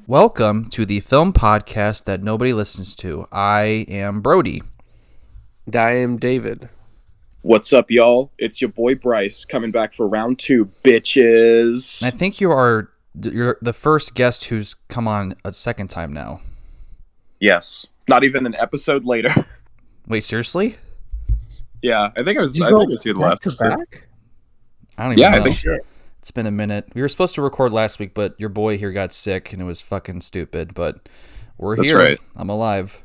Welcome to the film podcast that nobody listens to. I am Brodey. And I am David. What's up, y'all? It's your boy Bryce coming back for round 2, bitches. I think you're the first guest who's come on a second time now. Yes, not even an episode later. Wait, seriously? Yeah, I think I was here the last episode. Back? I don't even know. I think it's been a minute. We were supposed to record last week, but your boy here got sick and it was fucking stupid. But we're That's here. Right. I'm alive.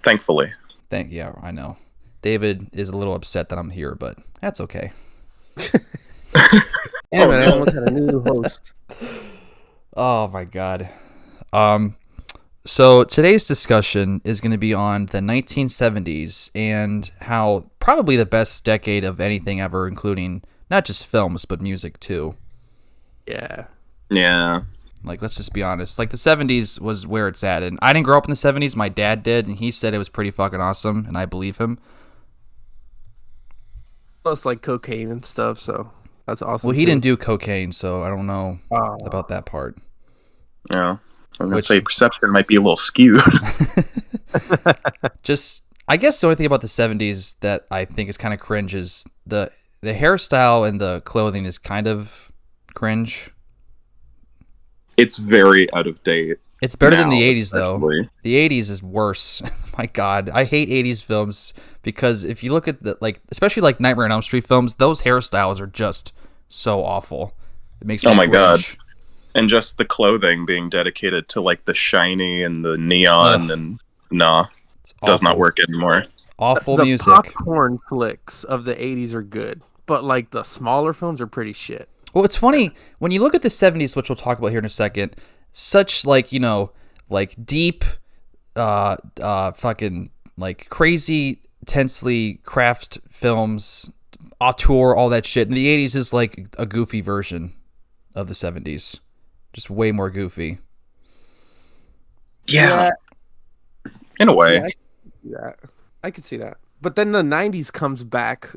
Thankfully. Yeah, I know. David is a little upset that I'm here, but that's okay. Yeah, man, I almost had a new host. Oh my god. So today's discussion is going to be on the 1970s and how probably the best decade of anything ever, including not just films but music too. Yeah. Like, let's just be honest. Like, the 70s was where it's at, and I didn't grow up in the 70s. My dad did, and he said it was pretty fucking awesome, and I believe him. Plus, like cocaine and stuff, so that's awesome. Well, he didn't do cocaine, so I don't know about that part. Yeah. I'm going to say perception might be a little skewed. Just, I guess the only thing about the 70s that I think is kind of cringe is the hairstyle and the clothing is kind of cringe. It's very out of date. It's better now, than the 80s, especially. though. The 80s is worse. My God. I hate 80s films because if you look at especially like Nightmare on Elm Street films, those hairstyles are just so awful. It makes me cringe. God. And just the clothing being dedicated to like the shiny and the neon and does not work anymore. Awful the music. popcorn flicks of the 80s are good, but like the smaller films are pretty shit. Well, it's funny when you look at the 70s, which we'll talk about here in a second, such like, you know, like deep, fucking like crazy, tensely crafted films, auteur, all that shit. And the 80s is like a goofy version of the 70s. Just way more goofy. Yeah. In a way. Yeah, I could see that. But then the 90s comes back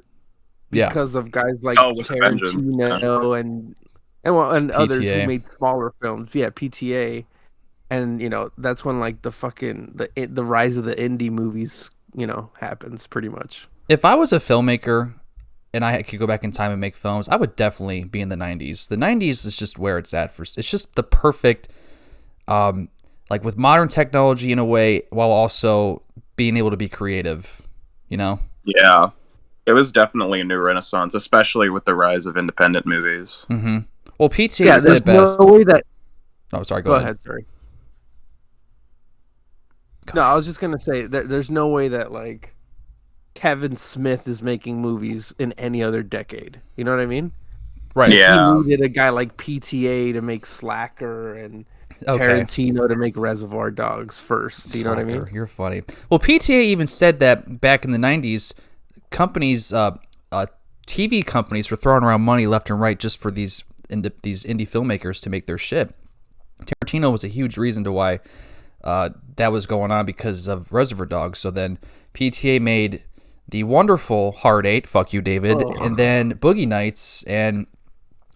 because of guys like with Tarantino and others who made smaller films. Yeah, PTA. And, you know, that's when like the fucking the rise of the indie movies, you know, happens pretty much. If I was a filmmaker and I could go back in time and make films, I would definitely be in the 90s. The 90s is just where it's at. It's just the perfect, like with modern technology in a way, while also being able to be creative, you know? Yeah. It was definitely a new renaissance, especially with the rise of independent movies. Mm-hmm. Well, PTA said it best. No way that... Oh, sorry, go ahead. Sorry. No, I was just going to say that there's no way that, like, Kevin Smith is making movies in any other decade. You know what I mean? Right. Yeah. He needed a guy like PTA to make Slacker and Tarantino to make Reservoir Dogs first. Do you know what I mean? You're funny. Well, PTA even said that back in the 90s, companies, TV companies were throwing around money left and right just for these indie filmmakers to make their shit. Tarantino was a huge reason to why that was going on because of Reservoir Dogs. So then PTA made the wonderful Hard Eight, fuck you, David, and then Boogie Nights, and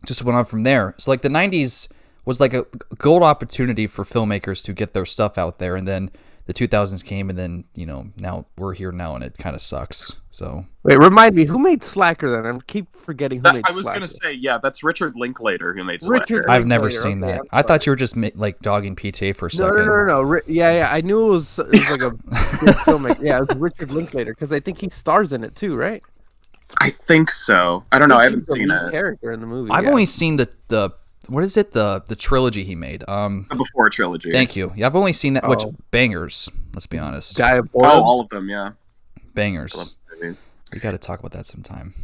just went on from there. So like the 90s was like a gold opportunity for filmmakers to get their stuff out there, and then the 2000s came, and then, you know, now we're here now, and it kind of sucks. So wait, remind me, who made Slacker then? I keep forgetting who made Slacker. I was going to say, that's Richard Linklater who made Slacker. I've never seen that. I thought you were just like dogging PTA for a second. No. Yeah. I knew it was like a good filmmaker. Yeah, it was Richard Linklater because I think he stars in it too, right? I think so. I don't know. I haven't seen it. Character in the movie. I've only seen the what is it? The trilogy he made. The Before trilogy. Thank you. Yeah, I've only seen that. Which bangers? Let's be honest. Guy of all of them. Yeah. Bangers. We got to talk about that sometime.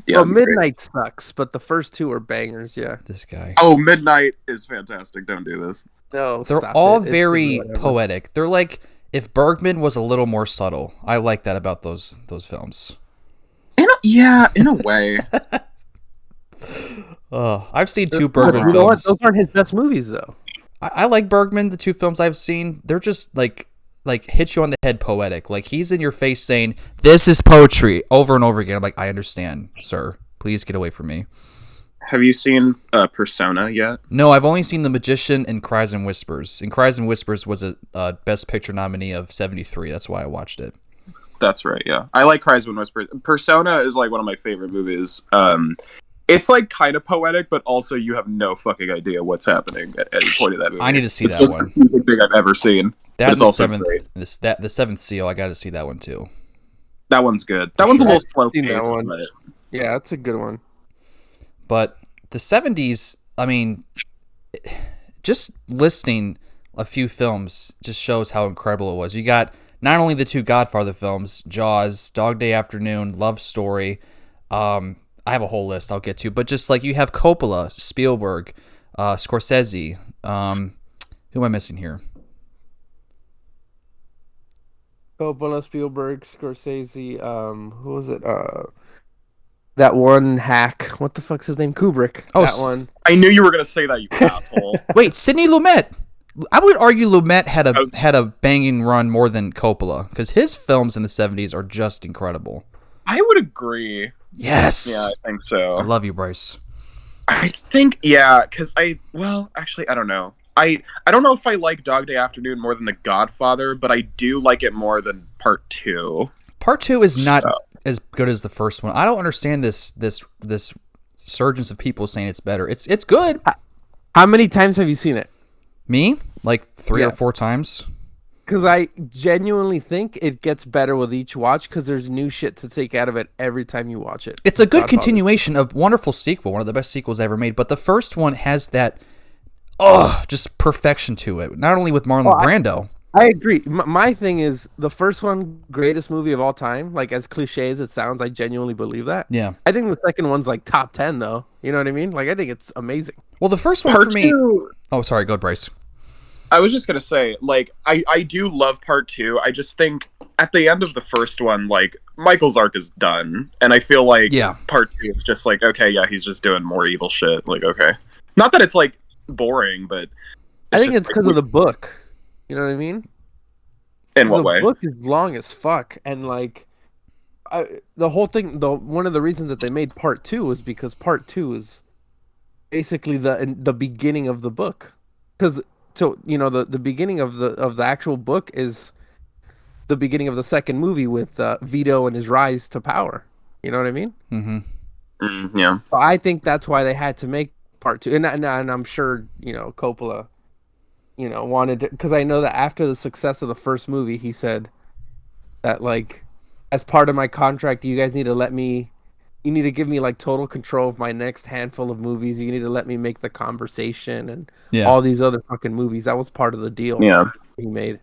Yeah, well, Midnight sucks, but the first two are bangers. Yeah. This guy. Oh, Midnight is fantastic. Don't do this. No, they're all very poetic. They're like if Bergman was a little more subtle. I like that about those films. In a way. I've seen two Bergman films. You know what? Those aren't his best movies, though. I like Bergman. The two films I've seen, they're just like hit you on the head poetic. Like he's in your face saying, "This is poetry," over and over again. I'm like, I understand, sir. Please get away from me. Have you seen Persona yet? No, I've only seen The Magician and Cries and Whispers. And Cries and Whispers was a Best Picture nominee of 73. That's why I watched it. That's right, yeah. I like Cries and Whispers. Persona is like one of my favorite movies. It's like kind of poetic, but also you have no fucking idea what's happening at any point of that movie. I need to see it's that just one. The music thing I've ever seen. That's the seventh. The Seventh Seal. I got to see that one too. That one's good. That one's a little slow paced. That one. Yeah, that's a good one. But the 70s, I mean, just listing a few films just shows how incredible it was. You got not only the two Godfather films, Jaws, Dog Day Afternoon, Love Story. I have a whole list I'll get to, but just like you have Coppola, Spielberg, Scorsese. Who am I missing here? Coppola, Spielberg, Scorsese. Who was it? That one hack. What the fuck's his name? Kubrick. Oh, that one. I knew you were gonna say that, you asshole. Wait, Sidney Lumet. I would argue Lumet had a banging run more than Coppola because his films in the 70s are just incredible. I would agree. Yes. Yeah, I think so. I love you, Bryce. I think, yeah, because actually, I don't know. I don't know if I like Dog Day Afternoon more than The Godfather, but I do like it more than Part 2. Part 2 is not as good as the first one. I don't understand this surgence of people saying it's better. It's good. How many times have you seen it? Me? Like 3 or 4 times. Because I genuinely think it gets better with each watch because there's new shit to take out of it every time you watch it. It's a good continuation of wonderful sequel, one of the best sequels ever made. But the first one has that, just perfection to it. Not only with Marlon Brando. I agree. My thing is the first one, greatest movie of all time. Like as cliche as it sounds, I genuinely believe that. Yeah. I think the second one's like top 10 though. You know what I mean? Like I think it's amazing. Well, the first one for me. Oh, sorry. Go ahead, Bryce. I was just gonna say, like, I do love Part 2. I just think at the end of the first one, like, Michael's arc is done, and I feel like Part 2 is just like, okay, yeah, he's just doing more evil shit. Like, okay, not that it's like boring, but I think it's because of the book. You know what I mean? In what way? The book is long as fuck, and like, the whole thing. One of the reasons that they made Part 2 was because Part 2 is basically the beginning of the book, because. So the beginning of the actual book is the beginning of the second movie with Vito and his rise to power. You know what I mean? Mm-hmm. Yeah. So I think that's why they had to make Part 2, and I'm sure Coppola, wanted to, because I know that after the success of the first movie, he said that like as part of my contract, you guys need to let me. You need to give me like total control of my next handful of movies. You need to let me make The Conversation and all these other fucking movies. That was part of the deal he made.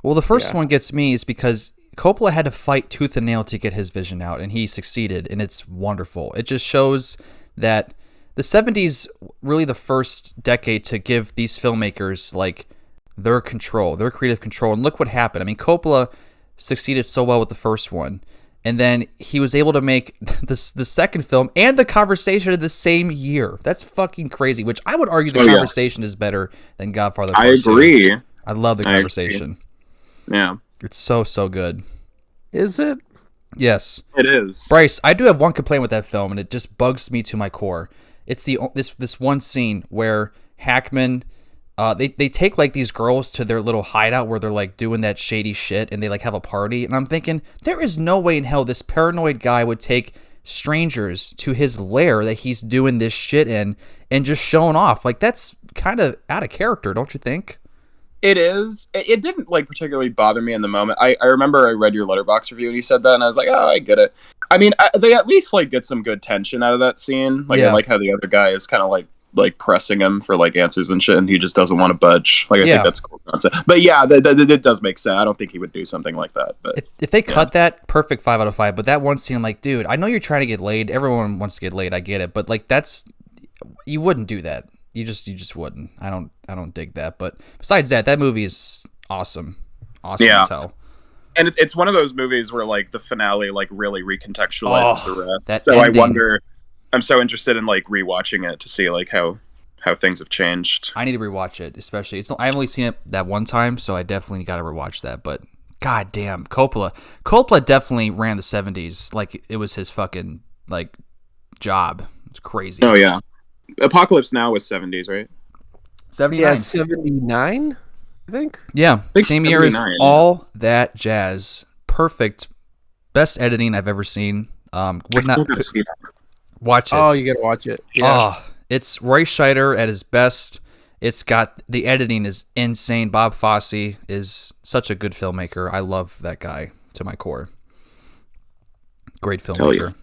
Well, the first one gets me is because Coppola had to fight tooth and nail to get his vision out, and he succeeded, and it's wonderful. It just shows that the 70s, really the first decade to give these filmmakers like their control, their creative control. And look what happened. I mean, Coppola succeeded so well with the first one. And then he was able to make the second film and The Conversation in the same year. That's fucking crazy, which I would argue The Conversation is better than Godfather Part 2. I agree. I love The Conversation. Yeah. It's so good. Is it? Yes. It is. Bryce, I do have one complaint with that film, and it just bugs me to my core. It's this one scene where Hackman... they take like these girls to their little hideout where they're like doing that shady shit and they like have a party, and I'm thinking there is no way in hell this paranoid guy would take strangers to his lair that he's doing this shit in and just showing off. Like that's kind of out of character, don't you think? It is. It didn't like particularly bother me in the moment. I remember I read your Letterboxd review and you said that, and I was like, oh, I get it. I mean, they at least like get some good tension out of that scene. Like I like how the other guy is kind of like pressing him for like answers and shit, and he just doesn't want to budge. Like I think that's a cool concept. But yeah, it does make sense. I don't think he would do something like that. But if they cut that, perfect 5 out of 5. But that one scene, I'm like, dude, I know you're trying to get laid. Everyone wants to get laid. I get it. But like you wouldn't do that. You just wouldn't. I don't dig that. But besides that movie is awesome. Awesome as hell. And it's one of those movies where like the finale like really recontextualizes the rest. So ending. I wonder. I'm so interested in like rewatching it to see like how things have changed. I need to rewatch it, especially I've only seen it that one time, so I definitely got to rewatch that. But god damn, Coppola definitely ran the 70s like it was his fucking like job. It's crazy. Oh yeah. Apocalypse Now was 70s, right? 79. Yeah, 79, I think. Yeah, same year as 79, All That Jazz. Perfect. Best editing I've ever seen. Would not watch it. Oh, you gotta watch it. Yeah. Oh, it's Roy Scheider at his best. It's got the editing is insane. Bob Fosse is such a good filmmaker. I love that guy to my core. Great filmmaker.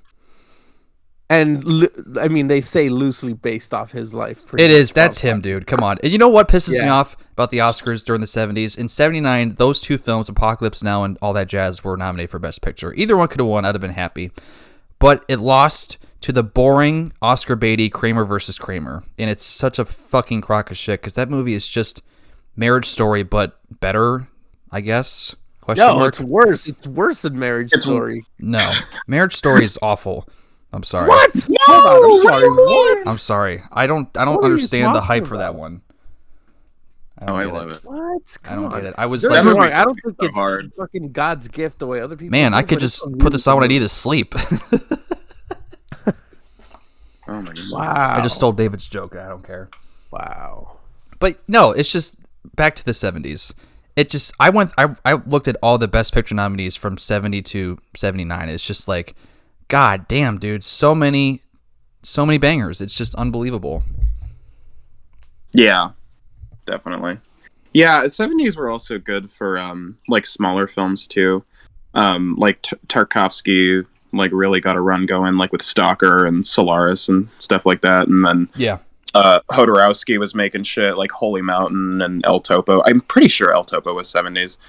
And I mean, they say loosely based off his life. It is. That's him, dude. Come on. And you know what pisses me off about the Oscars during the 70s? In 79, those two films, Apocalypse Now and All That Jazz, were nominated for Best Picture. Either one could have won. I'd have been happy. But it lost to the boring Oscar Beatty Kramer versus Kramer. And it's such a fucking crock of shit because that movie is just Marriage Story, but better, I guess. It's worse. It's worse than Marriage Story. No. Marriage Story is awful. I'm sorry. What? No! I'm sorry. I don't understand the hype for that one. I love it. What? I don't get it. I was like, like, I don't think it's fucking God's gift the way other people. Man, I could just put this on when I need to sleep. Oh my god! Wow! I just stole David's joke. I don't care. Wow. But no, it's just back to the 70s. It just I looked at all the Best Picture nominees from 70 to 79. It's just like, God damn, dude, so many bangers. It's just unbelievable. Yeah, definitely. Yeah, 70s were also good for like smaller films too. Like Tarkovsky like really got a run going, like with Stalker and Solaris and stuff like that. And then Jodorowsky was making shit like Holy Mountain and El Topo. I'm pretty sure El Topo was 70s.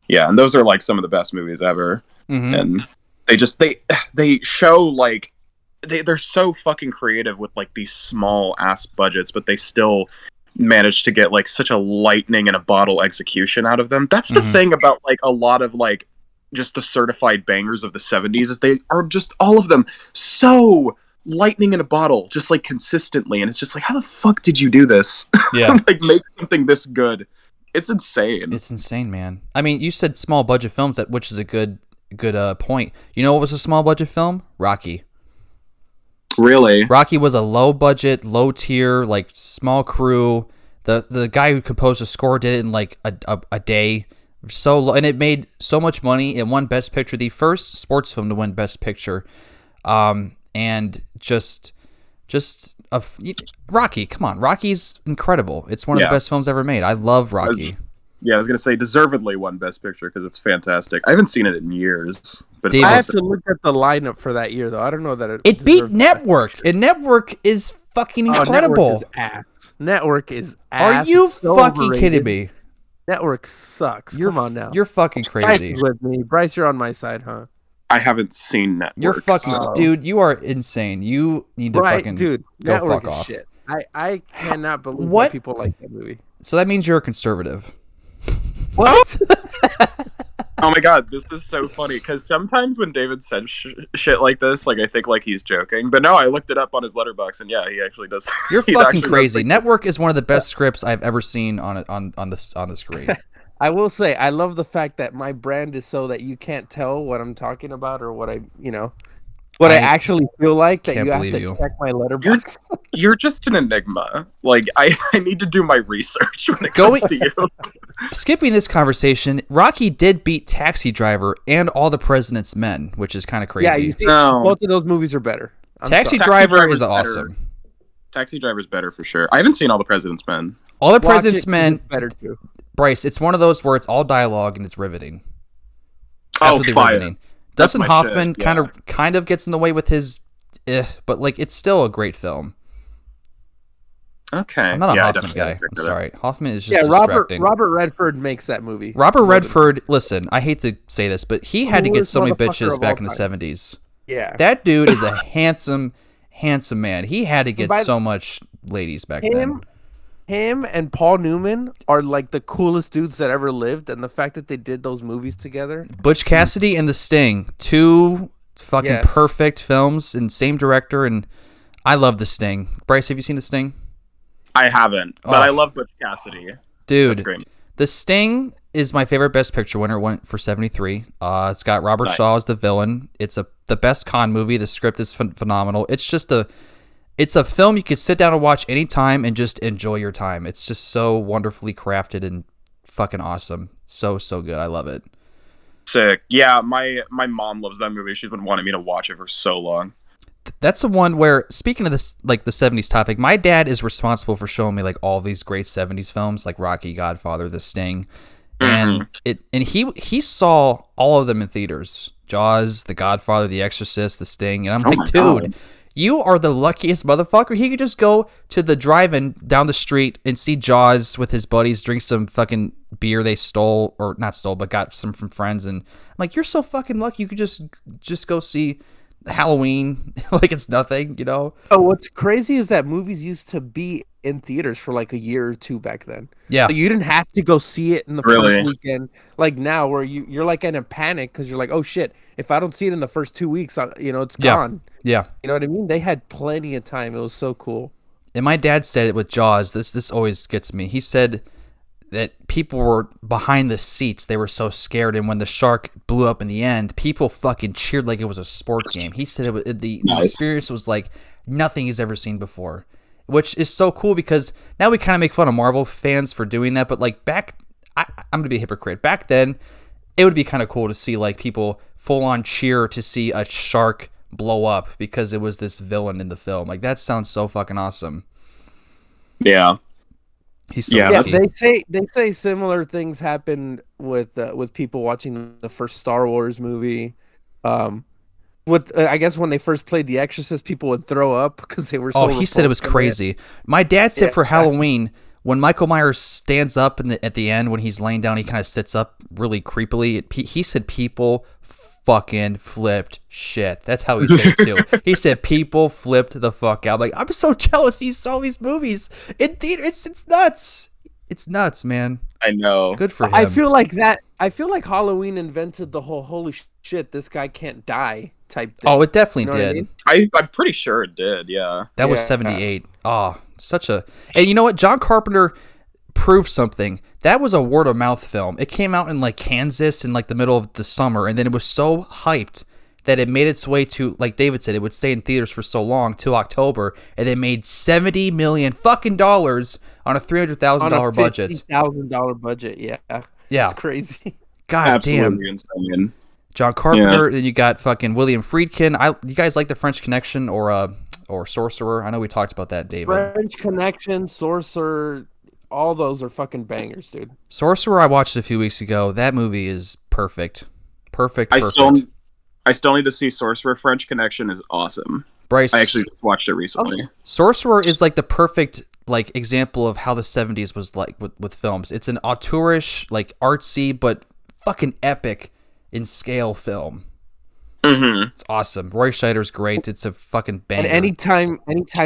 Yeah, and those are like some of the best movies ever. Mm-hmm. And they show like they're so fucking creative with like these small ass budgets, but they still manage to get like such a lightning in a bottle execution out of them. That's the thing about like a lot of like just the certified bangers of the 70s is they are just all of them so lightning in a bottle, just like consistently, and it's just like, how the fuck did you do this? Yeah. Like make something this good. It's insane. It's insane, man. I mean, you said small budget films, which is a good point. You know what was a small budget film? Rocky. Really? Rocky was a low budget, low tier, like small crew. The guy who composed the score did it in like a day. So low, and it made so much money. It won Best Picture, the first sports film to win Best Picture. And just Rocky. Come on, Rocky's incredible. It's one of the best films ever made. I love Rocky. I was gonna say deservedly won Best Picture because it's fantastic. I haven't seen it in years, but I have to look at the lineup for that year though. I don't know that it beat Network. And Network is fucking incredible. Network is ass. Are you fucking kidding me? Network sucks. Come on now. You're fucking crazy. Bryce with me. Bryce, you're on my side, huh? I haven't seen Network. You're fucking dude. You are insane. You need to fucking go Network fuck off. Shit. I cannot believe what people like that movie. So that means you're a conservative. What? Oh my god, this is so funny because sometimes when David says shit like this, like I think like he's joking, but no, I looked it up on his letterbox and yeah, he actually does. You're fucking crazy. Network is one of the best scripts I've ever seen on the screen. I will say I love the fact that my brand is so that you can't tell what I'm talking about or what I actually feel like, that you have to check my letterbox. You're just an enigma. Like I need to do my research when it comes to you. Skipping this conversation, Rocky did beat Taxi Driver and All the President's Men, which is kind of crazy. Yeah, you see, both of those movies are better. Taxi Driver is awesome. Taxi Driver's better for sure. I haven't seen All the President's Men. All the President's Men better too. Bryce, it's one of those where it's all dialogue and it's riveting. Riveting. Dustin Hoffman kind of gets in the way with his, but like it's still a great film. Okay, I'm not a Hoffman guy. I'm sorry, Hoffman is just distracting. Robert Redford makes that movie. Robert Redford, listen, I hate to say this, but he had to get so many bitches back in the 70s. Yeah, that dude is a handsome man. He had to get so much ladies back then. Him and Paul Newman are like the coolest dudes that ever lived, and the fact that they did those movies together. Butch Cassidy and The Sting, two fucking perfect films, and same director, and I love The Sting. Bryce, have you seen The Sting? I haven't, but I love Butch Cassidy. Dude, that's great. The Sting is my favorite Best Picture winner. Went for 73. It's got Robert Shaw as the villain. It's the best con movie. The script is phenomenal. It's just it's a film you can sit down and watch anytime and just enjoy your time. It's just so wonderfully crafted and fucking awesome. So good. I love it. Sick. Yeah, my mom loves that movie. She's been wanting me to watch it for so long. That's the one where, speaking of this, like the 70s topic, my dad is responsible for showing me like all these great 70s films like Rocky, Godfather, The Sting. And he saw all of them in theaters. Jaws, The Godfather, The Exorcist, The Sting. And I'm like, dude, God. You are the luckiest motherfucker. He could just go to the drive-in down the street and see Jaws with his buddies, drink some fucking beer they stole, or not stole, but got some from friends. And I'm like, you're so fucking lucky. You could just go see Halloween like it's nothing, you know? Oh, what's crazy is that movies used to be in theaters for like a year or two back then. Yeah. Like you didn't have to go see it in the first weekend. Like now where you're like in a panic because you're like, oh shit, if I don't see it in the first 2 weeks, it's gone. Yeah. You know what I mean? They had plenty of time. It was so cool. And my dad said it with Jaws. This always gets me. He said that people were behind the seats. They were so scared. And when the shark blew up in the end, people fucking cheered like it was a sport game. He said the experience was like nothing he's ever seen before, which is so cool because now we kind of make fun of Marvel fans for doing that. But like I'm going to be a hypocrite. Back then, it would be kind of cool to see like people full on cheer to see a shark blow up because it was this villain in the film. Like that sounds so fucking awesome. Yeah. He's so lucky. They say similar things happened with people watching the first Star Wars movie. I guess when they first played The Exorcist, people would throw up because they were so. Oh, he said it was crazy. My dad said for Halloween, when Michael Myers stands up at the end when he's laying down, he kind of sits up really creepily. He said people fucking flipped shit. That's how he said it too. He said people flipped the fuck out. I'm like, I'm so jealous he saw these movies in theaters. It's nuts. It's nuts, man. I know. Good for him. I feel like Halloween invented the whole holy shit, this guy can't die type thing. Oh, it definitely did. I mean? I'm pretty sure it did, yeah. That was 78. Oh, such a... And you know what? John Carpenter proved something. That was a word of mouth film. It came out in like Kansas in like the middle of the summer, and then it was so hyped that it made its way to, like David said, it would stay in theaters for so long till October, and they made $70 million fucking dollars on a $300,000 budget. $50,000 budget, yeah. Yeah. It's crazy. God Absolutely damn. Insane. John Carpenter, then you got fucking William Friedkin. You guys like The French Connection or Sorcerer? I know we talked about that, David. French Connection, Sorcerer, all those are fucking bangers, dude. Sorcerer I watched a few weeks ago. That movie is perfect. Perfect. I still need to see Sorcerer. French Connection is awesome. Bryce, I actually watched it recently. Okay. Sorcerer is like the perfect like example of how the 70s was like with films. It's an auteurish, like artsy, but fucking epic in scale film. Mm-hmm. It's awesome. Roy Scheider's great. It's a fucking banger. And anytime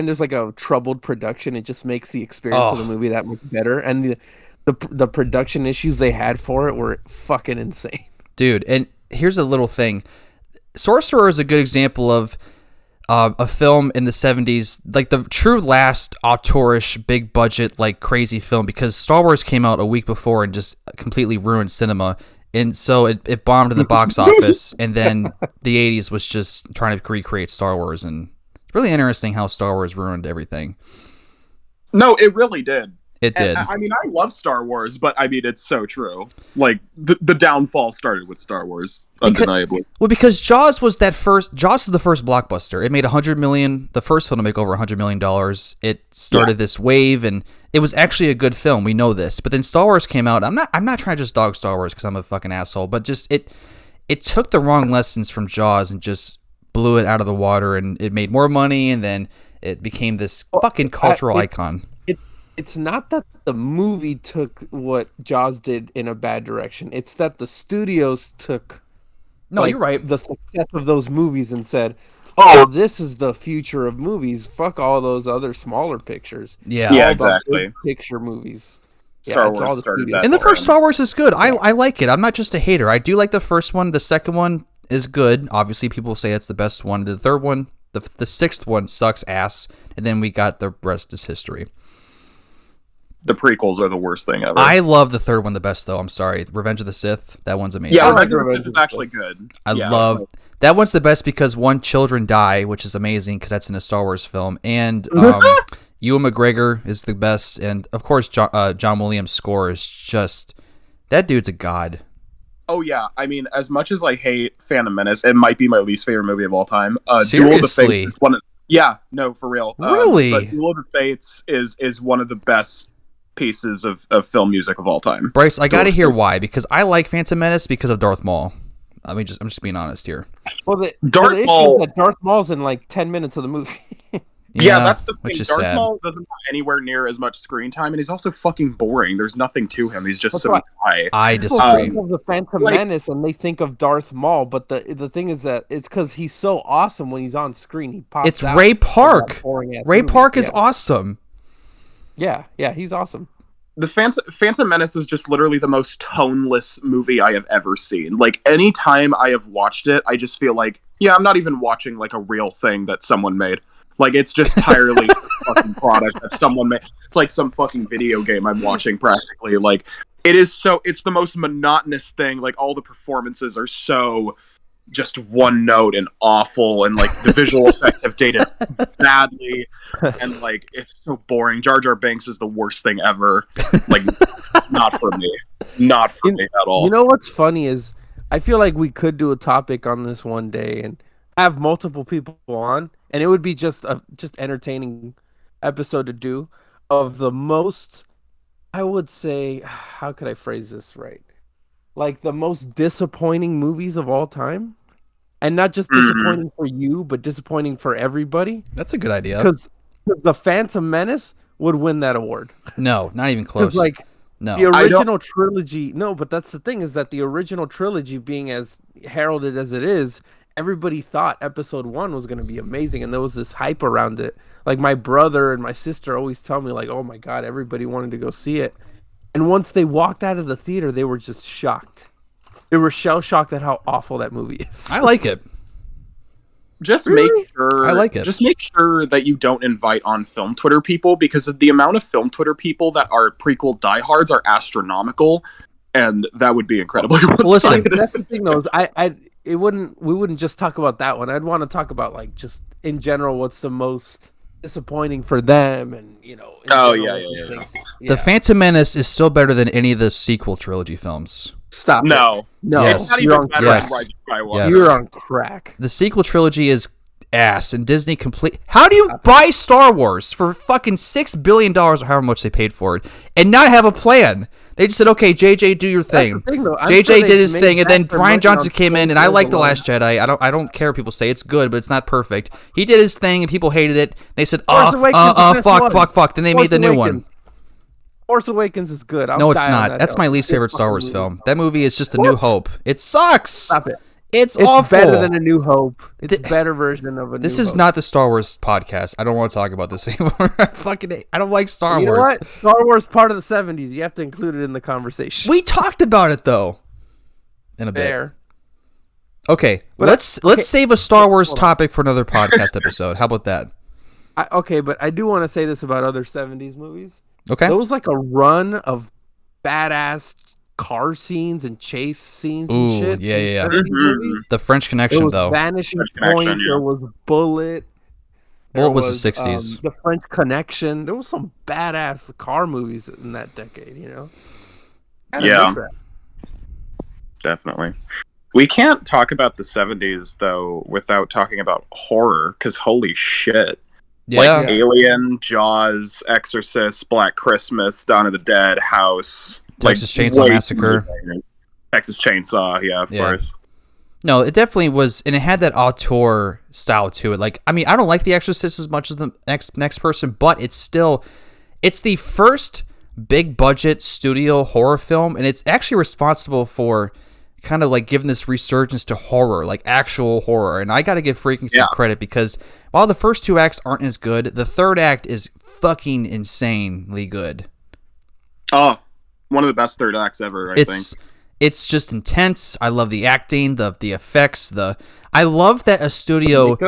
there's like a troubled production, it just makes the experience of the movie that much better. And the production issues they had for it were fucking insane. Dude, and here's a little thing. Sorcerer is a good example of a film in the 70s, like the true last auteurish, big budget, like crazy film, because Star Wars came out a week before and just completely ruined cinema. And so it bombed in the box office, and then the 80s was just trying to recreate Star Wars, and it's really interesting how Star Wars ruined everything. No, it really did. It did. I mean, I love Star Wars, but I mean, it's so true. Like, the downfall started with Star Wars, undeniably. Because Jaws is the first blockbuster. It made $100 million, the first film to make over $100 million. It started this wave, and it was actually a good film. We know this. But then Star Wars came out. I'm not trying to just dog Star Wars because I'm a fucking asshole, but just it took the wrong lessons from Jaws and just blew it out of the water, and it made more money, and then it became this fucking cultural icon. It's not that the movie took what Jaws did in a bad direction. It's that the studios took you're right. The success of those movies and said, oh, this is the future of movies. Fuck all those other smaller pictures. Yeah, exactly. Picture movies. Star Wars started that. And the first Star Wars is good. I like it. I'm not just a hater. I do like the first one. The second one is good. Obviously, people say it's the best one. The third one, the sixth one sucks ass. And then we got the rest is history. The prequels are the worst thing ever. I love the third one the best, though. I'm sorry. Revenge of the Sith. That one's amazing. Yeah, Revenge of the Sith is actually good. I love... That one's the best because, one, children die, which is amazing because that's in a Star Wars film. And Ewan McGregor is the best. And, of course, John Williams' score is just... That dude's a god. Oh, yeah. I mean, as much as I hate Phantom Menace, it might be my least favorite movie of all time. Seriously? Duel of the Fates is one of... Yeah, no, for real. Really? But Duel of the Fates is one of the best pieces of film music of all time. Bryce, I gotta hear why. Because I like Phantom Menace because of Darth Maul. I'm just being honest here. Well, the issue is that Darth Maul's in like 10 minutes of the movie. Yeah, that's the thing. Which is Darth sad. Maul doesn't have anywhere near as much screen time, and he's also fucking boring. There's nothing to him. He's just some guy. I disagree. People think of the Phantom Menace and they think of Darth Maul, but the thing is that it's because he's so awesome when he's on screen. He pops It's out. Ray Park. Ray Park is awesome. Yeah, he's awesome. The Phantom Menace is just literally the most toneless movie I have ever seen. Like, any time I have watched it, I just feel like, yeah, I'm not even watching like a real thing that someone made. Like, it's just entirely a fucking product that someone made. It's like some fucking video game I'm watching practically. Like, it's the most monotonous thing. Like, all the performances are so just one note and awful, and like the visual effects have dated badly, and like it's so boring. Jar Jar Binks is the worst thing ever. Like, not for me at all. You know what's funny is I feel like we could do a topic on this one day and have multiple people on, and it would be just entertaining episode to do of the most, I would say, how could I phrase this right? Like the most disappointing movies of all time. And not just disappointing for you, but disappointing for everybody. That's a good idea. Because the Phantom Menace would win that award. No, not even close. Like, no. The original trilogy... No, but that's the thing, is that the original trilogy being as heralded as it is, everybody thought episode 1 was going to be amazing, and there was this hype around it. Like, my brother and my sister always tell me, like, oh my God, everybody wanted to go see it. And once they walked out of the theater, they were just shocked. They were shell-shocked at how awful that movie is. I like it. Just make sure. I like it. Just make sure that you don't invite on film Twitter people, because the amount of film Twitter people that are prequel diehards are astronomical, and that would be incredibly. Listen, that's the thing, though. We wouldn't just talk about that one. I'd want to talk about like just in general what's the most disappointing for them, and Oh yeah. The Phantom Menace is still better than any of the sequel trilogy films. Stop. No. Yes. It's not even better than Yes. Rise of Skywalker. Yes. You're on crack. The sequel trilogy is ass, and Disney complete. How do you buy Star Wars for fucking $6 billion or however much they paid for it, and not have a plan? They just said, "Okay, JJ, do your thing." JJ did his thing, and then Rian Johnson came in, and I like The Last Jedi. I don't care if people say it's good, but it's not perfect. He did his thing, and people hated it. They said, fuck." Then they made the new one. Force Awakens is good. No, it's not. That's my least favorite Star Wars film. That movie is just A New Hope. It sucks. Stop it. It's awful. Better than A New Hope. It's a better version of A New Hope. This is not the Star Wars podcast. I don't want to talk about this anymore. I don't like Star Wars. You know what? Star Wars part of the 70s. You have to include it in the conversation. We talked about it though. In a bit. Fair. Okay, let's save a Star Wars topic for another podcast episode. How about that? But I do want to say this about other 70s movies. Okay. There was like a run of badass car scenes and chase scenes and shit. Yeah. Movies. The French Connection, though. Vanishing Point. There was Bullet. Bullet was the 60s. The French Connection. There was some badass car movies in that decade, Yeah. Definitely. We can't talk about the 70s, though, without talking about horror, because holy shit. Yeah. Like Alien, Jaws, Exorcist, Black Christmas, Dawn of the Dead, House. Texas Chainsaw Massacre. Texas Chainsaw, of course. No, it definitely was, and it had that auteur style to it. Like, I mean, I don't like The Exorcist as much as the next person, but it's the first big budget studio horror film, and it's actually responsible for kind of like giving this resurgence to horror, like actual horror. And I got to give freaking some credit, because while the first 2 acts aren't as good, the third act is fucking insanely good. Oh, one of the best third acts ever, I think. It's just intense. I love the acting, the effects, I love that a studio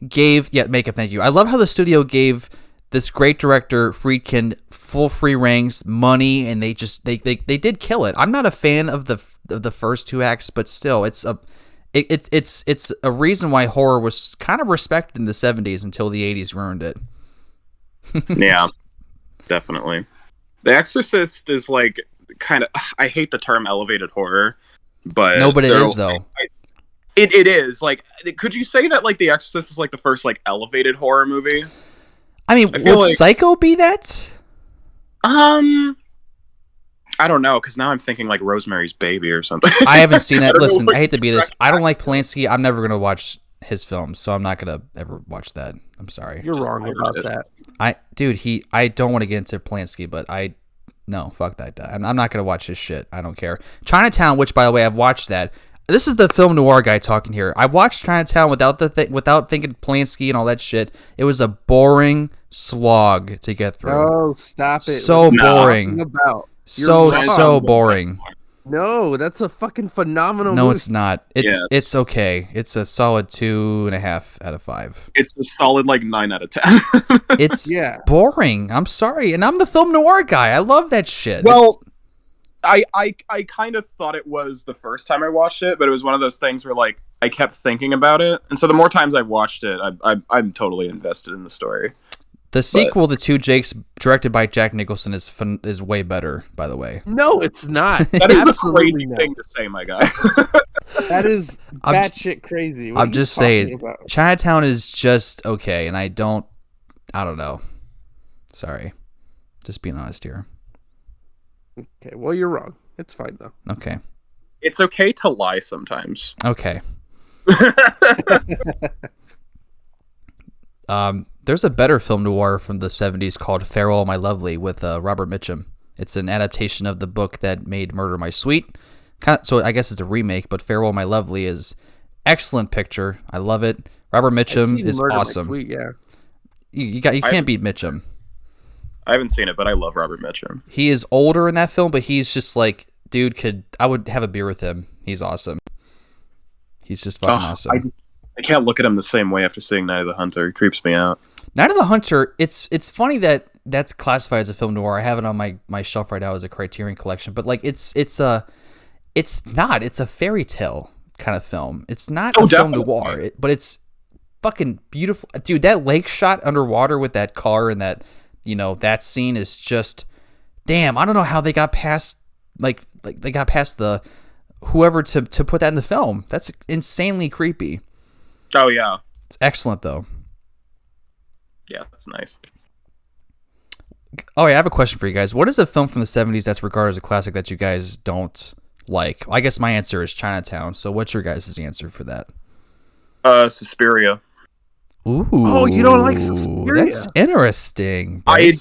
gave makeup, thank you. I love how the studio gave this great director, Friedkin, full free ranks, money, and they did kill it. I'm not a fan of the first 2 acts, but still, it's a reason why horror was kind of respected in the 70s until the 80s ruined it. Yeah, definitely. The Exorcist is like kind of, I hate the term elevated horror, but no, but it is though. It is like, could you say that like The Exorcist is like the first like elevated horror movie? I mean, would like, Psycho be that? I don't know, because now I'm thinking like Rosemary's Baby or something. I haven't seen that. Listen, I hate to be this. I don't like Polanski. I'm never gonna watch his films, so I'm not gonna ever watch that. I'm sorry. You're wrong about that. I don't want to get into Polanski, but no, fuck that guy. I'm not gonna watch his shit. I don't care. Chinatown, which by the way, I've watched that. This is the film noir guy talking here. I watched Chinatown without thinking Polanski and all that shit. It was a boring slog to get through. Oh, stop it! So boring. So boring. No, that's a fucking phenomenal No, movie. it's not. It's okay. It's a solid 2.5 out of 5. It's a solid like 9 out of 10. It's boring. I'm sorry, and I'm the film noir guy. I love that shit. Well, I kind of thought it was the first time I watched it, but it was one of those things where like I kept thinking about it, and so the more times I've watched it, I'm totally invested in the story. The sequel, The Two Jakes, directed by Jack Nicholson, is way better, by the way. No, it's not. That is a crazy thing to say, my guy. That is batshit crazy. I'm just saying, Chinatown is just okay, and I don't know. Sorry. Just being honest here. Okay, well, you're wrong. It's fine, though. Okay. It's okay to lie sometimes. Okay. There's a better film noir from the 70s called Farewell, My Lovely with Robert Mitchum. It's an adaptation of the book that made Murder, My Sweet. So I guess it's a remake, but Farewell, My Lovely is excellent picture. I love it. Robert Mitchum is awesome. Sweet, yeah. You can't beat Mitchum. I haven't seen it, but I love Robert Mitchum. He is older in that film, but he's just like, dude, I would have a beer with him. He's awesome. He's just fucking awesome. I can't look at him the same way after seeing Night of the Hunter. He creeps me out. Night of the Hunter, it's funny that that's classified as a film noir. I have it on my shelf right now as a Criterion Collection, but like it's not. It's a fairy tale kind of film. It's not a film noir, but it's fucking beautiful, dude. That lake shot underwater with that car and that that scene is just damn. I don't know how they got past they got past the whoever to put that in the film. That's insanely creepy. Oh yeah, it's excellent though. Yeah, that's nice. Oh yeah, I have a question for you guys. What is a film from the 70s that's regarded as a classic that you guys don't like? I guess my answer is Chinatown. So what's your guys' answer for that? Suspiria. Ooh. Oh, you don't like Suspiria? That's interesting. I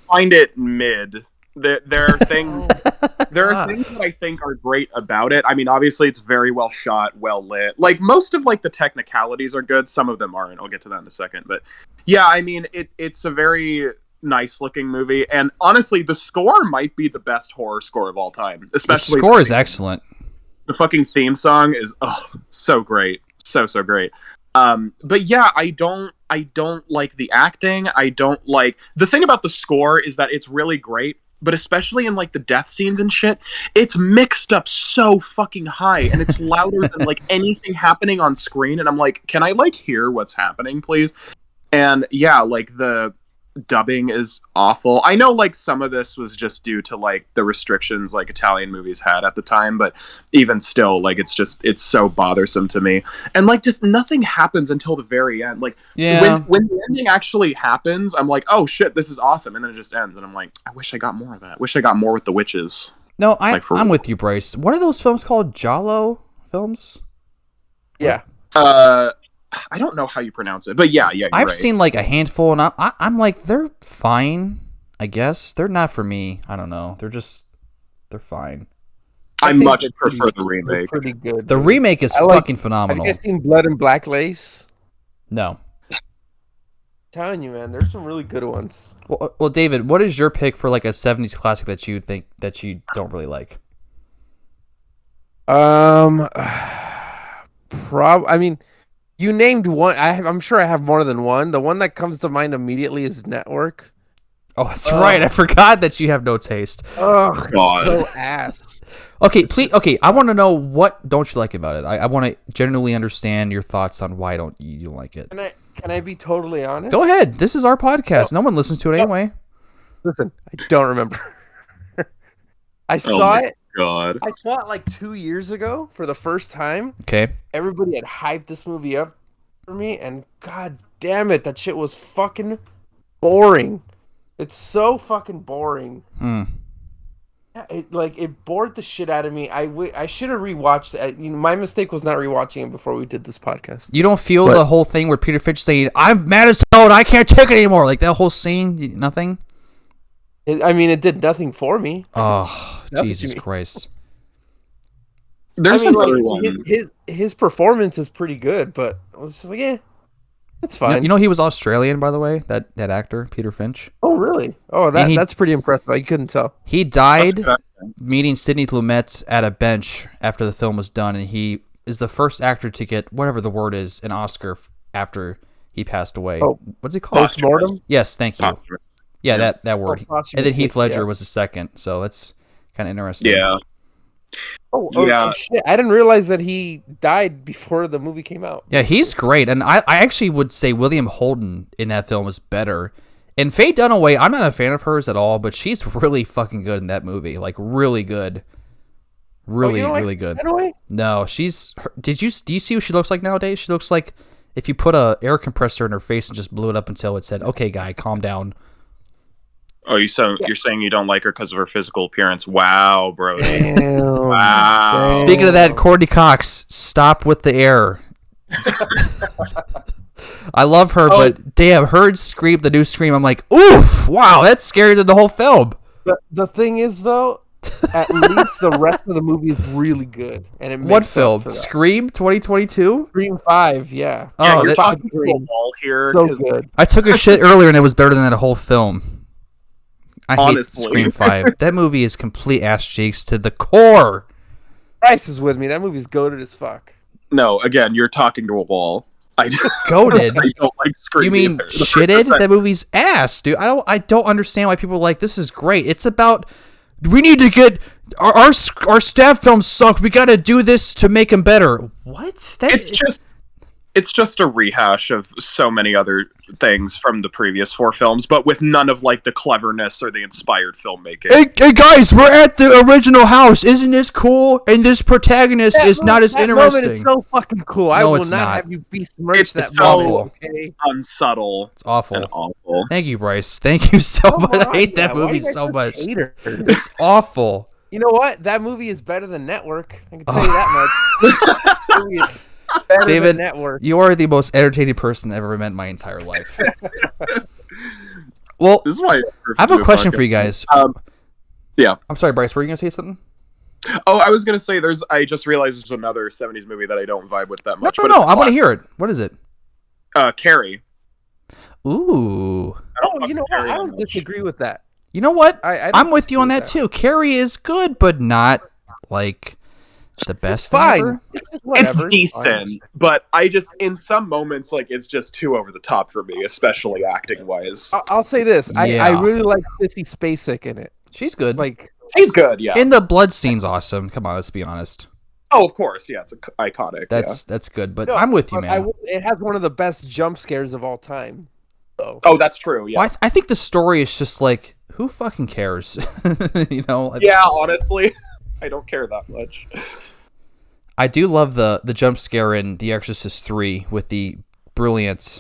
find it mid. There are things that I think are great about it. I mean, obviously it's very well shot, well lit. Like most of like the technicalities are good. Some of them aren't. I'll get to that in a second. But yeah, I mean it's a very nice looking movie, and honestly the score might be the best horror score of all time. Especially the score is excellent. The fucking theme song is so great. So great. But yeah, I don't like the acting. I don't like the thing about the score is that it's really great, but especially in like the death scenes and shit, it's mixed up so fucking high and it's louder than like anything happening on screen. And I'm like, can I like hear what's happening, please? And yeah, like the dubbing is awful. I know like some of this was just due to like the restrictions like Italian movies had at the time, but even still, like it's so bothersome to me. And like just nothing happens until the very end. Like when the ending actually happens, I'm like, oh shit, this is awesome, and then it just ends, and I'm like, I wish I got more of that. Wish I got more with the witches. No, I'm with you, Bryce. What are those films called? Giallo films? Yeah. I don't know how you pronounce it, but yeah, I've seen like a handful, and I'm like, they're fine, I guess. They're not for me. I don't know. They're fine. I much prefer the remake. Pretty good. The remake is fucking phenomenal. Have you guys seen Blood and Black Lace? No. I'm telling you, man, there's some really good ones. Well, David, what is your pick for like a 70s classic that you think that you don't really like? I mean, You named one. I'm sure I have more than one. The one that comes to mind immediately is Network. Oh, that's right. I forgot that you have no taste. Oh, God. So ass. Okay, please. Okay, I want to know what don't you like about it. I want to genuinely understand your thoughts on why don't you like it. Can I be totally honest? Go ahead. This is our podcast. No one listens to it anyway. Listen, I don't remember. I saw it. God. I saw it like 2 years ago for the first time. Okay. Everybody had hyped this movie up for me, and god damn it, that shit was fucking boring. It's so fucking boring. It bored the shit out of me. I should have rewatched it. My mistake was not rewatching it before we did this podcast. You don't feel the whole thing where Peter Finch saying, "I'm mad as hell and I can't take it anymore." Like that whole scene, nothing. It did nothing for me. Oh, Jesus Christ! There's another one. His performance is pretty good, but I was just like, yeah, that's fine. You know, he was Australian, by the way. That actor, Peter Finch. Oh, really? Oh, that's pretty impressive. I couldn't tell. He died meeting Sidney Lumet at a bench after the film was done, and he is the first actor to get whatever the word is, an Oscar after he passed away. Oh, what's it called? Postmortem? Yes, thank you. Yeah, that word. Oh, and then Heath Ledger was the second, so that's kind of interesting. Yeah. Oh, shit. I didn't realize that he died before the movie came out. Yeah, he's great. And I actually would say William Holden in that film is better. And Faye Dunaway, I'm not a fan of hers at all, but she's really fucking good in that movie. Like, really good. Really, really good. Dunaway? No, do you see what she looks like nowadays? She looks like if you put a air compressor in her face and just blew it up until it said, "Okay, guy, calm down." Oh, you're saying you don't like her because of her physical appearance? Wow, Brodey. Damn. Wow. Damn. Speaking of that, Courtney Cox, stop with the air. I love her, but damn, her Scream, the new Scream, I'm like, oof, wow, that's scarier than the whole film. The thing is, though, at least the rest of the movie is really good. And it makes what film? Scream 2022? Scream 5, yeah. Oh, you're talking to a wall here. So good. I took a shit earlier and it was better than that whole film. I hate Scream 5. That movie is complete ass cheeks to the core. Bryce is with me. That movie's goated as fuck. No, again, you're talking to a wall. Goated? I don't like Scream. You mean either. shitted? That movie's ass, dude. I don't understand why people are like, this is great. It's about, we need to get, our staff films suck. We got to do this to make them better. What? It's just a rehash of so many other things from the previous 4 films, but with none of like the cleverness or the inspired filmmaking. Hey guys, we're at the original house. Isn't this cool? And this protagonist is not as interesting. Moment is so fucking cool. I will not have you besmirch that moment. Okay? Unsubtle. It's awful. And awful. Thank you, Bryce. Thank you so much. I hate that movie so much. It's awful. You know what? That movie is better than Network. I can tell you that much. David, you are the most entertaining person I've ever met in my entire life. Well, this is why I have a question for you guys. Yeah. I'm sorry, Bryce, were you going to say something? Oh, I was going to say I just realized there's another 70s movie that I don't vibe with that much. No, I want to hear it. What is it? Carrie. Ooh. You know what? I don't disagree with that. You know what? I'm with you on that too. Carrie is good, but not like the best thing ever. It's decent, but I just, in some moments, like, it's just too over the top for me, especially acting wise. I'll say this: I really like Sissy Spacek in it. She's good. Like, she's good, yeah. And the blood scene's awesome. Come on, let's be honest. Oh, of course, yeah, it's iconic. That's good, but I'm with you, man. It has one of the best jump scares of all time. So. Oh, that's true. Yeah, well, I think the story is just like, who fucking cares? You know? Yeah, honestly, I don't care that much. I do love the jump scare in The Exorcist 3 with the brilliant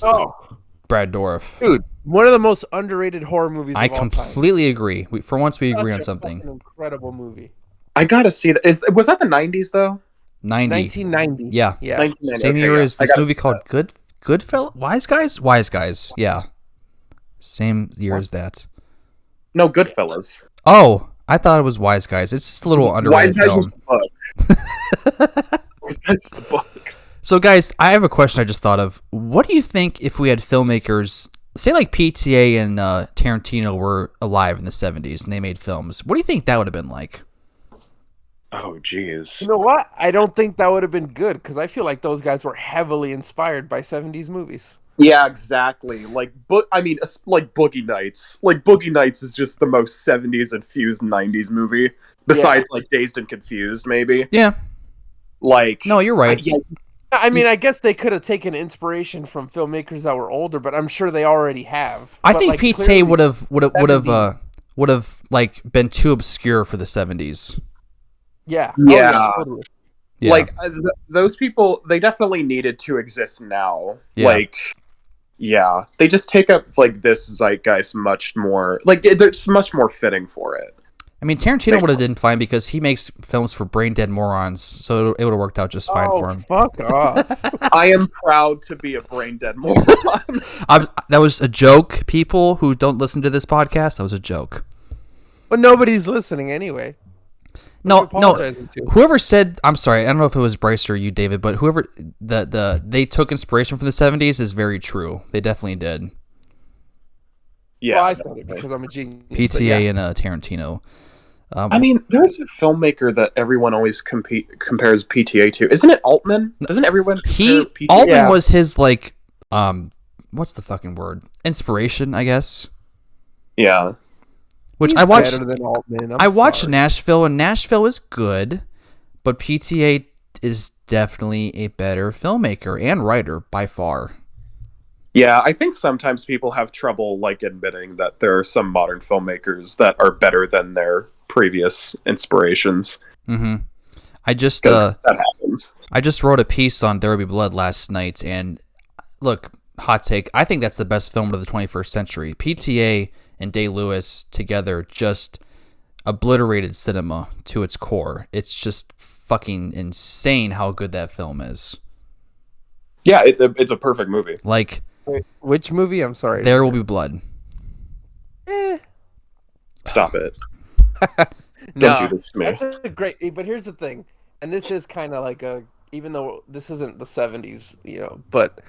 Brad Dourif. Dude, one of the most underrated horror movies of all time. I completely agree. For once we agree on something. An incredible movie. I gotta see that. Was that the 90s though? 1990. Yeah. 1990. Same year as this movie called Goodfellas? Wise Guys? Wise Guys. Yeah. Same year as that. No, Goodfellas. Oh, I thought it was Wise Guys. It's just a little underrated film. Wise Guys is the book. So, guys, I have a question I just thought of. What do you think if we had filmmakers, say like PTA and Tarantino were alive in the 70s and they made films? What do you think that would have been like? Oh, jeez. You know what? I don't think that would have been good because I feel like those guys were heavily inspired by 70s movies. Yeah, exactly. Like, like Boogie Nights. Like, Boogie Nights is just the most 70s infused 90s movie. Besides, like, Dazed and Confused, maybe. Yeah. Like, no, you're right. I mean, I guess they could have taken inspiration from filmmakers that were older, but I'm sure they already have. I think PTA would have like been too obscure for the 70s. Yeah. Yeah. Totally. Yeah. Like, those people, they definitely needed to exist now. Yeah. Like, yeah. They just take up, like, this zeitgeist much more. Like, it's much more fitting for it. I mean, Tarantino would have done fine because he makes films for brain-dead morons, so it would have worked out just fine for him. Fuck off. I am proud to be a brain-dead moron. That was a joke, people who don't listen to this podcast. That was a joke. But nobody's listening anyway. No. Whoever said, I'm sorry, I don't know if it was Bryce or you, David, but whoever they took inspiration from the 70s is very true. They definitely did. Yeah, well, I started because I'm a genius. PTA and Tarantino. I mean, there's a filmmaker that everyone always compares PTA to. Isn't it Altman? Doesn't everyone compare PTA? Altman was his, like, what's the fucking word? Inspiration, I guess. Yeah. Which He's I watched. better than Altman. I watched Nashville, and Nashville is good, but PTA is definitely a better filmmaker and writer by far. Yeah, I think sometimes people have trouble, like, admitting that there are some modern filmmakers that are better than their previous inspirations. Mm-hmm. That happens. I just wrote a piece on There Will Be Blood last night, and look, hot take, I think that's the best film of the 21st century. PTA and Day-Lewis together just obliterated cinema to its core. It's just fucking insane how good that film is. Yeah, it's a perfect movie. Like, wait, which movie? I'm sorry. There Will Be Blood. Stop it. No, Don't do this to me. That's a great. But here's the thing, and this is kind of like even though this isn't the 70s, but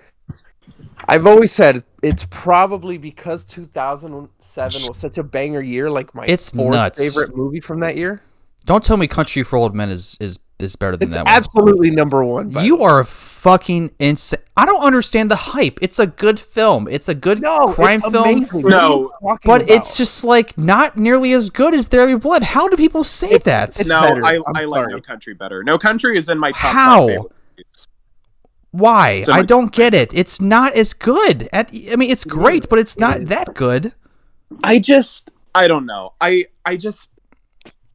I've always said it's probably because 2007 was such a banger year, like my fourth favorite movie from that year. Don't tell me Country for Old Men is better than that one. It's absolutely number one. You are fucking insane. I don't understand the hype. It's a good film. It's a good crime film. No, but it's just like not nearly as good as There Will Be Blood. How do people say that? No, I like No Country better. No Country is in my top 5 favorite movies. Why? I don't get it. It's not as good. I mean, it's great, but it's not that good. I don't know.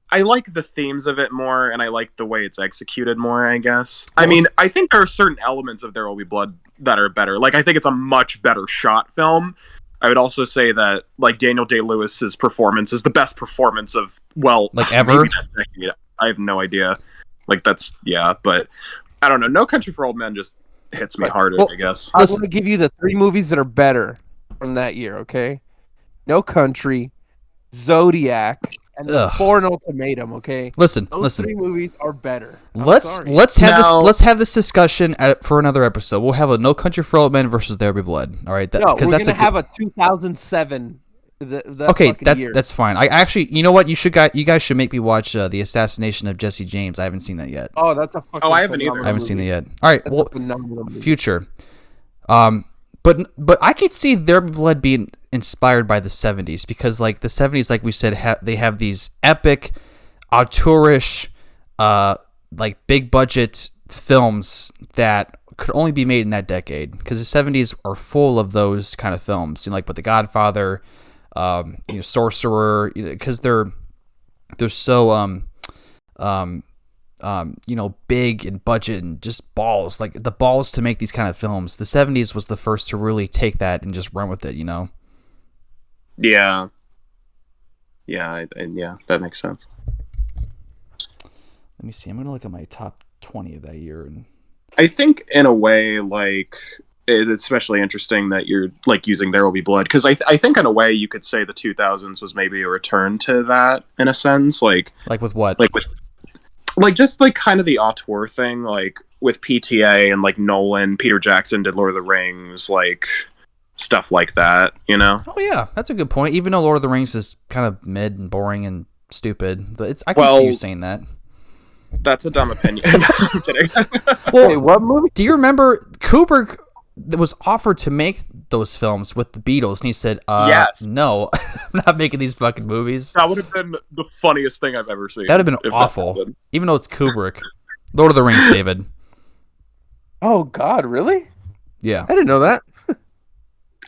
I like the themes of it more, and I like the way it's executed more, I guess. I mean, I think there are certain elements of There Will Be Blood that are better. Like, I think it's a much better shot film. I would also say that, like, Daniel Day-Lewis's performance is the best performance of, like, ever? I have no idea. Like, but I don't know. No Country for Old Men just hits me harder, I guess. I was going to give you the 3 movies that are better from that year, okay? No Country, Zodiac, and For an Ultimatum, okay? Listen. Those 3 movies are better. Let's have this discussion for another episode. We'll have a No Country for Old Men versus There Will Be Blood. All right, we're gonna have a 2007. That's fine. I actually, you know what? You guys should make me watch The Assassination of Jesse James. I haven't seen that yet. Oh, that's a fucking. I haven't either. I haven't seen it yet. All right, future. But I could see There Will Be Blood being inspired by the 70s because, like, the 70s, like we said, they have these epic, auteurish, like, big budget films that could only be made in that decade because the 70s are full of those kind of films, like with The Godfather, Sorcerer, because they're so big in budget and just balls, like the balls to make these kind of films. The 70s was the first to really take that and just run with it, Yeah, that makes sense. Let me see. I'm gonna look at my top 20 of that year, and I think in a way, like, it's especially interesting that you're, like, using There Will Be Blood because I think in a way you could say the 2000s was maybe a return to that in a sense, like with what, like just like kind of the auteur thing, like with PTA and like Nolan, Peter Jackson did Lord of the Rings, like stuff like that, Oh yeah, that's a good point. Even though Lord of the Rings is kind of mid and boring and stupid, but I can see you saying that. That's a dumb opinion. I'm kidding. Well, wait, what movie? Do you remember Kubrick was offered to make those films with the Beatles, and he said, yes. No, I'm not making these fucking movies. That would have been the funniest thing I've ever seen. That would have been awful, even though it's Kubrick. Lord of the Rings, David. Oh, God, really? Yeah. I didn't know that.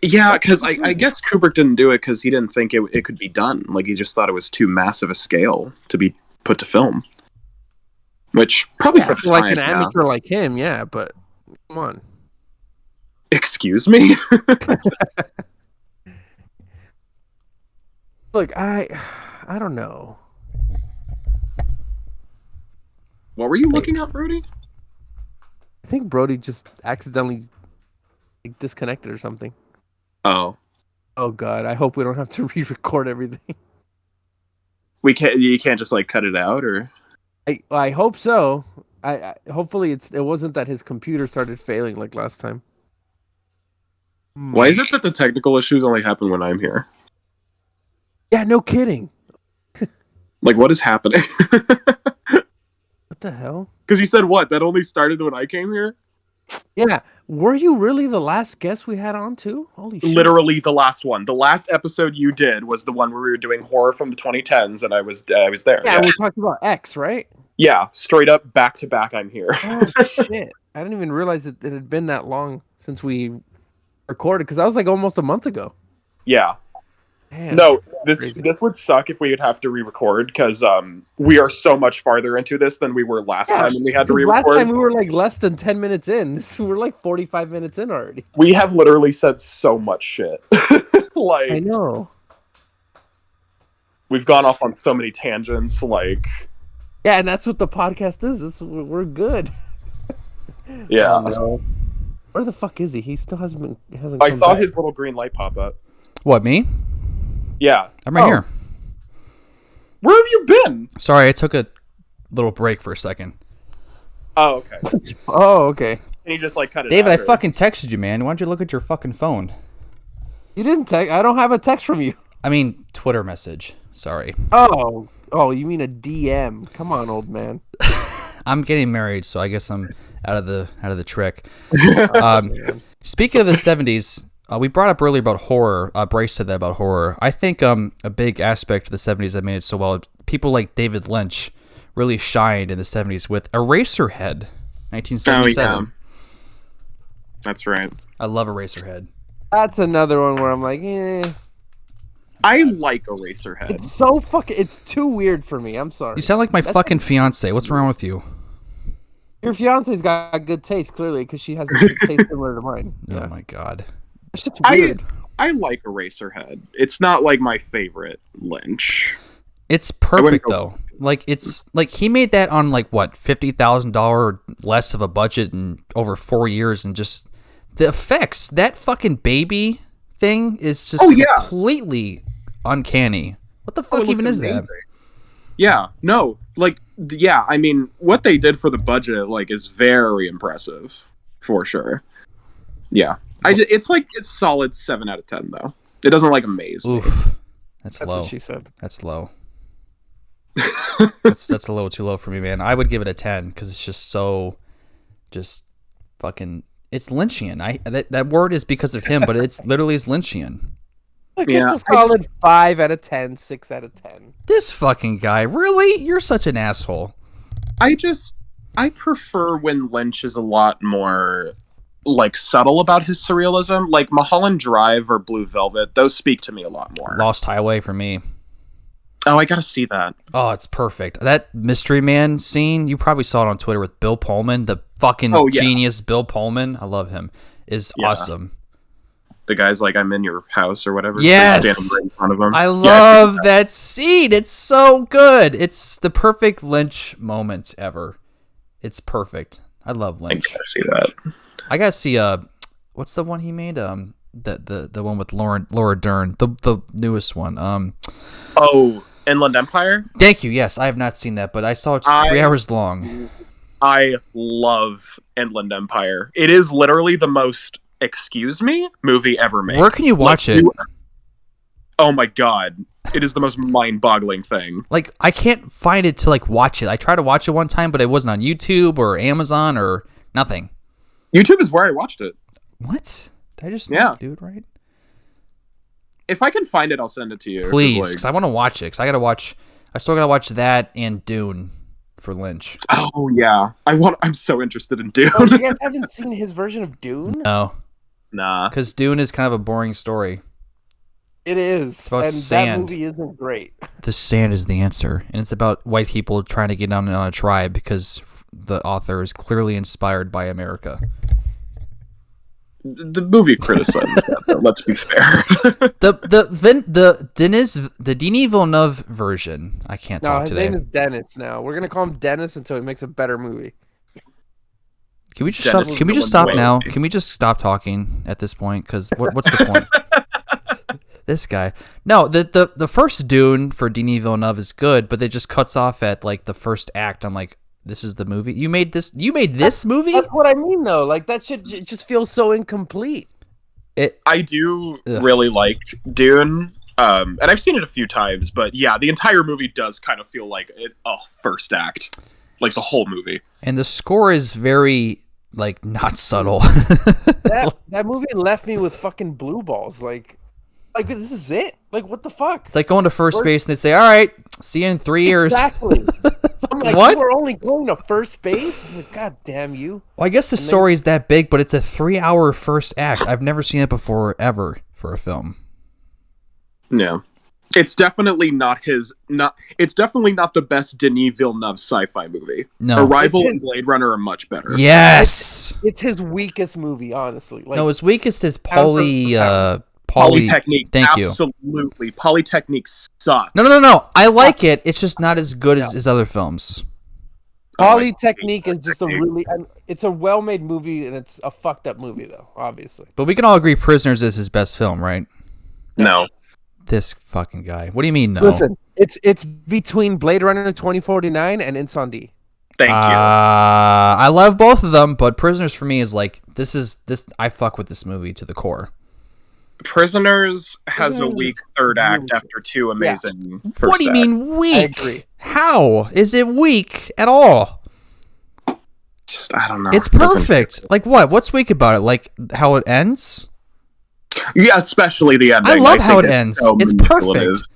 Yeah, because I guess Kubrick didn't do it because he didn't think it could be done. Like, he just thought it was too massive a scale to be put to film. Which, probably for the time, like an amateur like him, yeah, but come on. Excuse me? Look, I don't know. What were you looking at, Brodey? I think Brodey just accidentally disconnected or something. Oh. Oh God! I hope we don't have to re-record everything. You can't just like cut it out, or? I hope so. I hopefully it wasn't that his computer started failing like last time. Why is it that the technical issues only happen when I'm here? Yeah, no kidding. Like, what is happening? What the hell? Because you said what? That only started when I came here? Yeah. Were you really the last guest we had on too? Holy shit. Literally the last one. The last episode you did was the one where we were doing horror from the 2010s, and I was there. Yeah, we talked about X, right? Yeah, straight up, back to back, I'm here. Oh, shit. I didn't even realize that it had been that long since we recorded, because that was like almost a month ago. Yeah. Damn, no, this would suck if we would have to re-record, because we are so much farther into this than we were last time, and we had to re-record. Last time we were like less than 10 minutes in. We're like 45 minutes in already. We have literally said so much shit. Like, I know. We've gone off on so many tangents, like... Yeah, and that's what the podcast is. We're good. Yeah. Oh, no. Where the fuck is he? He still hasn't I saw his little green light pop up. What, me? Yeah. I'm right here. Where have you been? Sorry, I took a little break for a second. Oh, okay. Oh, okay. Can you just like cut it David, out? I fucking texted you, man. Why don't you look at your fucking phone? You didn't text. I don't have a text from you. I mean, Twitter message. Sorry. Oh, you mean a DM? Come on, old man. I'm getting married, so I guess I'm out of the trick. Speaking of the 70s, we brought up earlier about horror. Bryce said that about horror. I think a big aspect of the 70s that made it so well, people like David Lynch really shined in the 70s with Eraserhead, 1977. Oh, yeah. That's right. I love Eraserhead. That's another one where I'm like, I like Eraserhead. It's so it's too weird for me. I'm sorry. You sound like my fucking fiance. What's wrong with you? Your fiance's got good taste, clearly, because she has a good taste similar to mine. Yeah. Oh my god. That shit's weird. I like Eraserhead. It's not like my favorite Lynch. It's perfect though. Like it's like he made that on like what, $50,000 less of a budget and over 4 years, and just the effects. That fucking baby thing is just completely uncanny. What the fuck even is that? Yeah, no, like, yeah, I mean, what they did for the budget, like, is very impressive, for sure. Yeah, it's solid 7 out of 10 though. It doesn't like amaze me. That's low. What she said. That's low. that's a little too low for me, man. I would give it a 10 because it's just so, just fucking. It's Lynchian. That word is because of him, but it's literally is Lynchian. It's a solid 5 out of 10, 6 out of 10. This fucking guy, really? You're such an asshole. I prefer when Lynch is a lot more, like, subtle about his surrealism. Like, Mulholland Drive or Blue Velvet, those speak to me a lot more. Lost Highway for me. Oh, I gotta see that. Oh, it's perfect. That Mystery Man scene, you probably saw it on Twitter with Bill Pullman, the fucking genius Bill Pullman. I love him. Is awesome. The guy's like, I'm in your house or whatever. Yes! Standing right in front of him. I love that scene. It's so good. It's the perfect Lynch moment ever. It's perfect. I love Lynch. I gotta see that. I gotta see what's the one he made? The one with Laura Dern, the newest one. Inland Empire? Thank you. Yes, I have not seen that, but I saw it's 3 hours long. I love Inland Empire. It is literally the most movie ever made. Where can you watch it? Oh my god. It is the most mind-boggling thing. Like, I can't find it to, like, watch it. I tried to watch it one time, but it wasn't on YouTube or Amazon or nothing. YouTube is where I watched it. What? Did I just not do it right? If I can find it, I'll send it to you. Please, because I want to watch it. Because I still gotta watch that and Dune for Lynch. Oh yeah, I'm so interested in Dune. Oh, you guys haven't seen his version of Dune? No. Nah. Because Dune is kind of a boring story. It is, and sand. that movie isn't great. The sand is the answer, and it's about white people trying to get down on a tribe because the author is clearly inspired by America. The movie criticizes that, though, let's be fair. the Denis Villeneuve version. I can't talk today. His name is Dennis now. We're gonna call him Dennis until he makes a better movie. Can we just stop? Can we just stop now? Can we just stop talking at this point? Because what's the point? This guy. No, the first Dune for Denis Villeneuve is good, but it just cuts off at like the first act. I'm like, this is the movie you made this movie. That's what I mean, though. Like that shit just feels so incomplete. I do really like Dune, and I've seen it a few times, but yeah, the entire movie does kind of feel like a first act, like the whole movie. And the score is very like not subtle. that movie left me with fucking blue balls. Like this is it? Like, what the fuck? It's like going to first base and they say, all right, see you in 3 years. Exactly. I'm like, what? We're only going to first base? I'm like, God damn you. Well, I guess the story is that big, but it's a 3-hour first act. I've never seen it before, ever, for a film. Yeah. It's definitely not it's definitely not the best Denis Villeneuve sci-fi movie. No. Arrival and Blade Runner are much better. Yes. It's his weakest movie, honestly. Like, no, his weakest is Polytechnique. Thank you. Absolutely. Polytechnique sucks. No. I like it. It's just not as good as his other films. Polytechnique is just it's a well-made movie, and it's a fucked up movie, though, obviously. But we can all agree Prisoners is his best film, right? No. This fucking guy. What do you mean, no? Listen, it's between Blade Runner 2049 and Incendie. Thank you. I love both of them, but Prisoners for me is like, this. I fuck with this movie to the core. Prisoners has a weak third act after two amazing first What do you mean weak? I agree. How is it weak at all? Just, I don't know. It's perfect. Like what? What's weak about it? Like how it ends? Yeah, especially the ending. I love how it ends. It's perfect.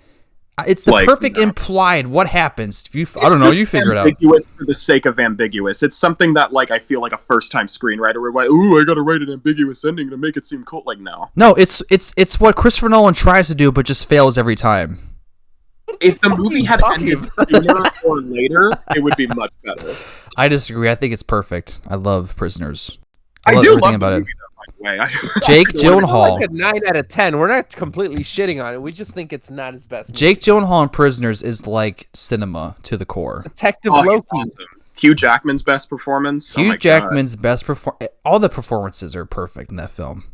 It's the perfect implied. What happens? I don't know. You figure it out. Ambiguous for the sake of ambiguous. It's something that, like, I feel like a first-time screenwriter would like. Ooh, I gotta write an ambiguous ending to make it seem cool. Like, no. No, it's what Christopher Nolan tries to do, but just fails every time. If the movie had ended sooner or later, it would be much better. I disagree. I think it's perfect. I love Prisoners. I love do everything love about the it. movie, though, by the way. Jake Gyllenhaal. Like a 9 out of 10. We're not completely shitting on it. We just think it's not his best movie. Jake Gyllenhaal in Prisoners is like cinema to the core. Detective Loki. Awesome. Hugh Jackman's best performance. Hugh Jackman's best performance. All the performances are perfect in that film.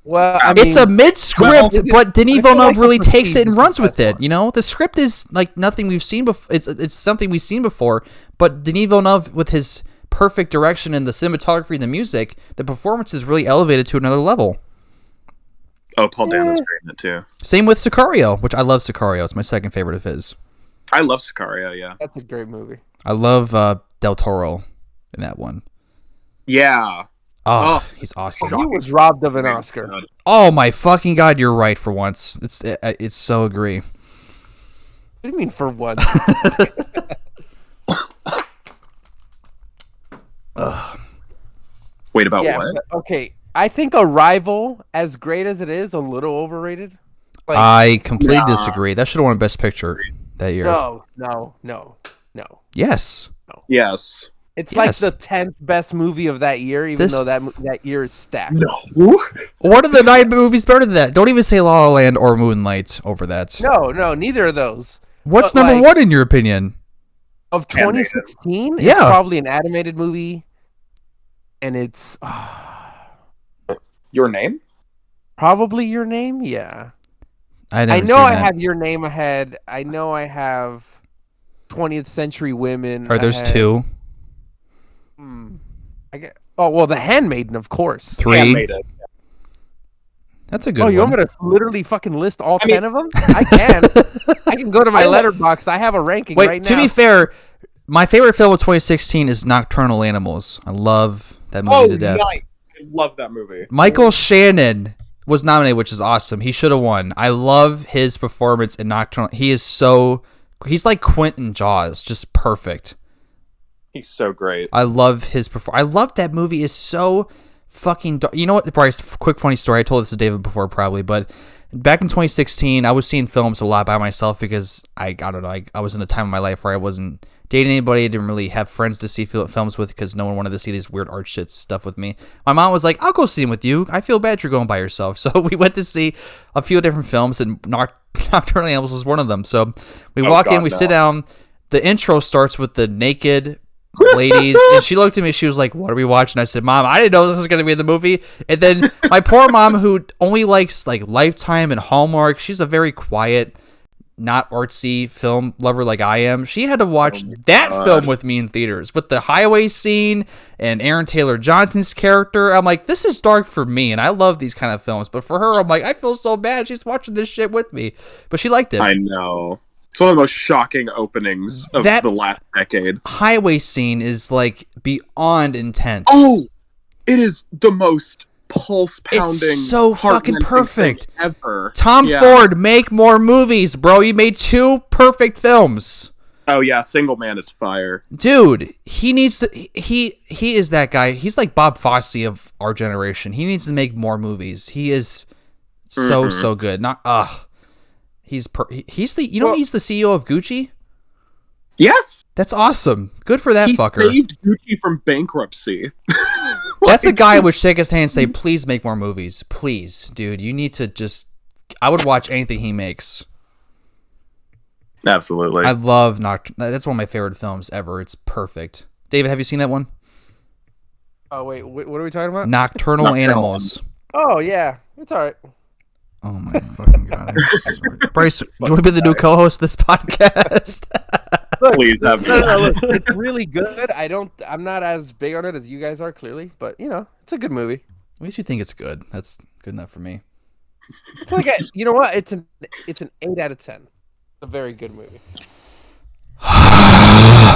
Well, it's a mid-script, but Denis Villeneuve really takes it and runs with it. You know, the script is like nothing we've seen before. It's something we've seen before, but Denis Villeneuve, with his perfect direction and the cinematography and the music, the performance is really elevated to another level. Oh, Paul Dano's great in it too. Same with Sicario, which I love. Sicario, it's my second favorite of his. I love Sicario. Yeah, that's a great movie. I love Del Toro in that one. Yeah. Oh, he's awesome. He was robbed of an Oscar. Oh my fucking god, you're right for once. It's so agree. What do you mean for once? Wait, about what? Okay, I think Arrival, as great as it is, a little overrated. Like, I completely disagree. That should have won Best Picture that year. No. Yes. No. Yes. It's like the 10th best movie of that year, even though that year is stacked. No. What are the 9 movies better than that? Don't even say La La Land or Moonlight over that. No, neither of those. What's number one in your opinion? Of 2016? Yeah. It's probably an animated movie. And it's... Your Name? Probably Your Name, yeah. I know I have Your Name ahead. I know I have 20th Century Women. There's 2. The Handmaiden, of course. 3. That's a good one. Oh, you want me to literally fucking list all 10 of them? I can. I can go to my Letterboxd. I have a ranking right now. To be fair, my favorite film of 2016 is Nocturnal Animals. I love that movie to death. Nice. I love that movie. Michael Shannon was nominated, which is awesome. He should have won. I love his performance in Nocturnal. He's like Quentin Jaws, just perfect. He's so great. I love his performance. I love that movie. Is so fucking dark. You know what, Bryce? Quick funny story. I told this to David before, probably, but back in 2016, I was seeing films a lot by myself because I don't know. I was in a time of my life where I wasn't dating anybody. I didn't really have friends to see films with because no one wanted to see these weird art shit stuff with me. My mom was like, "I'll go see them with you. I feel bad you're going by yourself." So we went to see a few different films, and Nocturnal Animals was one of them. So we walk in, we sit down. The intro starts with the naked ladies, and she looked at me, she was like, "What are we watching?" I said, "Mom, I didn't know this was going to be in the movie." And then my poor mom, who only likes like Lifetime and Hallmark, she's a very quiet, not artsy film lover like I am, she had to watch that film with me in theaters with the highway scene and Aaron Taylor Johnson's character. I'm like, this is dark for me, and I love these kind of films, but for her, I'm like, I feel so bad she's watching this shit with me, but she liked it. I know. It's one of the most shocking openings of the last decade. Highway scene is like beyond intense. Oh, it is the most pulse-pounding, it's so fucking perfect ever. Tom Ford, make more movies, bro. You made 2 perfect films. Oh yeah, Single Man is fire, dude. He needs to. He is that guy. He's like Bob Fosse of our generation. He needs to make more movies. He is so good. He's the he's the CEO of Gucci. Yes, that's awesome. Good for that fucker. He saved Gucci from bankruptcy. That's a guy I would shake his hand and say, "Please make more movies, please, dude. You need to just." I would watch anything he makes. Absolutely, I love That's one of my favorite films ever. It's perfect. David, have you seen that one? Oh wait, what are we talking about? Nocturnal Animals. Oh yeah, it's all right. Oh my fucking god! Bryce, do you want to be the new co-host of this podcast? Look, please have me. Look, it's really good. I'm not as big on it as you guys are, clearly, but it's a good movie. At least you think it's good. That's good enough for me. It's like you know what? It's an 8 out of 10. It's a very good movie.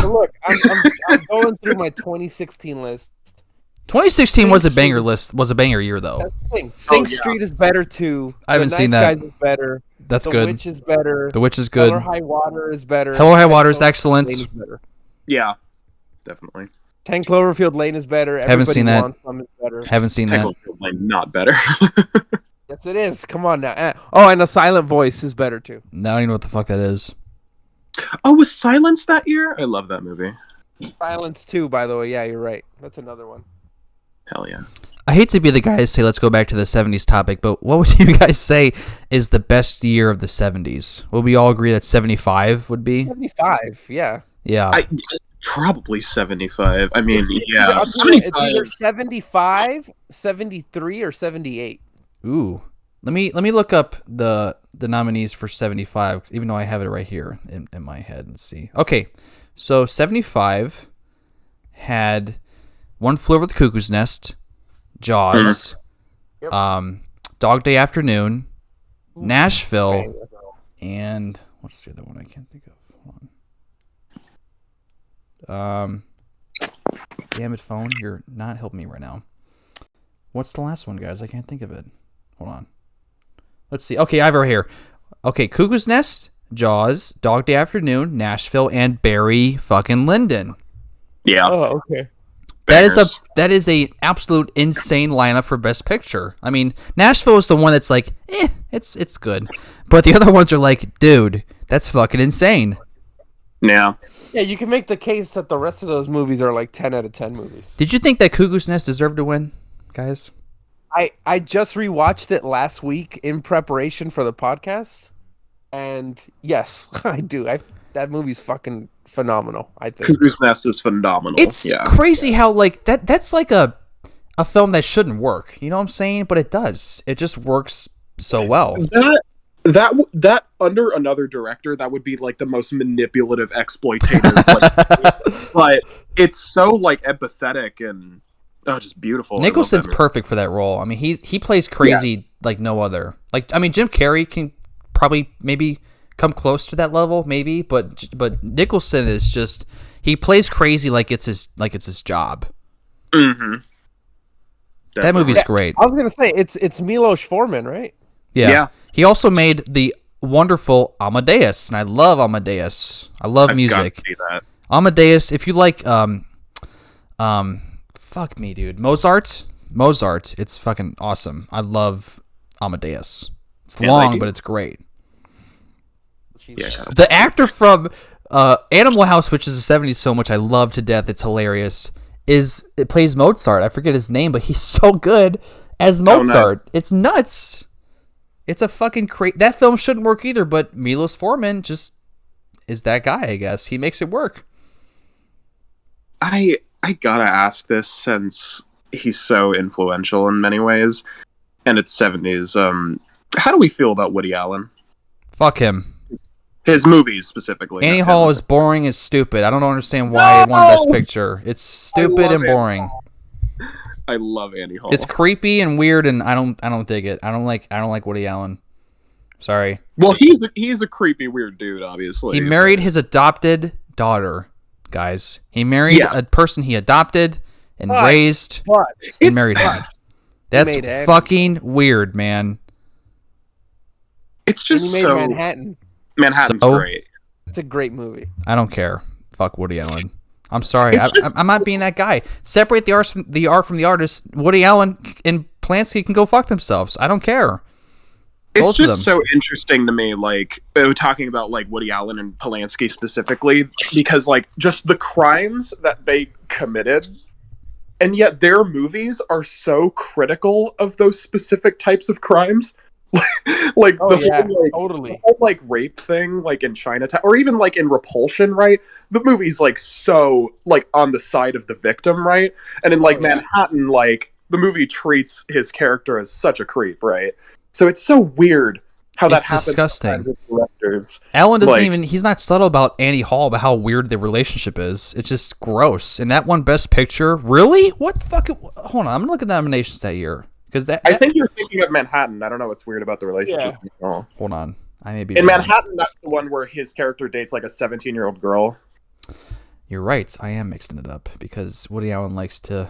Look, I'm going through my 2016 list. 2016 was a banger list. Was a banger year though. That's the thing. Sing Street is better too. I haven't seen that. Guys is better. That's the good. The Witch is better. The Witch is good. Hell or High Water is better. Hell or High Water is excellent. Yeah, definitely. 10 Cloverfield Lane is better. Haven't seen that. Is better. Haven't seen 10 that. Cloverfield Lane, not better. Yes, it is. Come on now. Oh, and A Silent Voice is better too. I don't even know what the fuck that is. Oh, was Silence that year? I love that movie. Silence 2, by the way. Yeah, you're right. That's another one. Hell yeah. I hate to be the guy to say let's go back to the 70s topic, but what would you guys say is the best year of the 70s? Will we all agree that 75 would be? 75, yeah. Yeah. Probably 75. I mean, yeah. It's either 75, 73, or 78. Ooh. Let me look up the nominees for 75, even though I have it right here in my head. Let's see. Okay. So 75 had One Flew Over the Cuckoo's Nest, Jaws, Dog Day Afternoon, Nashville, and what's the other one I can't think of? Hold on. Damn it, phone, you're not helping me right now. What's the last one, guys? I can't think of it. Hold on. Let's see. Okay, I have it right here. Okay, Cuckoo's Nest, Jaws, Dog Day Afternoon, Nashville, and Barry fucking Lyndon. Yeah. Oh, okay. That is a absolute insane lineup for Best Picture. I mean, Nashville is the one that's like, it's good, but the other ones are like, dude, that's fucking insane. Yeah. Yeah, you can make the case that the rest of those movies are like 10 out of 10 movies. Did you think that Cuckoo's Nest deserved to win, guys? I just rewatched it last week in preparation for the podcast, and yes, I do. That movie's fucking phenomenal. I think Cuckoo's Nest is phenomenal. It's crazy how like that's like a film that shouldn't work. You know what I'm saying? But it does. It just works so well. That under another director, that would be like the most manipulative, exploitative. But it's so like empathetic and just beautiful. Nicholson's perfect for that role. I mean, he plays crazy like no other. Like, I mean, Jim Carrey can probably maybe come close to that level, maybe, but Nicholson is just, he plays crazy like it's his job. Mm-hmm. That movie's great. I was gonna say it's Milos Forman, right? Yeah. He also made the wonderful Amadeus, and I love Amadeus. I love music. Got to see that. Amadeus, if you like, fuck me, dude. Mozart. It's fucking awesome. I love Amadeus. It's long, but it's great. Yeah. The actor from Animal House, which is a 70s film, which I love to death. It's hilarious. It plays Mozart. I forget his name, but he's so good as Mozart. Nice. It's nuts. It's a fucking that film shouldn't work either, but Milos Forman just is that guy, I guess. He makes it work. I gotta ask this since he's so influential in many ways, and it's 70s. How do we feel about Woody Allen? Fuck him. His movies specifically. Annie Hall is boring as stupid. I don't understand why it won Best Picture. It's stupid and boring. I love Annie Hall. It's creepy and weird, and I don't dig it. I don't like Woody Allen. Sorry. Well, he's a creepy, weird dude. Obviously, he married his adopted daughter. Guys, he married a person he adopted and raised and married him. That's fucking weird, man. It's just and he made Manhattan. Manhattan's great. It's a great movie. I don't care. Fuck Woody Allen. I'm sorry. I'm not being that guy. Separate the art from the artist. Woody Allen and Polanski can go fuck themselves. I don't care. It's just so interesting to me, like, talking about, like, Woody Allen and Polanski specifically, because, like, just the crimes that they committed, and yet their movies are so critical of those specific types of crimes. Like, totally. The whole, like, rape thing, like, in Chinatown, or even, like, in Repulsion, right? The movie's, like, so, like, on the side of the victim, right? And in, like, Manhattan, like, the movie treats his character as such a creep, right? So it's so weird how that happens. Disgusting. With directors. Allen doesn't he's not subtle about Annie Hall, about how weird the relationship is. It's just gross. And that one Best Picture, really? What the fuck? Hold on, I'm looking at the nominations that year. I think you're thinking of Manhattan. I don't know what's weird about the relationship. Yeah. Hold on. I may be in Manhattan, that's the one where his character dates like a 17-year-old girl. You're right. I am mixing it up because Woody Allen likes to...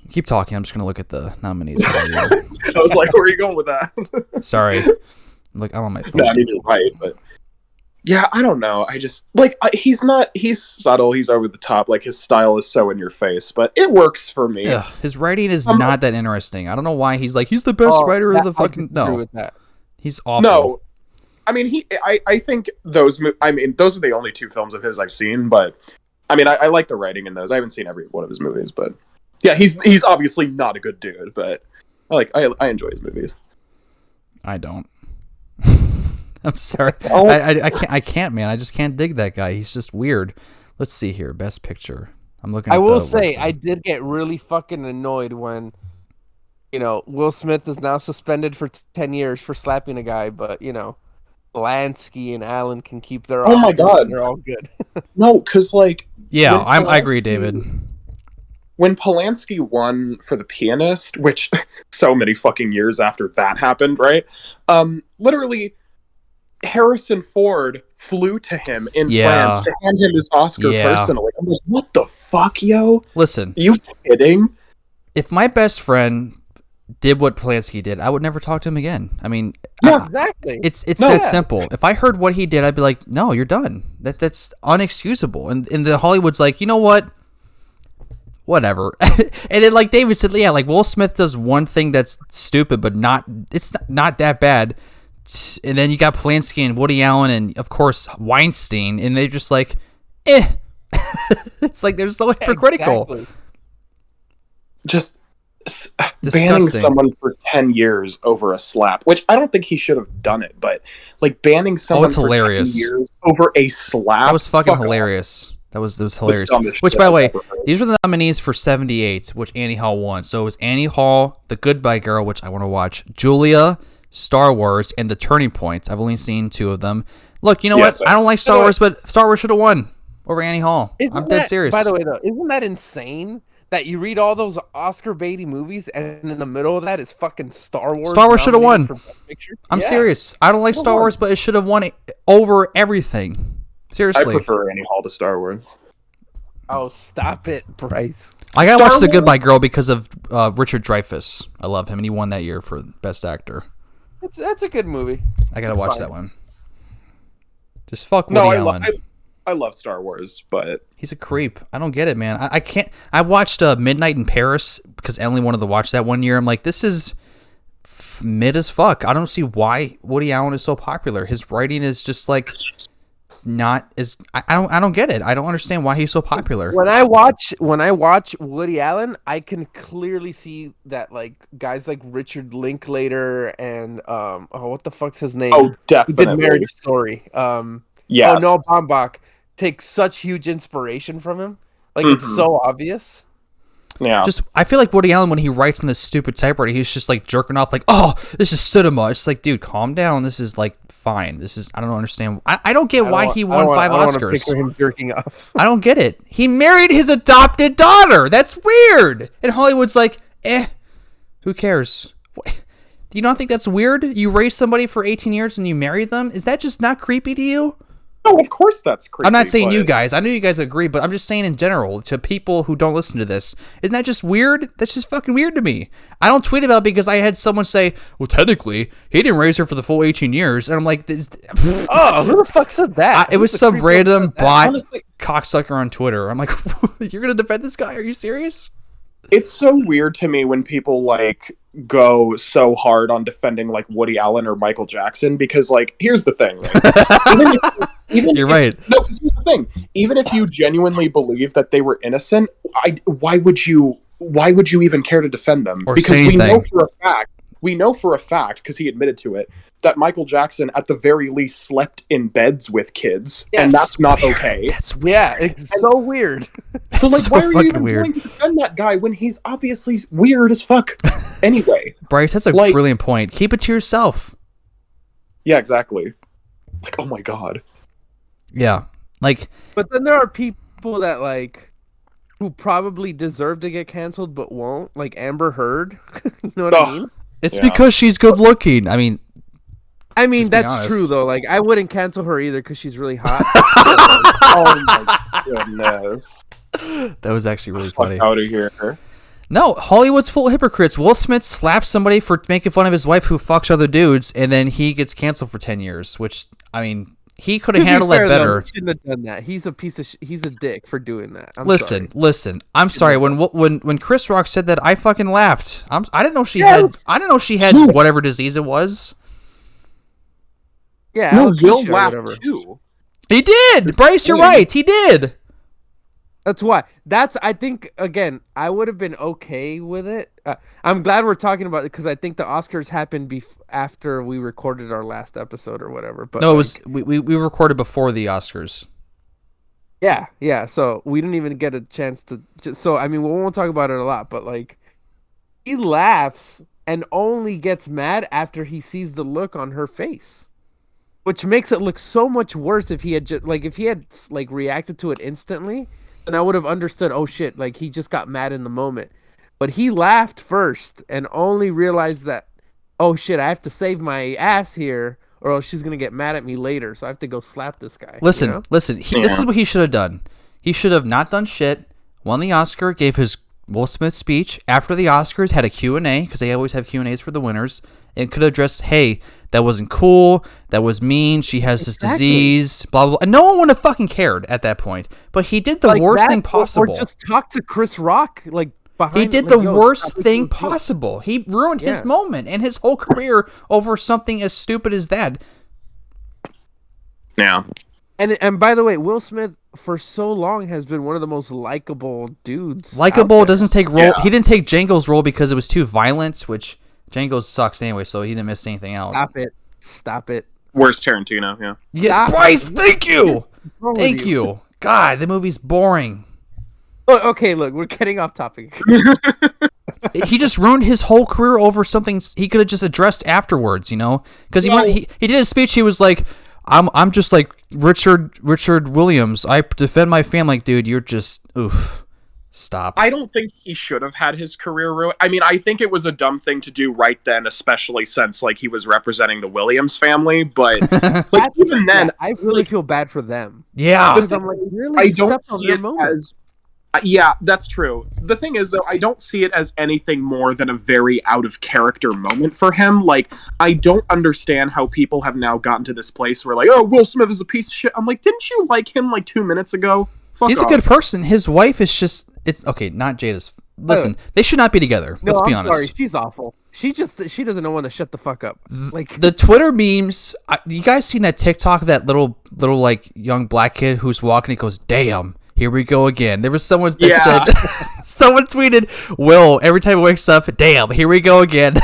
Keep talking. I'm just going to look at the nominees. I was like, where are you going with that? Sorry. Look, I'm on my phone. No, I mean, you're right, but... Yeah, I don't know. I just he's subtle, he's over the top, like his style is so in your face, but it works for me. Ugh, his writing is not that interesting. I don't know why he's the best writer of the fucking He's awful. No. I mean, I think those are the only two films of his I've seen, but I mean, I like the writing in those. I haven't seen every one of his movies, but yeah, he's obviously not a good dude, but I enjoy his movies. I don't. I'm sorry. I can't, man. I just can't dig that guy. He's just weird. Let's see here. Best Picture. I'm looking at I will say, I did get really fucking annoyed when, Will Smith is now suspended for 10 years for slapping a guy, but, Polanski and Allen can keep their Oh my God. They're all good. No, because, like... Yeah, I agree, David. When Polanski won for The Pianist, which so many fucking years after that happened, right? Literally... Harrison Ford flew to him in France to hand him his Oscar personally. I'm like, what the fuck, yo? Listen. Are you kidding? If my best friend did what Polanski did, I would never talk to him again. I mean... Yeah, exactly. It's that simple. If I heard what he did, I'd be like, no, you're done. That's unexcusable. And the Hollywood's like, you know what? Whatever. And then, like David said, yeah, like Will Smith does one thing that's stupid, but it's not that bad. And then you got Polanski and Woody Allen and, of course, Weinstein, and they're just like, It's like they're so hypocritical. Exactly. Just banning someone for 10 years over a slap, which I don't think he should have done it, but like banning someone for 10 years over a slap. That was fucking hilarious. That was hilarious. Which, by the way, these were the nominees for 78, which Annie Hall won. So it was Annie Hall, The Goodbye Girl, which I want to watch, Julia, Star Wars, and The Turning Point. I've only seen 2 of them. Look, you know what? I don't like Star Wars, but Star Wars should have won. over Annie Hall. I'm dead serious. By the way, though, isn't that insane that you read all those Oscar baity movies and in the middle of that is fucking Star Wars? Star Wars should have won. I'm serious. I don't like Star Wars, but it should have won over everything. Seriously. I prefer Annie Hall to Star Wars. Oh, stop it, Bryce. I gotta watch The Goodbye Girl because of Richard Dreyfuss. I love him, and he won that year for Best Actor. That's a good movie. I gotta watch that one. Just fuck Woody Allen. I love Star Wars, but he's a creep. I don't get it, man. I can't. I watched Midnight in Paris because Emily wanted to watch that one year. I'm like, this is mid as fuck. I don't see why Woody Allen is so popular. His writing is just like not as. I don't get it. I don't understand why he's so popular. When I watch Woody Allen, I can clearly see that like guys like Richard Linklater and what the fuck's his name? Oh, definitely. He did Marriage Story. Yes. Oh, Noah Baumbach take such huge inspiration from him. Like it's so obvious. Yeah. Just I feel like Woody Allen when he writes in this stupid typewriter, he's just like jerking off like, oh, this is cinema. It's like, dude, calm down. This is like fine. This is I don't understand. I don't get why he won 5 Oscars. Picture him jerking off. I don't get it. He married his adopted daughter. That's weird. And Hollywood's like, who cares? Do you not think that's weird? You raised somebody for 18 years and you married them? Is that just not creepy to you? No, of course that's creepy. I'm not saying you guys. I know you guys agree, but I'm just saying in general to people who don't listen to this. Isn't that just weird? That's just fucking weird to me. I don't tweet about it because I had someone say, well, technically, he didn't raise her for the full 18 years. And I'm like, this... oh, who the fuck said that? It was some random bot cocksucker on Twitter. I'm like, you're going to defend this guy? Are you serious? It's so weird to me when people like go so hard on defending like Woody Allen or Michael Jackson because like here's the thing. Like, you're right. No, here's the thing. Even if you genuinely believe that they were innocent, why would you even care to defend them? Or because we know for a fact because he admitted to it that Michael Jackson at the very least slept in beds with kids, and that's not okay. That's it's so weird. So like, why are you even going to defend that guy when he's obviously weird as fuck? Anyway, Bryce, that's a brilliant point. Keep it to yourself. Yeah, exactly. Like, oh my god. Yeah, like. But then there are people that like who probably deserve to get canceled but won't, like Amber Heard. You know what I mean? It's because she's good looking. I mean, that's true though. Like, I wouldn't cancel her either because she's really hot. Oh my goodness, that was actually really funny. Out of here. No, Hollywood's full of hypocrites. Will Smith slaps somebody for making fun of his wife who fucks other dudes, and then he gets canceled for 10 years. Which I mean, he could have handled that better. He shouldn't have done that. He's a piece of. He's a dick for doing that. Listen. I'm sorry. When Chris Rock said that, I fucking laughed. I didn't know she had. I didn't know she had whatever disease it was. Yeah, no, Will laughed too. He did, Bryce. You're right. He did. That's why. I think again, I would have been okay with it. I'm glad we're talking about it because I think the Oscars happened after we recorded our last episode or whatever. But no, it was we recorded before the Oscars. Yeah. So we didn't even get a chance to. So I mean, we won't talk about it a lot, but like, he laughs and only gets mad after he sees the look on her face. Which makes it look so much worse if he had reacted to it instantly, then I would have understood, oh shit, like he just got mad in the moment. But he laughed first and only realized that, oh shit, I have to save my ass here or else she's going to get mad at me later. So I have to go slap this guy. Listen, you know? This is what he should have done. He should have not done shit, won the Oscar, gave his Will Smith speech after the Oscars, had a Q&A because they always have Q&As for the winners, and could have addressed, hey, that wasn't cool, that was mean, she has this disease, blah, blah, blah. And no one would have fucking cared at that point. But he did the worst thing possible. Or just talk to Chris Rock, like, behind. He did the worst thing possible. He ruined his moment and his whole career over something as stupid as that. Yeah. And by the way, Will Smith for so long has been one of the most likable dudes. Likable doesn't take role. Yeah. He didn't take Django's role because it was too violent, which Django sucks anyway, so he didn't miss anything out. Stop it. Where's Tarantino? Yeah. Yeah, Bryce, thank you. Thank you. God, the movie's boring. Oh, okay, look, we're getting off topic. He just ruined his whole career over something he could have just addressed afterwards, you know? Because he did his speech, he was like, I'm just like Richard Williams. I defend my family. Like, dude, you're just oof. Stop. I don't think he should have had his career ruined. I mean, I think it was a dumb thing to do right then, especially since like he was representing the Williams family. But like, even then, I really feel bad for them. Yeah, because I'm like, really, I don't see it as. Yeah, that's true. The thing is, though, I don't see it as anything more than a very out of character moment for him. Like, I don't understand how people have now gotten to this place where like, oh, Will Smith is a piece of shit. I'm like, didn't you like him like 2 minutes ago? He's a good person. His wife is just, it's okay. Not Jada's. Listen, they should not be together. Let's be honest. Sorry, she's awful. She doesn't know when to shut the fuck up. Like the Twitter memes. You guys seen that TikTok of that little like young black kid who's walking? He goes, "Damn, here we go again." There was someone that said, someone tweeted, "Will every time he wakes up, damn, here we go again."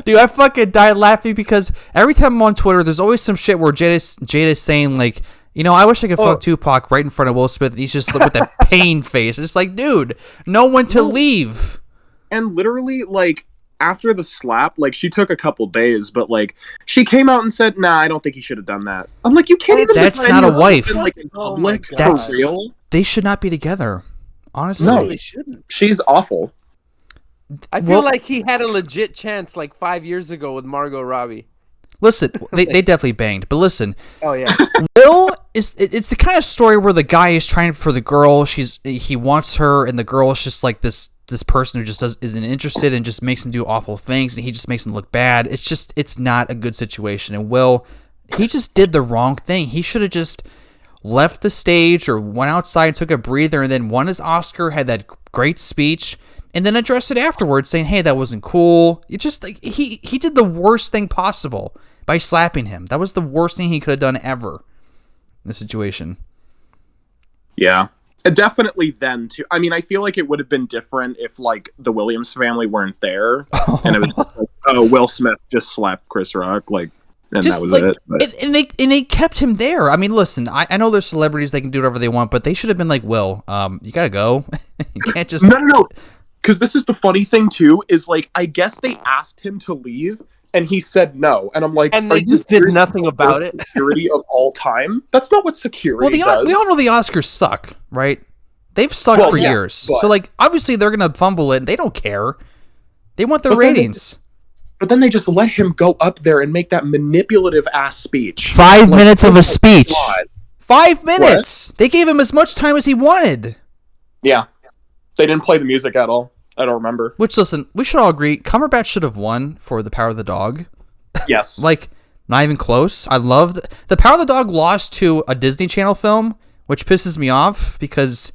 Dude, I fucking died laughing because every time I'm on Twitter, there's always some shit where Jada's saying like, you know, I wish I could fuck Tupac right in front of Will Smith. And he's just with that pain face. It's like, dude, know when to leave. And literally, like, after the slap, like, she took a couple days, but, like, she came out and said, nah, I don't think he should have done that. I'm like, you can't even... That's not a wife. Like, in public, that's for real? They should not be together. Honestly. No, they shouldn't. She's awful. I feel like he had a legit chance, like, 5 years ago with Margot Robbie. Listen, they definitely banged, but listen. Oh yeah. Will it's the kind of story where the guy is trying for the girl. He wants her, and the girl is just like this person who just isn't interested and just makes him do awful things, and he just makes him look bad. It's not a good situation. And Will, he just did the wrong thing. He should have just left the stage or went outside and took a breather, and then won his Oscar, had that great speech. And then addressed it afterwards, saying, "Hey, that wasn't cool." It just like he did the worst thing possible by slapping him. That was the worst thing he could have done ever in this situation. Yeah, definitely. Then too. I mean, I feel like it would have been different if like the Williams family weren't there, and it was just like, oh, Will Smith just slapped Chris Rock, like, and just, that was like, it. But... And they kept him there. I mean, listen, I know there's celebrities, they can do whatever they want, but they should have been like, Will, you gotta go. You can't just no. Because this is the funny thing, too, is, like, I guess they asked him to leave, and he said no. And I'm like, and they just did nothing about it. Security of all time? That's not what security does. We all know the Oscars suck, right? They've sucked for years. But, so, like, obviously they're going to fumble it. They don't care. They want their ratings. But then they just let him go up there and make that manipulative-ass speech. 5 minutes of a speech. God. 5 minutes! What? They gave him as much time as he wanted. Yeah. They didn't play the music at all. I don't remember. Which, listen, we should all agree, Cumberbatch should have won for The Power of the Dog. Yes. Like, not even close. I love... The Power of the Dog lost to a Disney Channel film, which pisses me off because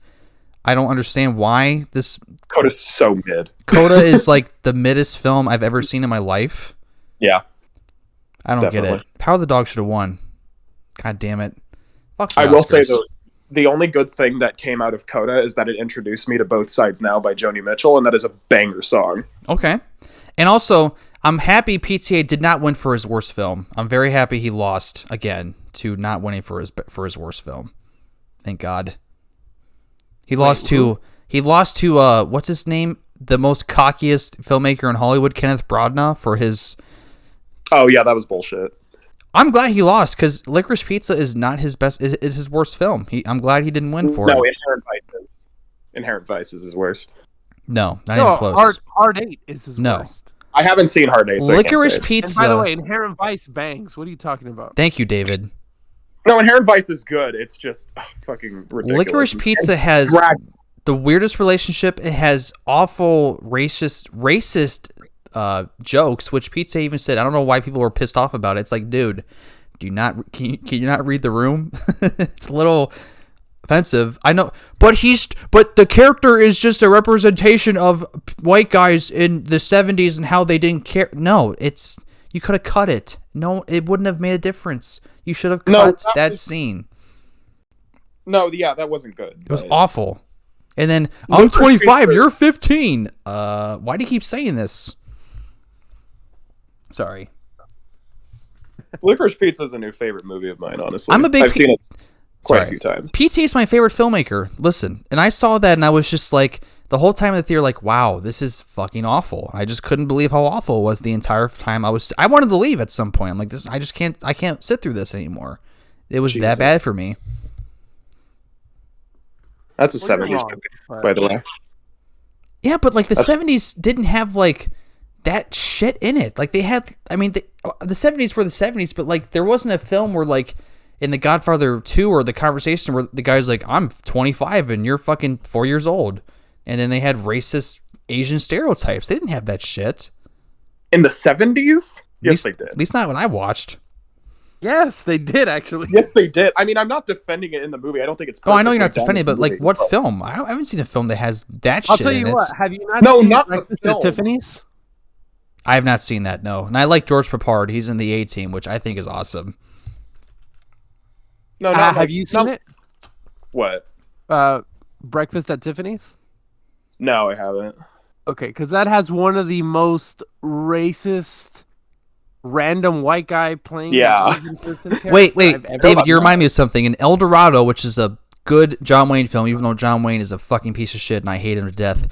I don't understand why this... Coda's so mid. Coda is, like, the middest film I've ever seen in my life. Yeah. I don't get it. Power of the Dog should have won. God damn it. Fuck the I Oscars. will say, though, the only good thing that came out of Coda is that it introduced me to Both Sides Now by Joni Mitchell, and that is a banger song. Okay. And also, I'm happy PTA did not win for his worst film. I'm very happy he lost again to not winning for his worst film. Thank God. He lost to what's his name? The most cockiest filmmaker in Hollywood, Kenneth Branagh, for his... Oh, yeah, that was bullshit. I'm glad he lost because Licorice Pizza is not his best. Is his worst film. I'm glad he didn't win for it. No, Inherent Vice is his worst. No, not even close. Hard 8 is his worst. I haven't seen Hard 8. So Licorice Pizza. And by the way, Inherent Vice bangs. What are you talking about? Thank you, David. No, Inherent Vice is good. It's just fucking ridiculous. Licorice Pizza has the weirdest relationship. It has awful racist jokes, which Pizza even said. I don't know why people were pissed off about it. It's like, dude, can you not read the room? It's a little offensive. I know, but the character is just a representation of white guys in the 70s and how they didn't care. No, you could have cut it. No, it wouldn't have made a difference. You should have cut that scene. No, yeah, that wasn't good. It was awful. And then I'm 25, you're 15. Why do you keep saying this? Sorry. Licorice Pizza is a new favorite movie of mine, honestly. I've seen it. quite a few times. PT is my favorite filmmaker. Listen, and I saw that and I was just like, the whole time in the theater, like, wow, this is fucking awful. I just couldn't believe how awful it was the entire time. I wanted to leave at some point. I'm like, this, I can't sit through this anymore. It was that bad for me. That's a 70s movie, by the way. Yeah, but like the 70s didn't have like that shit in it. Like they had, I mean, the 70s were the 70s, but like there wasn't a film where like in The Godfather 2 or The Conversation where the guy's like, I'm 25 and you're fucking 4 years old. And then they had racist Asian stereotypes. They didn't have that shit. In the 70s? Yes, they did. At least not when I watched. Yes, they did, actually. Yes, they did. I mean, I'm not defending it in the movie. I don't think it's perfect. Oh, I know you're not defending it, but like what film? I haven't seen a film that has that I'll shit tell you in what, it. have you not No, seen not Breakfast the film. at Tiffany's? I have not seen that, no. And I like George Papard. He's in the A-Team, which I think is awesome. No, have you seen it? What? Breakfast at Tiffany's? No, I haven't. Okay, because that has one of the most racist random white guy playing an Asian person character Wait, I've ever David, you remind me of something. In El Dorado, which is a good John Wayne film, even though John Wayne is a fucking piece of shit and I hate him to death,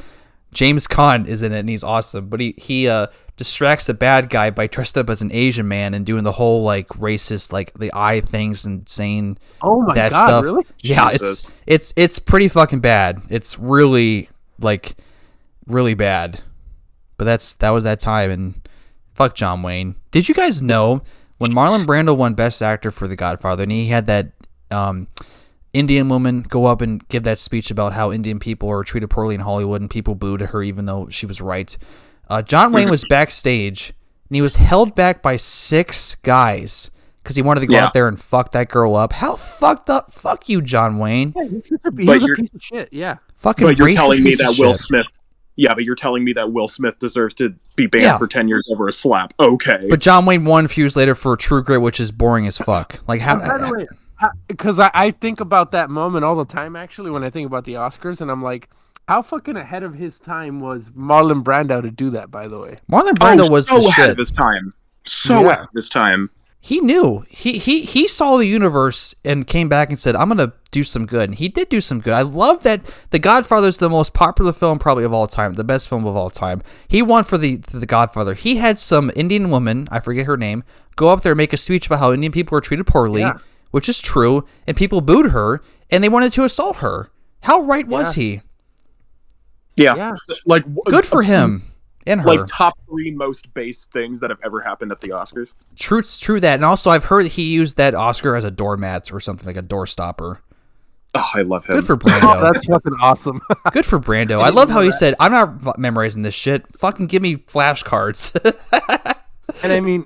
James Caan is in it and he's awesome. But he distracts the bad guy by dressed up as an Asian man and doing the whole like racist, like the eye things and saying that stuff. Really? Yeah, Jesus. it's pretty fucking bad. It's really like really bad. But that was that time, and fuck John Wayne. Did you guys know when Marlon Brando won Best Actor for The Godfather and he had that Indian woman go up and give that speech about how Indian people are treated poorly in Hollywood and people booed her even though she was right. John Wayne was backstage and he was held back by 6 guys because he wanted to go out there and fuck that girl up. How fucked up? Fuck you, John Wayne. Yeah, he was a piece of shit, yeah. Fucking but you're racist telling me piece that of Will shit. Smith... Yeah, but you're telling me that Will Smith deserves to be banned for 10 years over a slap. Okay. But John Wayne won a few years later for True Grit, which is boring as fuck. Like how? By the way, because I think about that moment all the time, actually, when I think about the Oscars, and I'm like, how fucking ahead of his time was Marlon Brando to do that, by the way? Marlon Brando was so the ahead shit. of his time. So ahead of his time. He knew. He saw the universe and came back and said, I'm going to do some good. And he did do some good. I love that The Godfather is the most popular film probably of all time, the best film of all time. He won for the Godfather. He had some Indian woman, I forget her name, go up there and make a speech about how Indian people are treated poorly, which is true, and people booed her, and they wanted to assault her. How right was he? Yeah. Like good for him. And her. Like top 3 most base things that have ever happened at the Oscars. True that. And also I've heard he used that Oscar as a doormat or something, like a door stopper. Oh, I love him. Good for Brando. That's fucking awesome. Good for Brando. I love how he said, I'm not memorizing this shit. Fucking give me flashcards. And I mean,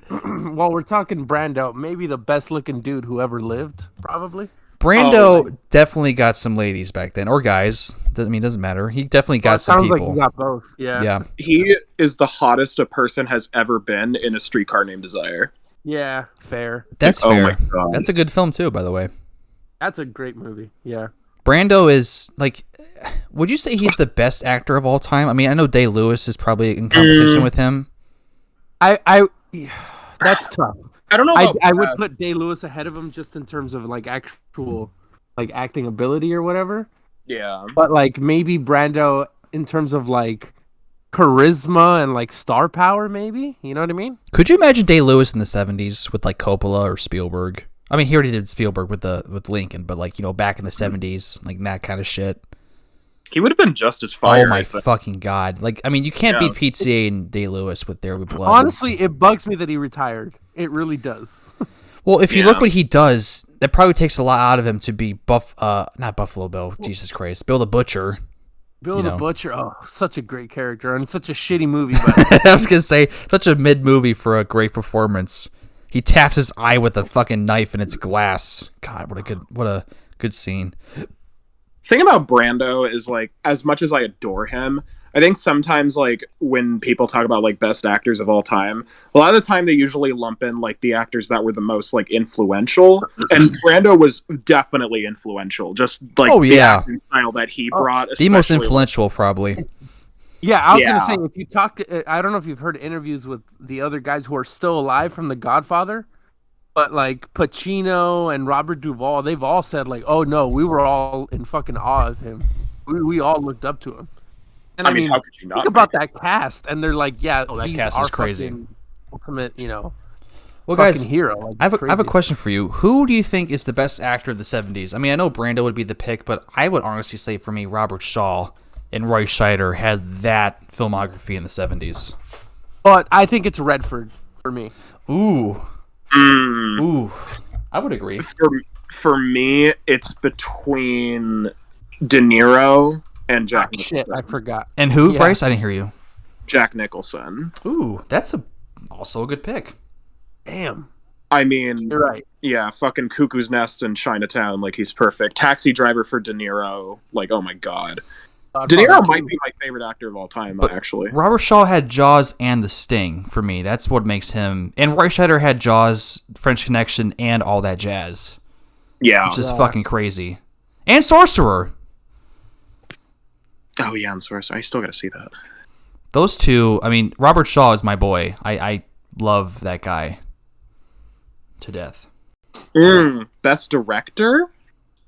while we're talking Brando, maybe the best looking dude who ever lived, probably. Brando definitely got some ladies back then, or guys. I mean, it doesn't matter. He definitely got some people. Sounds like he got both. Yeah. He is the hottest a person has ever been in A Streetcar Named Desire. Yeah, fair. That's fair. Oh my God. That's a good film too, by the way. That's a great movie. Yeah. Brando is like, would you say he's the best actor of all time? I mean, I know Day-Lewis is probably in competition with him. That's tough. I don't know. I would put Day-Lewis ahead of him just in terms of like actual like acting ability or whatever. Yeah. But like maybe Brando in terms of like charisma and like star power, maybe. You know what I mean? Could you imagine Day-Lewis in the 70s with like Coppola or Spielberg? I mean, he already did Spielberg with Lincoln, but like, you know, back in the 70s, like that kind of shit. He would have been just as fire. Oh my fucking God. Like, I mean, you can't beat PTA and Day-Lewis with There Will Be Blood. Honestly, it bugs me that he retired. It really does. Well, if you look what he does, that probably takes a lot out of him to be not Buffalo Bill, Jesus Christ, Bill the Butcher. Bill the Butcher, oh, such a great character and such a shitty movie. But I was gonna say, such a mid movie for a great performance. He taps his eye with a fucking knife and it's glass. God, what a good scene. Thing about Brando is like, as much as I adore him, I think sometimes like when people talk about like best actors of all time, a lot of the time they usually lump in like the actors that were the most like influential, and Brando was definitely influential. Just like the acting style that he brought, the most influential probably. Yeah, I was gonna say, if you talk to, I don't know if you've heard interviews with the other guys who are still alive from The Godfather. But like Pacino and Robert Duvall, they've all said like, "Oh no, we were all in fucking awe of him. We all looked up to him." And I mean, how could you not think about that cast? And they're like, "Yeah, that he's cast our is crazy. Ultimate, well, fucking guys, hero." Like, I have a question for you. Who do you think is the best actor of the 70s? I mean, I know Brando would be the pick, but I would honestly say for me, Robert Shaw and Roy Scheider had that filmography in the 70s. But I think it's Redford for me. Ooh. I would agree. For me, it's between De Niro and Jack Nicholson. Shit, I forgot. And who, Bryce? I didn't hear you. Jack Nicholson. Ooh, that's also a good pick. Damn. I mean, you're right. Yeah, fucking Cuckoo's Nest in Chinatown, like he's perfect. Taxi Driver for De Niro, like oh my god. De Niro might be my favorite actor of all time, actually. Robert Shaw had Jaws and The Sting for me. That's what makes him. And Roy Scheider had Jaws, French Connection, and all that jazz. Yeah, which is fucking crazy. And Sorcerer. Oh yeah, and Sorcerer. I still gotta see that. Those two. I mean, Robert Shaw is my boy. I love that guy to death. Best director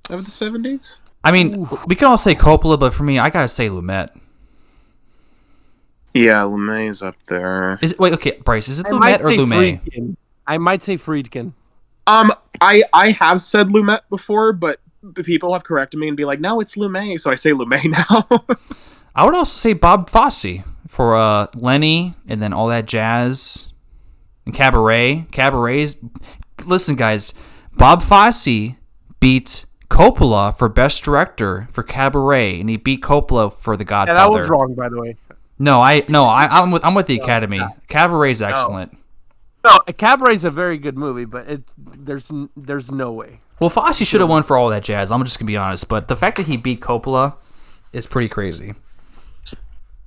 of the 70s? I mean, we can all say Coppola, but for me, I gotta say Lumet. Yeah, Lumet's up there. Wait, okay, Bryce, is it Lumet or Lumet? Friedkin. I might say Friedkin. I have said Lumet before, but people have corrected me and be like, no, it's Lumet, so I say Lumet now. I would also say Bob Fosse for Lenny and then all that jazz and Cabaret. Listen, guys, Bob Fosse beat Coppola for Best Director for Cabaret, and he beat Coppola for The Godfather. Yeah, that was wrong, by the way. I'm with the Academy. Cabaret is excellent. No, Cabaret's a very good movie, but there's no way. Well, Fosse should have won for all that jazz. I'm just gonna be honest, but the fact that he beat Coppola is pretty crazy.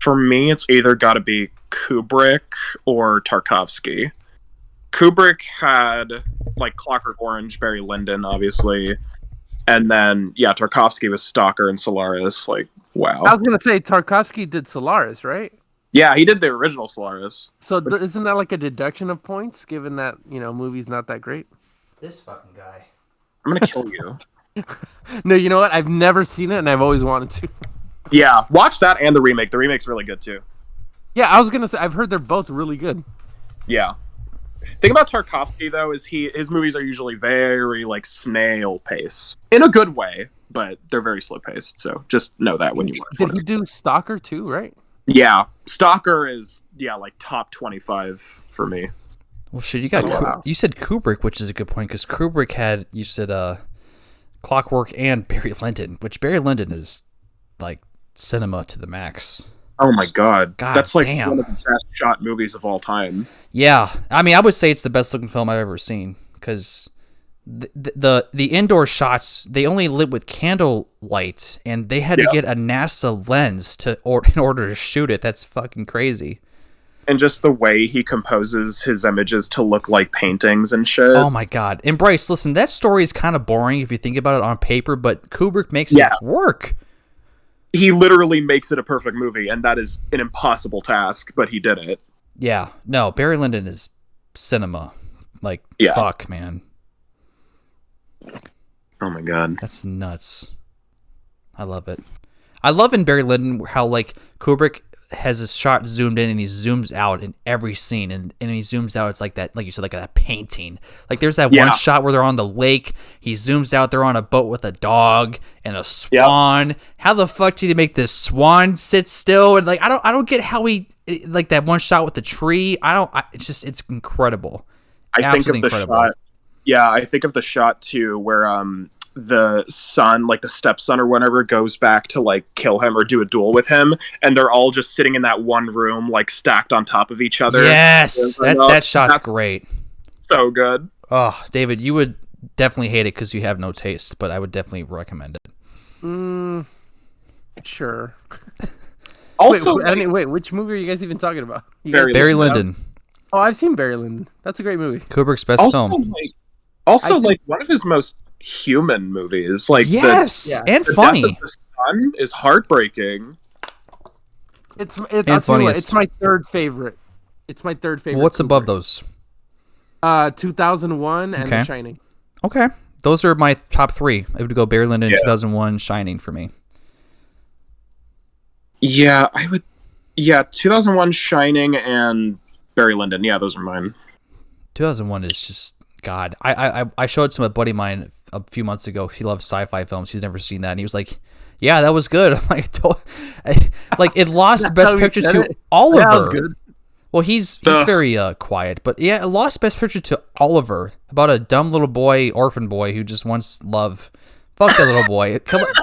For me, it's either got to be Kubrick or Tarkovsky. Kubrick had like Clockwork Orange, Barry Lyndon, obviously. And then, Tarkovsky was Stalker and Solaris. Like, wow. I was going to say, Tarkovsky did Solaris, right? Yeah, he did the original Solaris. So isn't that like a deduction of points, given that, movie's not that great? This fucking guy. I'm going to kill you. No, you know what? I've never seen it, and I've always wanted to. Yeah, watch that and the remake. The remake's really good, too. Yeah, I was going to say, I've heard they're both really good. Yeah. Thing about Tarkovsky though is his movies are usually very like snail pace in a good way, but they're very slow paced. So just know that when you watch. Did he do Stalker too? Right? Yeah, Stalker is like top 25 for me. Well, shit, you said Kubrick, which is a good point because Kubrick had Clockwork and Barry Lyndon, which Barry Lyndon is like cinema to the max. Oh my god. That's like damn. One of the best shot movies of all time. Yeah, I mean, I would say it's the best looking film I've ever seen because the indoor shots, they only lit with candlelight, and they had to get a NASA lens in order to shoot it. That's fucking crazy. And just the way he composes his images to look like paintings and shit. Oh my god. And Bryce, listen, that story is kind of boring if you think about it on paper, but Kubrick makes it work. He literally makes it a perfect movie, and that is an impossible task, but he did it. Yeah. No, Barry Lyndon is cinema. Like, fuck, man. Oh my god. That's nuts. I love it. I love in Barry Lyndon how, like, Kubrick has his shot zoomed in and he zooms out in every scene, and he zooms out, it's like that, like you said, like that painting. Like there's that one shot where they're on the lake, he zooms out, they're on a boat with a dog and a swan. How the fuck did he make this swan sit still? And like I don't get how he, like that one shot with the tree. It's incredible. I think of the shot. Yeah, I think of the shot too where the son, like the stepson or whatever, goes back to like kill him or do a duel with him, and they're all just sitting in that one room, like stacked on top of each other. Yes, that shot's great. So good. Oh, David, you would definitely hate it because you have no taste, but I would definitely recommend it. Sure. Also, wait, which movie are you guys even talking about? Barry Lyndon. Oh, I've seen Barry Lyndon. That's a great movie. Kubrick's best film. Like one of his most human movies, like and funny. Death of the Son is heartbreaking. It's funny. It's my third favorite. What's above those? 2001 and The Shining. Okay. Those are my top three. I would go Barry Lyndon, 2001, Shining for me. Yeah, I would. Yeah, 2001, Shining, and Barry Lyndon. Yeah, those are mine. 2001 is just God. I showed it to a buddy of mine a few months ago. He loves sci-fi films. He's never seen that, and he was like, "Yeah, that was good." I'm like, it lost Best Picture to Oliver. Yeah, that was good. Well, he's very quiet, but yeah, it lost Best Picture to Oliver, about a dumb little boy, orphan boy who just wants love. Fuck that little boy.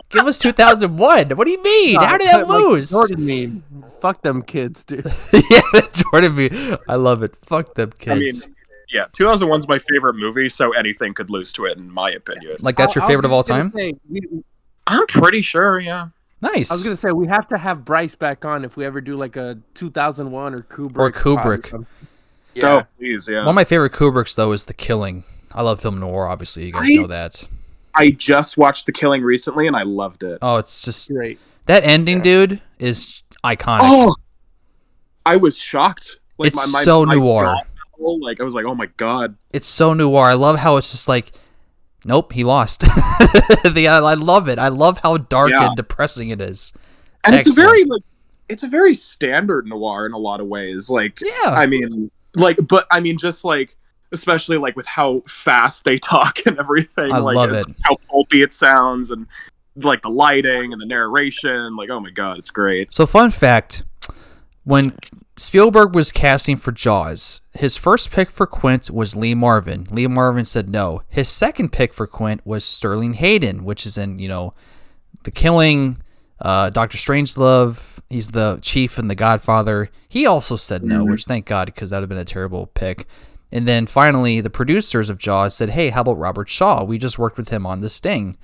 Give us 2001. What do you mean? How did that lose? Jordan meme. Fuck them kids, dude. Yeah, Jordan meme. I love it. Fuck them kids. I mean, yeah, 2001's my favorite movie, so anything could lose to it, in my opinion. Like, that's your favorite of all time? I'm pretty sure, yeah. Nice. I was going to say, we have to have Bryce back on if we ever do like a 2001 or Kubrick. Or Kubrick. Yeah. Oh, please, yeah. One of my favorite Kubricks, though, is The Killing. I love film noir, obviously. You guys know that. I just watched The Killing recently, and I loved it. Oh, it's just great. That ending, dude, is iconic. Oh, I was shocked. Like, it's so noir. Like, I was like, oh my god. It's so noir. I love how it's just like, nope, he lost. I love it. I love how dark and depressing it is. And it's a very standard noir in a lot of ways. Like, I mean, just like, especially like with how fast they talk and everything. I love it. How pulpy it sounds, and like the lighting and the narration. Like, oh my god, it's great. So, fun fact: when Spielberg was casting for Jaws, his first pick for Quint was Lee Marvin. Lee Marvin said no. His second pick for Quint was Sterling Hayden, which is in, The Killing, Dr. Strangelove. He's the chief in The Godfather. He also said no, which thank God, because that would have been a terrible pick. And then finally, the producers of Jaws said, hey, how about Robert Shaw? We just worked with him on The Sting.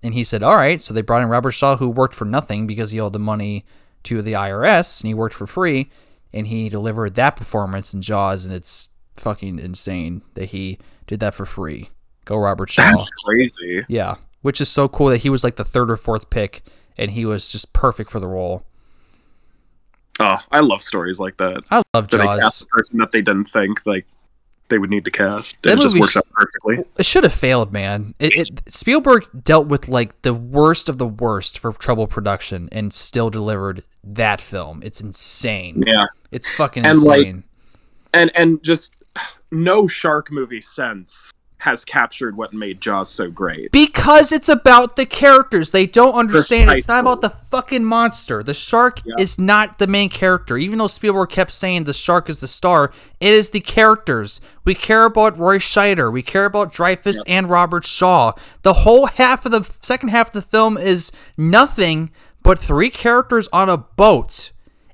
And he said, all right. So they brought in Robert Shaw, who worked for nothing because he owed the money to the IRS, and he worked for free. And he delivered that performance in Jaws, and it's fucking insane that he did that for free. Go Robert Shaw. That's crazy. Yeah, which is so cool that he was like the third or fourth pick, and he was just perfect for the role. Oh, I love stories like that. I love Jaws. They cast the person that they didn't think like they would need to cast. It just works out perfectly. It should have failed, man. Spielberg dealt with like the worst of the worst for trouble production and still delivered that film. It's insane. Yeah, it's fucking insane. And just no shark movie since has captured what made Jaws so great. Because it's about the characters. They don't understand. It's not about the fucking monster. The shark is not the main character. Even though Spielberg kept saying the shark is the star, it is the characters. We care about Roy Scheider. We care about Dreyfuss and Robert Shaw. The whole second half of the film is nothing but three characters on a boat,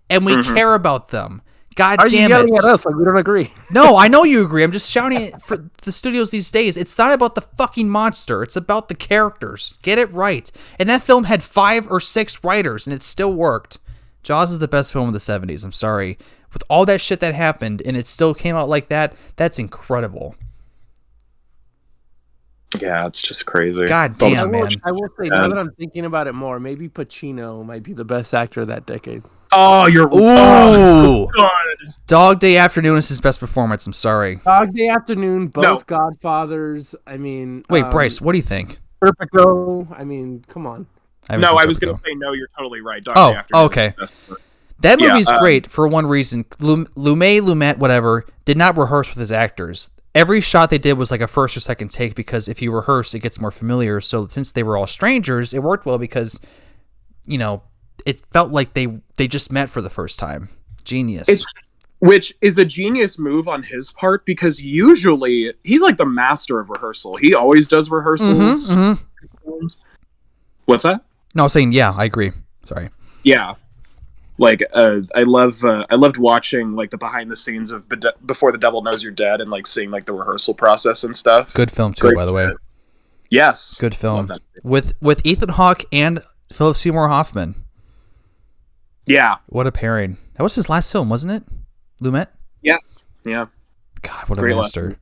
and we care about them. God damn it. Are you yelling at us like we don't agree? No, I know you agree. I'm just shouting it for the studios these days. It's not about the fucking monster. It's about the characters. Get it right. And that film had 5 or 6 writers, and it still worked. Jaws is the best film of the 70s. I'm sorry. With all that shit that happened, and it still came out like that, that's incredible. Yeah, it's just crazy. God damn, man. I will say, now that I'm thinking about it more, maybe Pacino might be the best actor of that decade. Oh, Ooh. Dog Day Afternoon is his best performance. I'm sorry. Dog Day Afternoon, both Godfathers. I mean, wait, Bryce, what do you think? Serpico. I mean, come on. I was going to say no. You're totally right. Dog Day Afternoon. Okay. That movie's great for one reason. Lumet, whatever, did not rehearse with his actors. Every shot they did was like a first or second take because if you rehearse, it gets more familiar. So since they were all strangers, it worked well because, it felt like they just met for the first time. Genius. Which is a genius move on his part because usually he's like the master of rehearsal. He always does rehearsals. What's that? No, I was saying, I agree. Sorry. Yeah. Like, I loved watching like the behind the scenes of Before the Devil Knows You're Dead and like seeing like the rehearsal process and stuff. Good film too, by the way. Yes. Good film. With Ethan Hawke and Philip Seymour Hoffman. Yeah. What a pairing. That was his last film, wasn't it? Lumet? Yes. Yeah. God, what a master.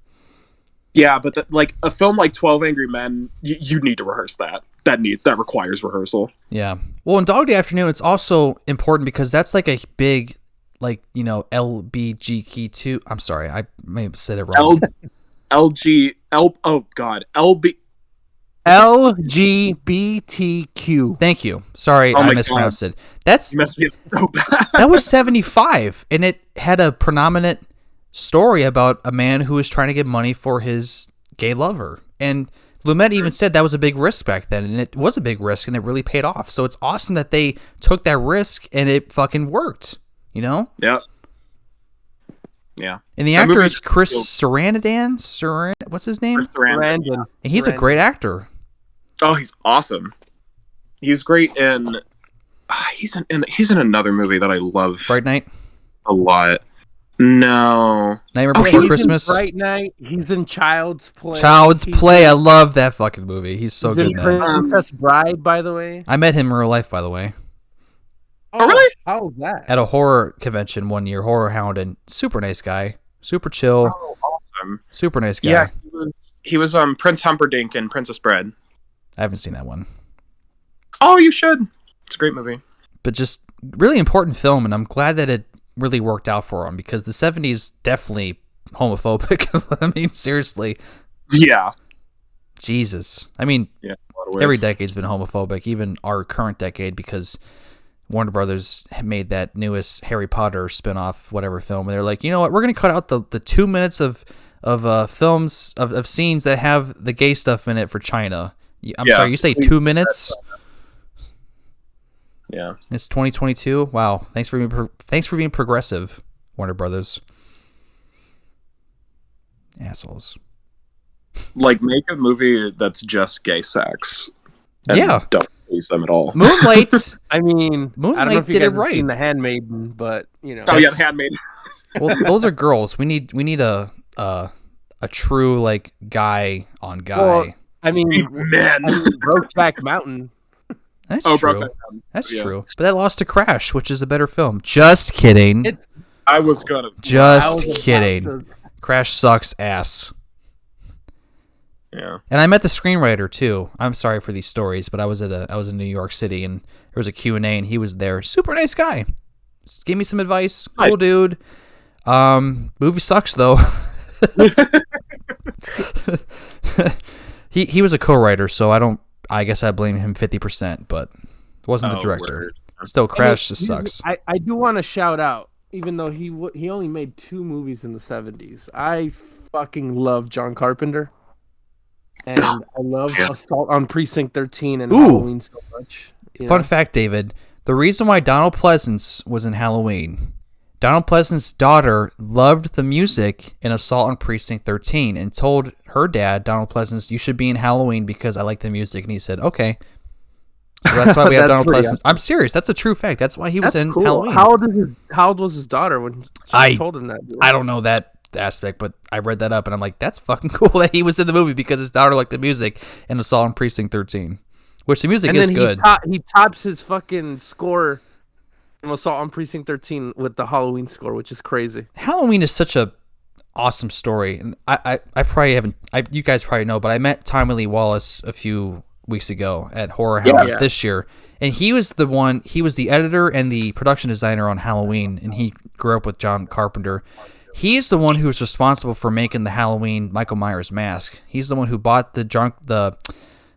Yeah, but like a film like 12 Angry Men, you need to rehearse that. That requires rehearsal. Yeah. Well, in Dog Day Afternoon, it's also important because that's like a big, like, LBGQ2. I'm sorry, I may have said it wrong. Oh God, LGBTQ. Thank you. Sorry, I mispronounced it. That's you messed me up so bad. That was 75, and it had a predominant story about a man who was trying to get money for his gay lover. And Lumet even said that was a big risk back then, and it was a big risk, and it really paid off. So it's awesome that they took that risk, and it fucking worked, you know? Yeah. Yeah. And the actor is Chris Sarandon. What's his name? Chris Sarandon. And he's a great actor. Oh, he's awesome. He's great in... he's in another movie that I love. Bright Night? A lot. No. Nightmare Before Christmas? Bright Night. He's in Child's Play. Child's Play. I love that fucking movie. He's so good in that. Princess Bride, by the way. I met him in real life, by the way. Oh, really? How was that? At a horror convention one year, Horror Hound, and super nice guy. Super chill. Oh, awesome. Super nice guy. Yeah, he was Prince Humperdinck in Princess Bride. I haven't seen that one. Oh, you should. It's a great movie. But just really important film, and I'm glad that it really worked out for him, because the 70s definitely homophobic. I mean, seriously. Yeah. Jesus. I mean, yeah, every decade's been homophobic, even our current decade, because Warner Brothers made that newest Harry Potter spinoff, whatever film, and they're like, you know what, we're going to cut out the 2 minutes of films, of scenes that have the gay stuff in it for China. I'm sorry, you say 2 minutes? Yeah. It's 2022. Wow. Thanks for being progressive, Warner Brothers. Assholes. Like, make a movie that's just gay sex. And don't please them at all. Moonlight. I mean, Moonlight I don't know if you did guys it right. have seen The Handmaiden, but you know. Oh yeah, The Handmaiden. Well, those are girls. We need a true like guy on guy. Well, I mean, men. Brokeback Mountain. That's true. That's true. But that lost to Crash, which is a better film. Just kidding. I was gonna. Just kidding. Crash sucks ass. Yeah. And I met the screenwriter too. I'm sorry for these stories, but I was in New York City, and there was a Q&A, and he was there. Super nice guy. Just gave me some advice. Cool dude. Movie sucks though. He was a co-writer, so I guess I blame him 50%, but it wasn't the director. Word. Still, Crash just sucks. I do want to shout out, even though he only made 2 movies in the 70s. I fucking love John Carpenter. And I love Assault on Precinct 13 and Halloween so much. Fun fact, David. The reason why Donald Pleasance was in Halloween, Donald Pleasance's daughter loved the music in Assault on Precinct 13 and told her dad, Donald Pleasance, you should be in Halloween because I like the music. And he said, okay. So that's why we have Donald Pleasance. Awesome. I'm serious. That's a true fact. That's why he was in Halloween. How old was his daughter when she told him that? I don't know that aspect, but I read that up and I'm like, that's fucking cool that he was in the movie because his daughter liked the music in Assault on Precinct 13, which the music is good. He tops his fucking score from Assault on Precinct 13 with the Halloween score, which is crazy. Halloween is such a awesome story, and I probably haven't. You guys probably know, but I met Tommy Lee Wallace a few weeks ago at Horror House this year, and he was the editor and the production designer on Halloween, and he grew up with John Carpenter. He's the one who was responsible for making the Halloween Michael Myers mask. He's the one who bought the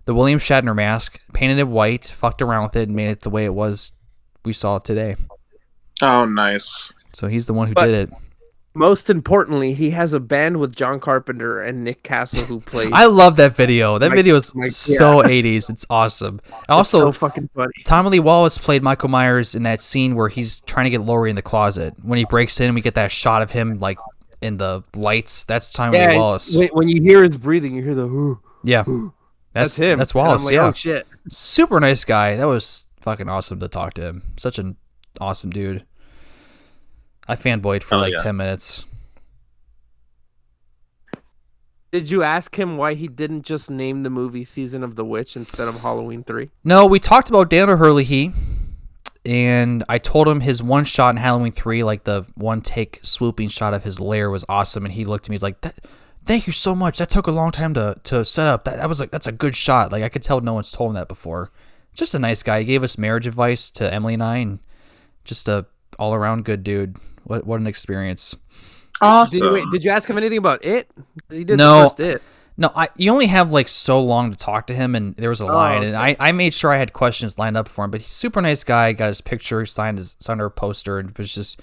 William Shatner mask, painted it white, fucked around with it, and made it the way it was we saw it today. Oh, nice. So he's the one who did it. Most importantly, he has a band with John Carpenter and Nick Castle who plays. I love that video. That video is so 80s. It's awesome. Also, it's so fucking funny. Tommy Lee Wallace played Michael Myers in that scene where he's trying to get Laurie in the closet. When he breaks in, we get that shot of him like in the lights. That's Tommy Lee Wallace. When you hear his breathing, you hear the yeah. That's him. That's Wallace. Like, oh shit. Super nice guy. That was fucking awesome to talk to him. Such an awesome dude. I fanboyed for 10 minutes. Did you ask him why he didn't just name the movie Season of the Witch instead of Halloween 3? No, we talked about Daniel Hurley, and I told him his one shot in Halloween 3, like the one take swooping shot of his lair was awesome, and he looked at me, he's like, thank you so much. That took a long time to set up. That was like, that's a good shot. Like I could tell no one's told him that before. Just a nice guy. He gave us marriage advice to Emily and I, and just a all around good dude. What an experience. Awesome. Did you ask him anything about it? He did No. the first It. No, you only have like so long to talk to him, and there was a line, okay. and I made sure I had questions lined up for him. But he's a super nice guy. Got his picture signed our poster, and it was just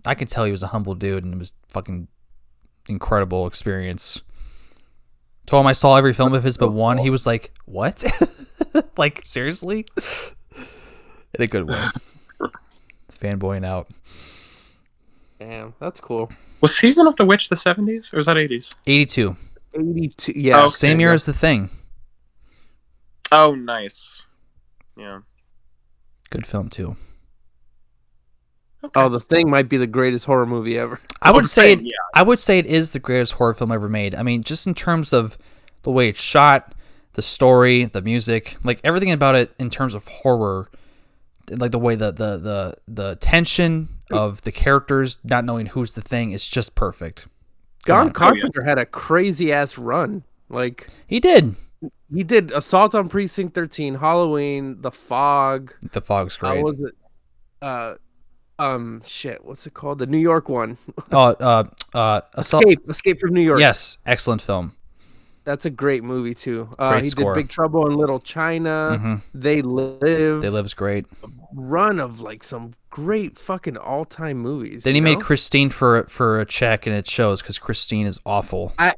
I could tell he was a humble dude, and it was fucking incredible experience. Told him I saw every film of his but one. He was like, "What? Like seriously?" In a good way. Fanboying out. Damn, that's cool. Was Season of the Witch the 70s or was that 80s? 82. 82. Yeah, okay, same year as The Thing. Oh, nice. Yeah. Good film too. Okay. Oh, The Thing might be the greatest horror movie ever. I would say it is the greatest horror film ever made. I mean, just in terms of the way it's shot, the story, the music, like everything about it in terms of horror, like the way the tension of the characters not knowing who's the thing is just perfect. John Carpenter had a crazy ass run. Like he did Assault on Precinct 13, Halloween, The Fog. The Fog's great. What was it? Shit, what's it called? The New York one. Escape from New York. Yes, excellent film. That's a great movie too. Great he score. did Big Trouble in Little China. Mm-hmm. They Live. They Live's great. A run of like some great fucking all-time movies. Then he made Christine for a check, and it shows because Christine is awful. I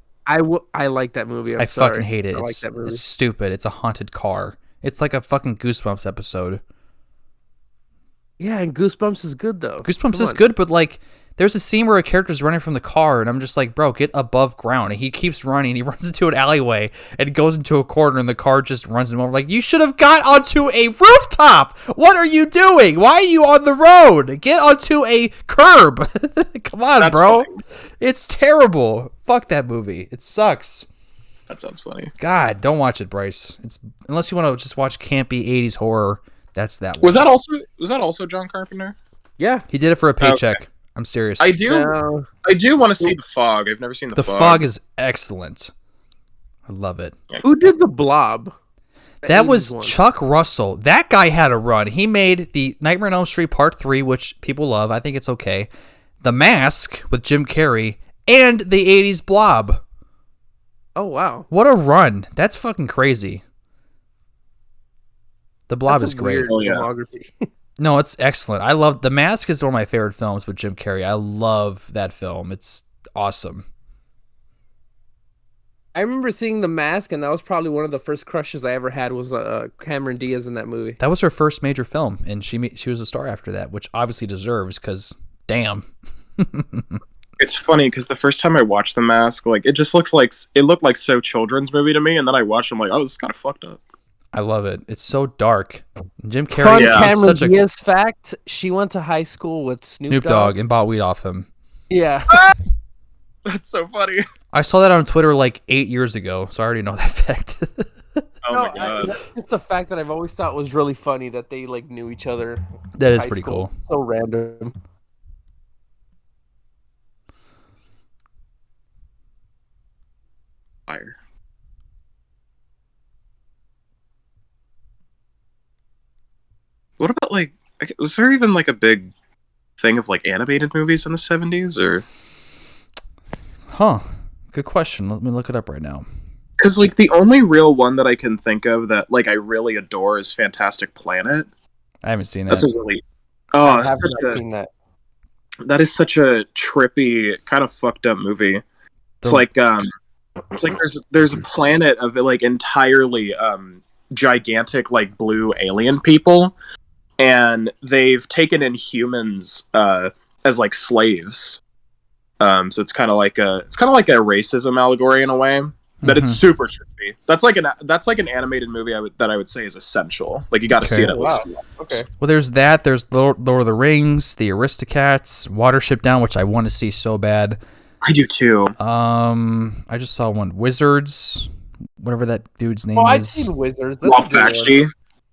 like that movie. I fucking hate it. I like that movie. It's stupid. It's a haunted car. It's like a fucking Goosebumps episode. Yeah, and Goosebumps is good though. Goosebumps is good, but like there's a scene where a character's running from the car, and I'm just like, bro, get above ground. And he keeps running. He runs into an alleyway and goes into a corner, and the car just runs him over. Like, you should have got onto a rooftop. What are you doing? Why are you on the road? Get onto a curb. Come on, that's bro. Funny. It's terrible. Fuck that movie. It sucks. That sounds funny. God, don't watch it, Bryce. It's unless you want to just watch campy 80s horror. That's that one. Was that also John Carpenter? Yeah, he did it for a paycheck. Okay. I'm serious. I do want to see The Fog. I've never seen The Fog. The Fog is excellent. I love it. Who did The Blob? That was Chuck Russell. That guy had a run. He made the Nightmare on Elm Street Part 3, which people love. I think it's okay. The Mask with Jim Carrey, and the 80s Blob. Oh, wow. What a run. That's fucking crazy. The Blob is great. No, it's excellent. I love The Mask is one of my favorite films with Jim Carrey. I love that film. It's awesome. I remember seeing The Mask, and that was probably one of the first crushes I ever had was Cameron Diaz in that movie. That was her first major film, and she was a star after that, which obviously deserves because, damn. It's funny because the first time I watched The Mask, like it looked like so children's movie to me, and then I watched it, I'm like, oh, this is kind of fucked up. I love it. It's so dark. Jim Carrey. Fun Cameron Diaz fact: she went to high school with Snoop Dogg and bought weed off him. Yeah, that's so funny. I saw that on Twitter like 8 years ago, so I already know that fact. Oh my god! That's just the fact that I've always thought was really funny that they like knew each other. That is pretty cool. So random. Fire. What about like? Was there even like a big thing of like animated movies in the 70s or? Huh. Good question. Let me look it up right now. Because like the only real one that I can think of that like I really adore is Fantastic Planet. I haven't seen that. That's a really. I haven't seen that. That is such a trippy, kind of fucked up movie. It's like there's a planet of like entirely gigantic like blue alien people. And they've taken in humans as like slaves, so it's kind of like a racism allegory in a way, but it's super trippy. That's like an animated movie that I would say is essential. Like you got to see it at least. Okay. Well, there's that. There's Lord of the Rings, The Aristocats, Watership Down, which I want to see so bad. I do too. I just saw one. Wizards, whatever that dude's name is. I've seen Wizards.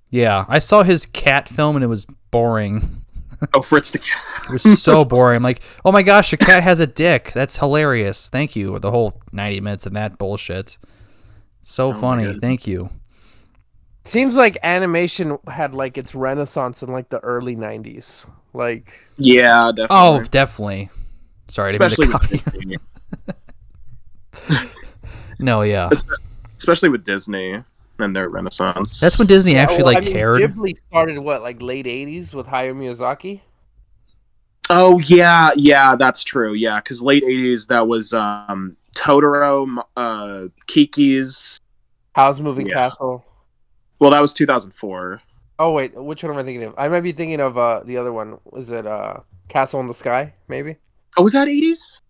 Yeah, I saw his cat film and it was boring. Oh, Fritz the cat. It was so boring. I'm like, oh my gosh, a cat has a dick. That's hilarious. Thank you. The whole 90 minutes of that bullshit. So funny. Thank you. Seems like animation had like its renaissance in like the early 90s. Like, yeah, definitely. Oh, definitely. Sorry, I didn't mean to copy. No, yeah. Especially with Disney and their renaissance. That's when Disney actually cared. Ghibli started like late 80s with Hayao Miyazaki? Oh, yeah, that's true. Yeah, because late 80s, that was Totoro, Kiki's... Howl's Moving Castle. Well, that was 2004. Oh, wait, which one am I thinking of? I might be thinking of the other one. Was it Castle in the Sky, maybe? Oh, was that 80s?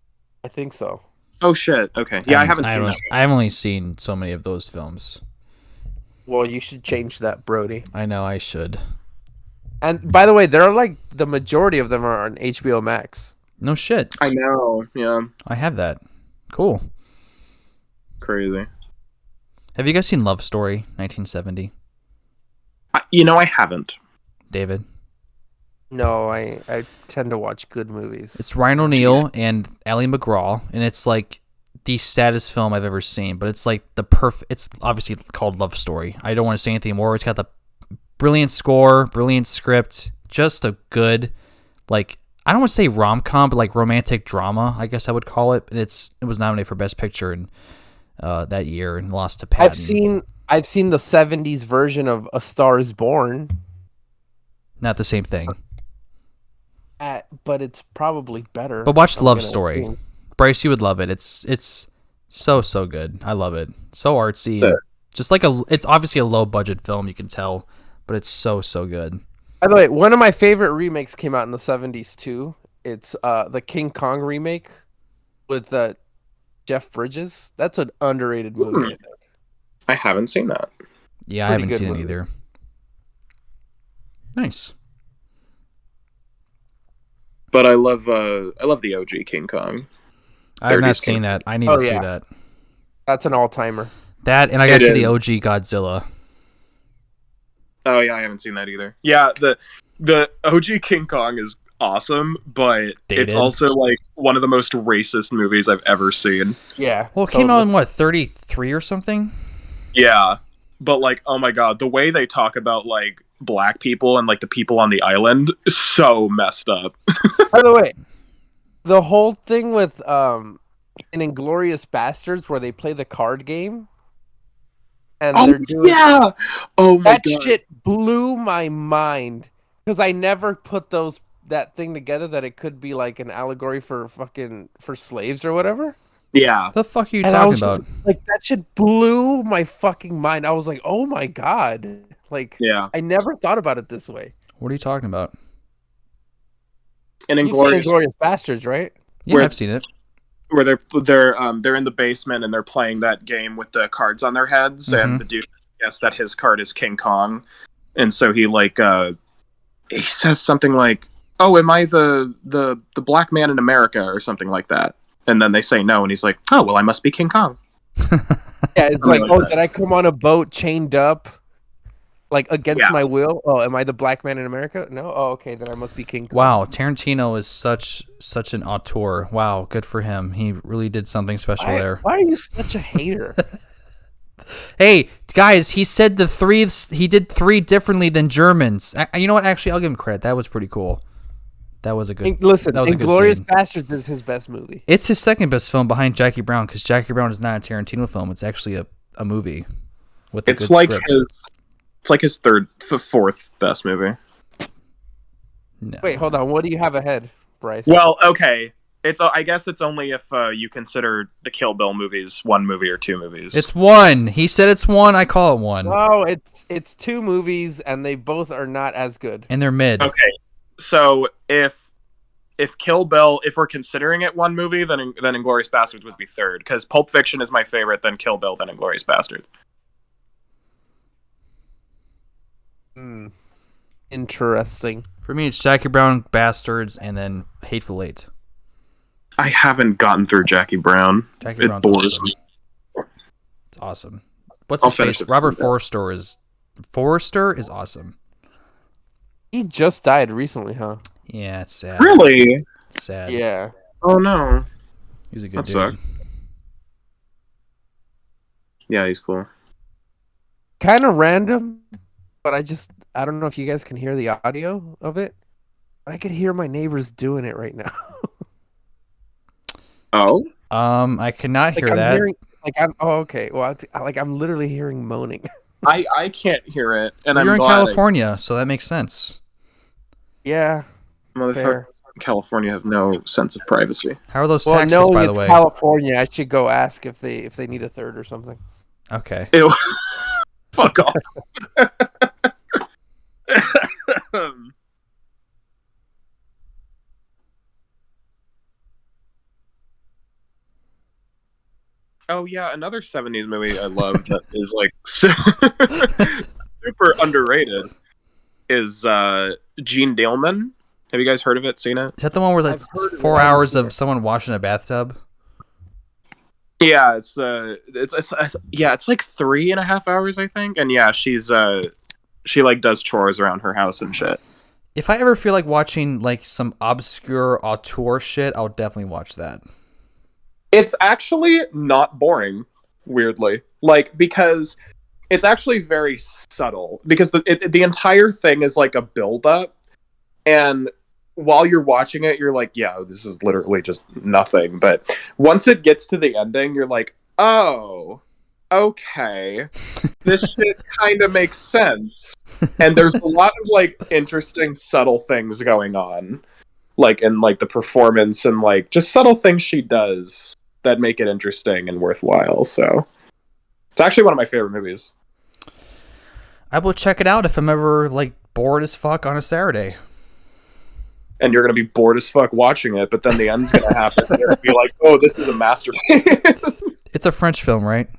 I think so. Oh, shit. Okay. Yeah, I haven't seen that. I've only seen so many of those films. Well, you should change that, Brodey. I know I should. And by the way, there are like the majority of them are on HBO Max. No shit. I know. Yeah. I have that. Cool. Crazy. Have you guys seen Love Story 1970? I haven't. David? No, I tend to watch good movies. It's Ryan O'Neal and Ally McGraw, and it's like the saddest film I've ever seen, but it's like it's obviously called Love Story. I don't want to say anything more. It's got the brilliant score, brilliant script, just a good, like, I don't want to say rom-com, but like romantic drama, I guess I would call it. It was nominated for Best Picture in that year and lost to Patton. I've seen the 70s version of A Star Is Born. Not the same thing. But it's probably better. But watch Love Story. Bryce, you would love it. It's so good. I love it. So artsy. Sure. Just like it's obviously a low budget film, you can tell, but it's so good. By the way, one of my favorite remakes came out in the 70s too. It's the King Kong remake with Jeff Bridges. That's an underrated movie, I think. I haven't seen that. Yeah, I haven't seen it either. Nice. But I love the OG King Kong. I have not seen that. I need to see that. That's an all-timer. That, and I gotta see the OG Godzilla. Oh yeah, I haven't seen that either. Yeah, the OG King Kong is awesome, but it's also like one of the most racist movies I've ever seen. Yeah. Well, it came out in what, 33 or something? Yeah. But like, oh my god, the way they talk about like black people and like the people on the island is so messed up. By the way, the whole thing with in Inglourious Bastards where they play the card game and they're doing oh my god, that shit blew my mind because I never put that thing together that it could be like an allegory for slaves or whatever. Yeah. The fuck are you talking about? Like, that shit blew my fucking mind. I was like, oh my god. Like, yeah. I never thought about it this way. What are you talking about? In Inglourious Bastards, right? Yeah, I've seen it. Where they're in the basement and they're playing that game with the cards on their heads, and the dude guessed that his card is King Kong, and so he he says something like, "Oh, am I the black man in America?" or something like that, and then they say no, and he's like, "Oh, well, I must be King Kong." Yeah, it's like, oh, did I come on a boat chained up? Like, against my will? Oh, am I the black man in America? No? Oh, okay, then I must be King Kong. Wow, Tarantino is such an auteur. Wow, good for him. He really did something special there. Why are you such a hater? Hey, guys, he said he did three differently than Germans. You know what? Actually, I'll give him credit. That was pretty cool. That was a good... Listen, Inglourious Bastards is his best movie. It's his second best film behind Jackie Brown, because Jackie Brown is not a Tarantino film. It's actually a movie with a good script. It's like his fourth best movie. No. Wait, hold on. What do you have ahead, Bryce? Well, okay. I guess it's only if you consider the Kill Bill movies one movie or two movies. It's one. He said it's one. I call it one. No, it's two movies, and they both are not as good. And they're mid. Okay, so if Kill Bill, if we're considering it one movie, then Inglourious Bastards would be third, because Pulp Fiction is my favorite, then Kill Bill, then Inglourious Bastards. Interesting. For me, it's Jackie Brown, Bastards, and then Hateful Eight. I haven't gotten through Jackie Brown. Jackie Brown's awesome. It's awesome. What's his face? Robert Forster is awesome. He just died recently, huh? Yeah, it's sad. Really? It's sad. Yeah. Oh no. He's a good dude. Sucked. Yeah, he's cool. Kind of random, but I don't know if you guys can hear the audio of it. I could hear my neighbors doing it right now. Oh, I cannot hear I'm that. hearing, okay. Well, I'm literally hearing moaning. I can't hear it, and You're I'm in glad California, so that makes sense. Yeah, fair. California have no sense of privacy. How are those taxes, by the way? California. I should go ask if they need a third or something. Okay. Ew. Fuck off. Oh yeah, another 70s movie I love that is like super underrated is Gene Dillman. Have you guys heard of it? Seen it? Is that the one where it's 4 hours of someone washing a bathtub? Yeah, it's like 3.5 hours, I think. And yeah, she like does chores around her house and shit. If I ever feel like watching like some obscure auteur shit, I'll definitely watch that. It's actually not boring, weirdly. Like, because it's actually very subtle. Because the entire thing is like a build-up. And while you're watching it, you're like, yeah, this is literally just nothing. But once it gets to the ending, you're like, oh, okay. This shit kind of makes sense. And there's a lot of, like, interesting, subtle things going on. Like, in, like, the performance and, like, just subtle things she does that make it interesting and worthwhile. So it's actually one of my favorite movies. I will check it out if I'm ever, like, bored as fuck on a Saturday. And you're going to be bored as fuck watching it, but then the end's going to happen. And you're going to be like, oh, this is a masterpiece. It's a French film, right?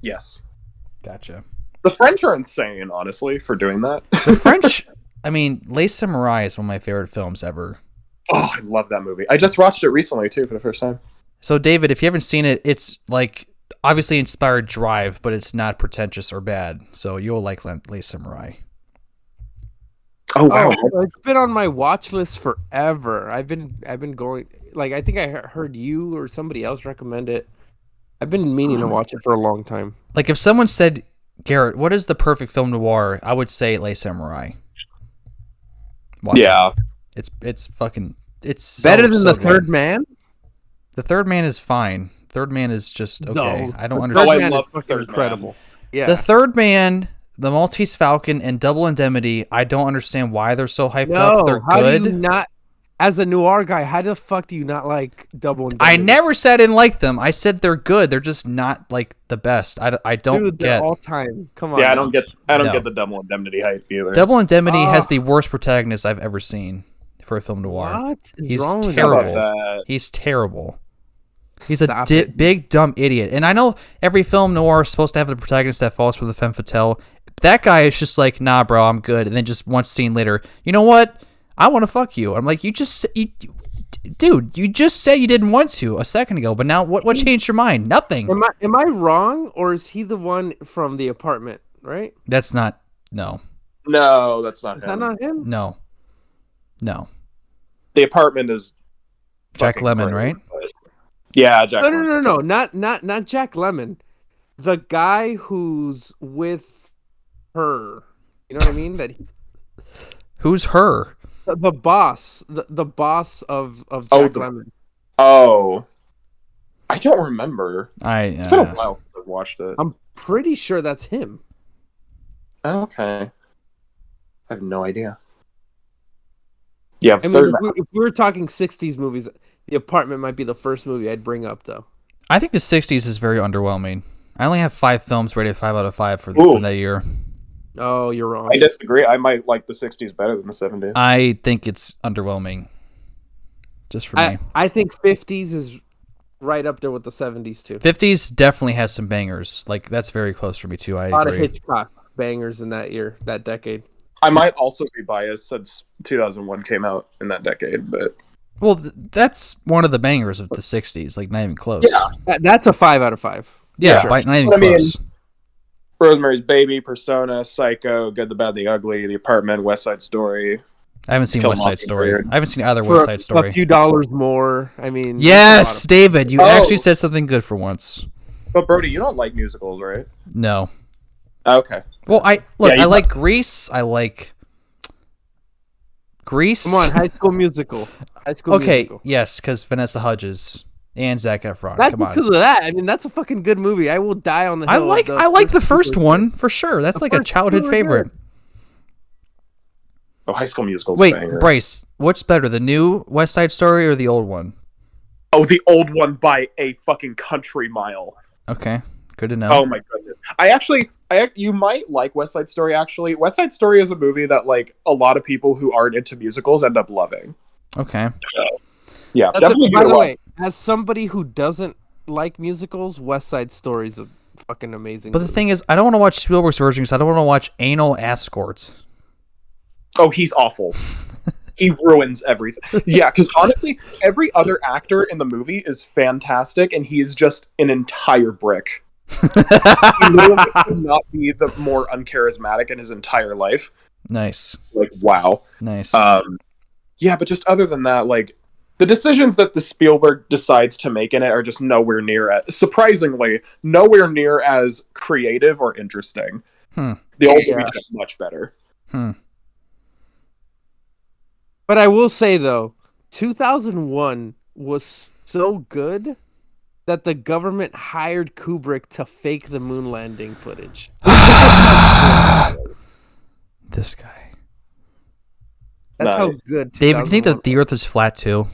Yes. Gotcha. The French are insane, honestly, for doing that. The French, I mean, Les Samurai is one of my favorite films ever. Oh, I love that movie. I just watched it recently, too, for the first time. So, David, if you haven't seen it, it's, like, obviously inspired Drive, but it's not pretentious or bad. So you'll like Les Samurai. Oh wow! It's been on my watch list forever. I've been going, like, I think I heard you or somebody else recommend it. I've been meaning to watch it for a long time. Like, if someone said, Garrett, what is the perfect film noir? I would say Les Samurai. Watch it. It's fucking, it's better than The Third Man. The Third Man is fine. Third Man is just okay. No, I don't understand. I love The Third incredible. Man. Yeah, The Third Man, The Maltese Falcon, and Double Indemnity. I don't understand why they're so hyped up. They're good. Do you not, as a noir guy, how the fuck do you not like Double Indemnity? I never said I didn't like them. I said they're good. They're just not like the best. I don't Dude, get all time. Come on. Yeah, I don't get the Double Indemnity hype either. Double Indemnity has the worst protagonist I've ever seen for a film noir. What? He's terrible. He's terrible. He's a big dumb idiot. And I know every film noir is supposed to have the protagonist that falls for the femme fatale. That guy is just like, nah, bro, I'm good. And then just one scene later, you know what? I want to fuck you. I'm like, dude, you just said you didn't want to a second ago, but now what changed your mind? Nothing. Am I wrong, or is he the one from The Apartment? Right? That's not. No. No, that's not him. Is that not him? No. The Apartment is Jack Lemmon, right? Yeah, Jack. No, not Jack Lemmon. The guy who's with her. You know what I mean? Who's her? The boss. The boss of Jack Lemmon. Oh. I don't remember. It's been a while since I've watched it. I'm pretty sure that's him. Okay. I have no idea. Yeah, I mean, if we were talking 60s movies, The Apartment might be the first movie I'd bring up, though. I think the 60s is very underwhelming. I only have 5 films rated 5 out of 5 for that year. Oh, you're wrong. I disagree. I might like the 60s better than the 70s. I think it's underwhelming. Just for me. I think 50s is right up there with the 70s, too. 50s definitely has some bangers. Like, that's very close for me, too. I agree. A lot of Hitchcock bangers in that decade. I might also be biased since 2001 came out in that decade, but... Well, that's one of the bangers of the 60s. Like, not even close. Yeah, that's a 5 out of 5. Yeah, sure. Not even close. Rosemary's Baby, Persona, Psycho, Good, the Bad, and the Ugly, The Apartment, West Side Story. I haven't seen West Side Story. I haven't seen either West Side Story. A few dollars more. I mean... Yes, David, you actually said something good for once. But, Brodey, you don't like musicals, right? No. Okay. Well, I like Grease. I like Grease. Come on, High School Musical. Okay, yes, because Vanessa Hudgens. And Zac Efron. Not Come on. because of that. I mean, that's a fucking good movie. I will die on the hill. I like the first one for sure. That's like a childhood favorite. Oh, High School Musical. Wait, Bryce, what's better, the new West Side Story or the old one? Oh, the old one by a fucking country mile. Okay, good to know. Oh my goodness. You might like West Side Story. Actually, West Side Story is a movie that like a lot of people who aren't into musicals end up loving. Okay. So, yeah, by the way, as somebody who doesn't like musicals, West Side Story is a fucking amazing But movie. the thing is, I don't want to watch Spielberg's version because I don't want to watch anal escorts. Oh, he's awful. He ruins everything. Yeah, because honestly, every other actor in the movie is fantastic, and he's just an entire brick. He literally could not be the more uncharismatic in his entire life. Nice. Like, wow. Nice. Yeah, but just other than that, like, the decisions that the Spielberg decides to make in it are just surprisingly, nowhere near as creative or interesting. The old movie did it much better. But I will say, though, 2001 was so good that the government hired Kubrick to fake the moon landing footage. This guy. That's how good. David, do you think that the Earth is flat too?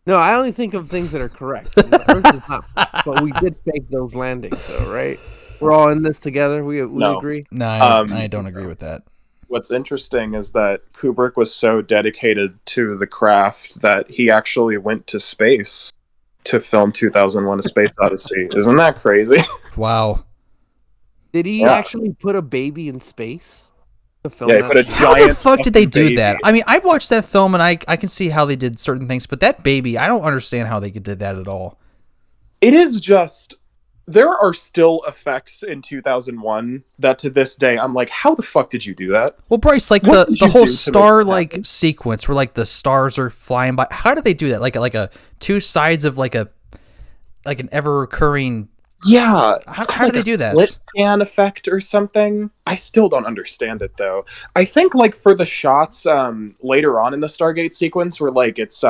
No, I only think of things that are correct. The Earth is not, but we did fake those landings, though, right? We're all in this together. We agree. No, I don't agree with that. What's interesting is that Kubrick was so dedicated to the craft that he actually went to space to film 2001: A Space Odyssey. Isn't that crazy? Wow. Did he actually put a baby in space to film? Yeah, he put a giant. How the fuck did they do baby. that? I mean, I watched that film and I can see how they did certain things, but that baby, I don't understand how they did that at all. It is just. There are still effects in 2001 that to this day I'm like, how the fuck did you do that? Well, Bryce, like the whole star like sequence where like the stars are flying by. How did they do that? Like a two sides of like an ever recurring. Yeah, how did they do that? Split scan effect or something. I still don't understand it though. I think like for the shots later on in the Stargate sequence where like it's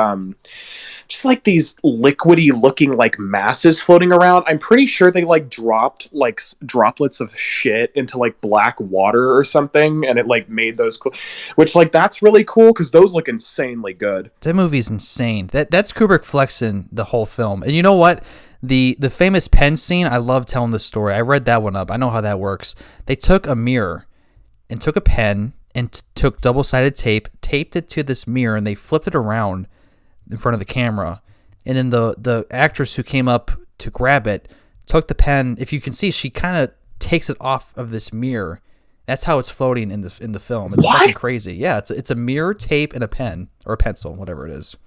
just like these liquidy looking like masses floating around. I'm pretty sure they like dropped like droplets of shit into like black water or something, and it like made those cool. Which like that's really cool because those look insanely good. That movie's insane. That's Kubrick flexing the whole film. And you know what? The famous pen scene, I love telling this story. I read that one up. I know how that works. They took a mirror and took a pen and took double-sided tape, taped it to this mirror, and they flipped it around in front of the camera. And then the actress who came up to grab it took the pen. If you can see, she kind of takes it off of this mirror. That's how it's floating in the film. It's fucking crazy. Yeah, it's a mirror, tape, and a pen or a pencil, whatever it is.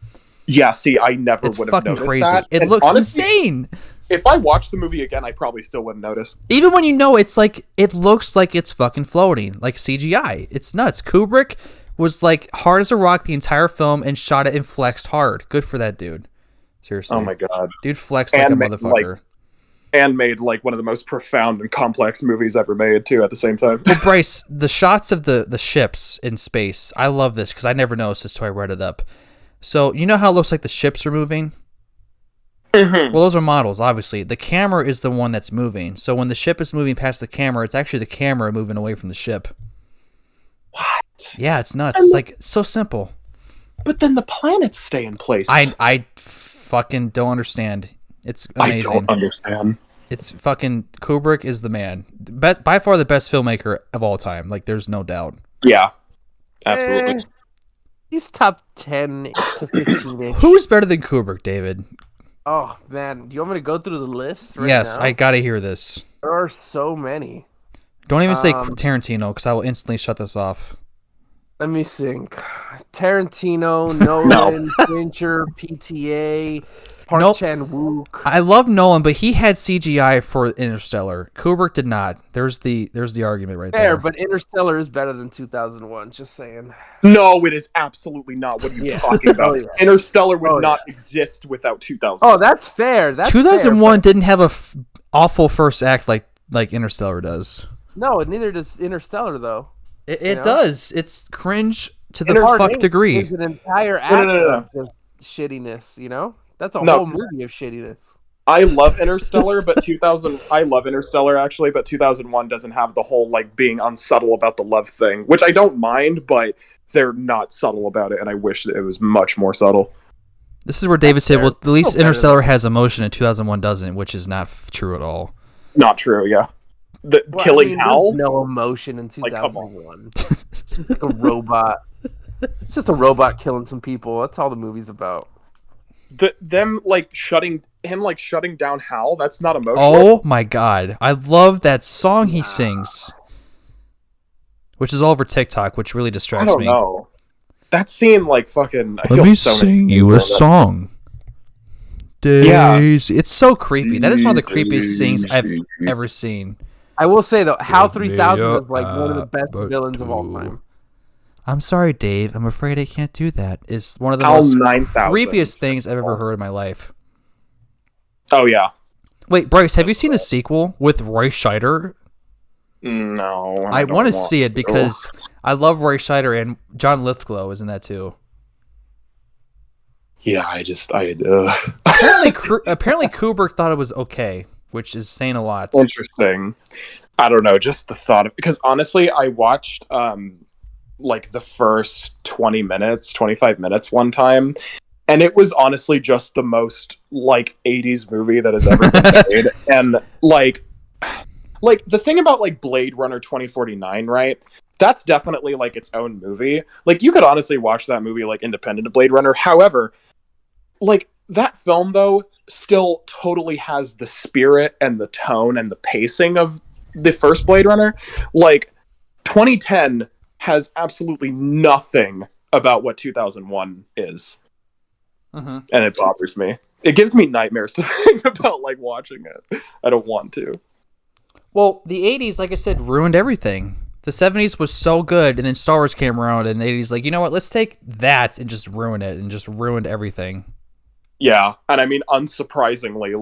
Yeah, see, I never would have noticed crazy. that. It looks insane. If I watched the movie again, I probably still wouldn't notice. Even when you know it's like, it looks like it's fucking floating, like CGI. It's nuts. Kubrick was like hard as a rock the entire film and shot it and flexed hard. Good for that dude. Seriously. Oh my god. Dude flexed like a motherfucker. And made like one of the most profound and complex movies ever made too at the same time. Well, Bryce, the shots of the ships in space, I love this because I never noticed this until I read it up. So, you know how it looks like the ships are moving? Mm-hmm. Well, those are models, obviously. The camera is the one that's moving. So when the ship is moving past the camera, it's actually the camera moving away from the ship. What? Yeah, it's nuts. It's like so simple. But then the planets stay in place. I fucking don't understand. It's amazing. I don't understand. It's fucking Kubrick is the man. By far the best filmmaker of all time. Like, there's no doubt. Yeah, absolutely. He's top 10 to 15. Who's better than Kubrick, David? Oh, man. Do you want me to go through the list right Yes, now? I gotta hear this. There are so many. Don't even say Tarantino, because I will instantly shut this off. Let me think. Tarantino, Nolan, Fincher, PTA, Park Chan-wook. I love Nolan, but he had CGI for Interstellar. Kubrick did not. There's the argument right there. Fair, but Interstellar is better than 2001. Just saying. No, it is absolutely not. What are you talking about? Interstellar would not exist without 2000. Oh, that's fair. 2001 didn't have a awful first act like Interstellar does. No, neither does Interstellar, though. It does. It's cringe to the fuck degree. It's an entire act of shittiness, you know? That's a whole movie of shittiness. I love Interstellar, but 2000. I love Interstellar actually, but 2001 doesn't have the whole like being unsubtle about the love thing, which I don't mind, but they're not subtle about it, and I wish that it was much more subtle. This is where David said, "Well, at least Interstellar has emotion, and 2001 doesn't," which is not true at all. Not true. Yeah, killing Hal. No emotion in 2001. It's just a robot. It's just a robot killing some people. That's all the movie's about. Them shutting down Hal. That's not emotional. Oh my god, I love that song he sings, which is all over TikTok, which really distracts me. I don't know. That scene, fucking. Let me sing you a song. Days. Yeah. It's so creepy. That is one of the creepiest scenes I've ever seen. I will say though, HAL 3000 is like one of the best villains of all time. I'm sorry, Dave. I'm afraid I can't do that. It's one of the most creepiest things I've ever heard in my life. Oh, yeah. Wait, Bryce, have you seen the sequel with Roy Scheider? No. I want to see it because I love Roy Scheider, and John Lithgow is in that too. Yeah, Apparently Kubrick thought it was okay, which is saying a lot. Interesting. I don't know, just the thought of... Because honestly, I watched... the first 25 minutes one time, and it was honestly just the most 80s movie that has ever been made. And the thing about Blade Runner 2049, right? That's definitely its own movie. You could honestly watch that movie independent of Blade Runner. However, that film though still totally has the spirit and the tone and the pacing of the first Blade Runner. 2010 has absolutely nothing about what 2001 is. And it bothers me. It gives me nightmares to think about watching it. I don't want to. Well, the 80s, like I said, ruined everything. The 70s was so good, and then Star Wars came around, and the 80s you know what, let's take that and just ruin it, and just ruined everything. Yeah, and I mean, unsurprisingly,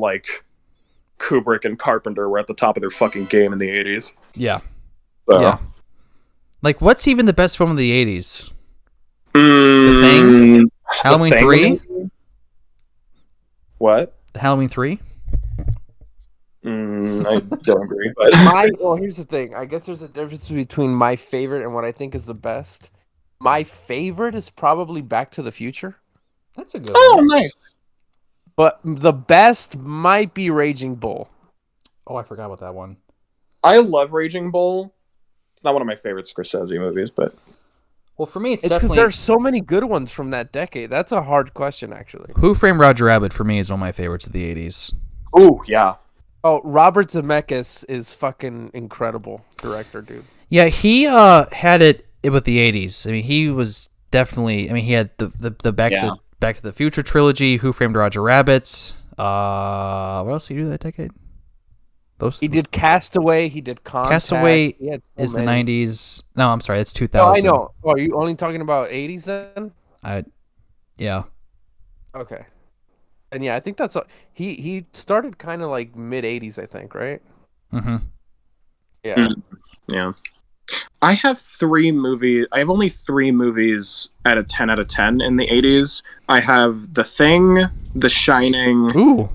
Kubrick and Carpenter were at the top of their fucking game in the 80s. Yeah. So. Yeah. What's even the best film of the 80s? The Thing? Halloween 3? What? Halloween 3? I don't agree. But well, here's the thing. I guess there's a difference between my favorite and what I think is the best. My favorite is probably Back to the Future. That's a good one. Oh, nice. But the best might be Raging Bull. Oh, I forgot about that one. I love Raging Bull. It's not one of my favorite Scorsese movies, but... Well, for me, it's because definitely... there's so many good ones from that decade. That's a hard question, actually. Who Framed Roger Rabbit, for me, is one of my favorites of the 80s. Ooh, yeah. Oh, Robert Zemeckis is fucking incredible director, dude. Yeah, he had it with the 80s. I mean, he was definitely... I mean, he had the Back to the Future trilogy, Who Framed Roger Rabbit. What else did he do that decade? He did Castaway. He did Contact. Castaway is the 90s. No, I'm sorry. It's 2000. Oh, I know. Oh, are you only talking about 80s then? Yeah. Okay. And yeah, I think that's... He started kind of mid 80s, I think, right? Mm-hmm. Yeah. Mm-hmm. Yeah. I have only 3 movies out of 10 out of 10 in the 80s. I have The Thing, The Shining... Ooh.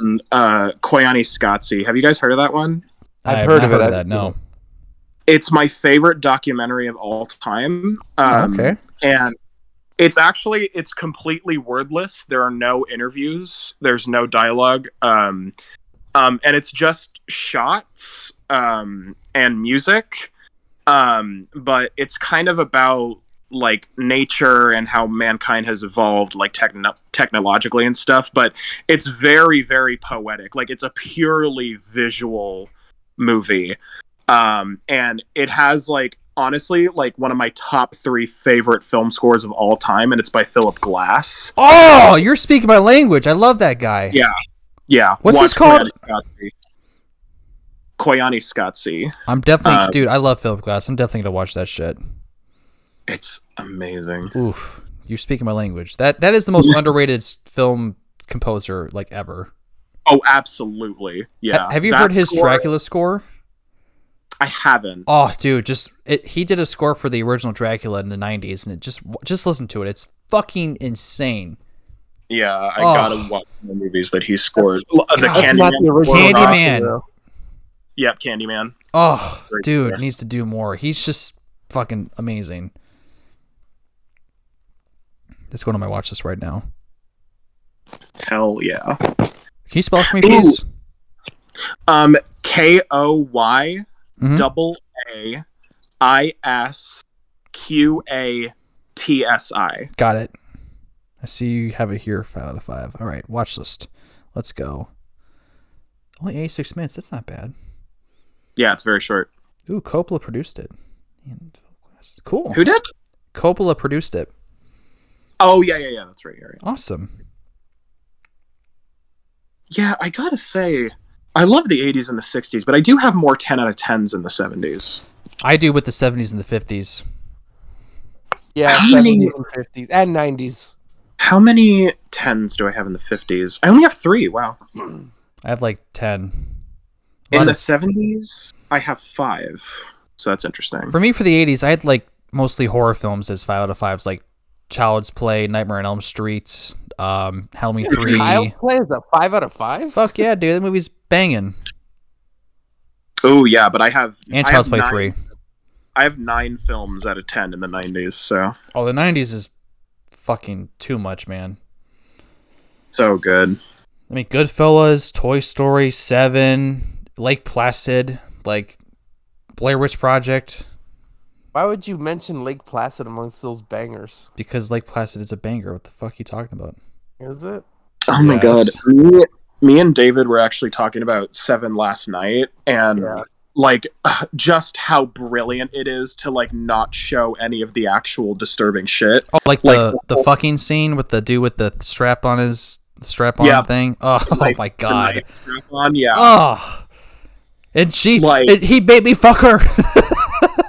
And Koyaanisqatsi. Have you guys heard of that one? I've heard of it. No. It's my favorite documentary of all time. Okay. And it's completely wordless. There are no interviews. There's no dialogue. And it's just shots and music. But it's kind of about nature and how mankind has evolved technologically and stuff, but it's very, very poetic. It's a purely visual movie. And it has honestly one of my top 3 favorite film scores of all time, and it's by Philip Glass. Oh, you're speaking my language. I love that guy. Yeah. What's this called? Koyaanisqatsi. I'm definitely dude, I love Philip Glass. I'm definitely gonna watch that shit. It's amazing. Oof. You're speaking my language. That is the most underrated film composer ever. Oh, absolutely. Yeah. Have you heard his Dracula score? I haven't. Oh, dude, he did a score for the original Dracula in the 90s, and just listen to it. It's fucking insane. Yeah, I gotta watch the movies that he scored. The Candyman. Yep, Candyman. Oh, dude, needs to do more. He's just fucking amazing. Let's go to my watch list right now. Hell yeah. Can you spell it for me, please? KOY AAISQATSI. Got it. I see you have it here, 5 out of 5. All right, watch list. Let's go. Only 86 minutes. That's not bad. Yeah, it's very short. Ooh, Coppola produced it. Cool. Who did? Coppola produced it. Oh, yeah. That's right. Awesome. Yeah, I gotta say, I love the 80s and the 60s, but I do have more 10 out of 10s in the 70s. I do with the 70s and the 50s. Yeah, 70s and 50s and 90s. How many 10s do I have in the 50s? I only have 3. Wow. I have like 10. In the 70s, I have 5. So that's interesting. For me, for the 80s, I had like mostly horror films as 5 out of 5s, like Child's Play, Nightmare on Elm Street, Halloween 3. Child's Play is a 5 out of 5? Fuck yeah, dude. That movie's banging. Oh, yeah, but I have... And Child's Play 3. I have 9 films out of 10 in the 90s, so... Oh, the 90s is fucking too much, man. So good. I mean, Goodfellas, Toy Story, 7, Lake Placid, like Blair Witch Project. Why would you mention Lake Placid amongst those bangers? Because Lake Placid is a banger. What the fuck are you talking about? Is it? Oh my god. Me and David were actually talking about 7 last night, and just how brilliant it is to like not show any of the actual disturbing shit. Oh, like the fucking scene with the dude with the strap on thing. Oh, my god. Strap on, yeah. Oh. And he made me fuck her.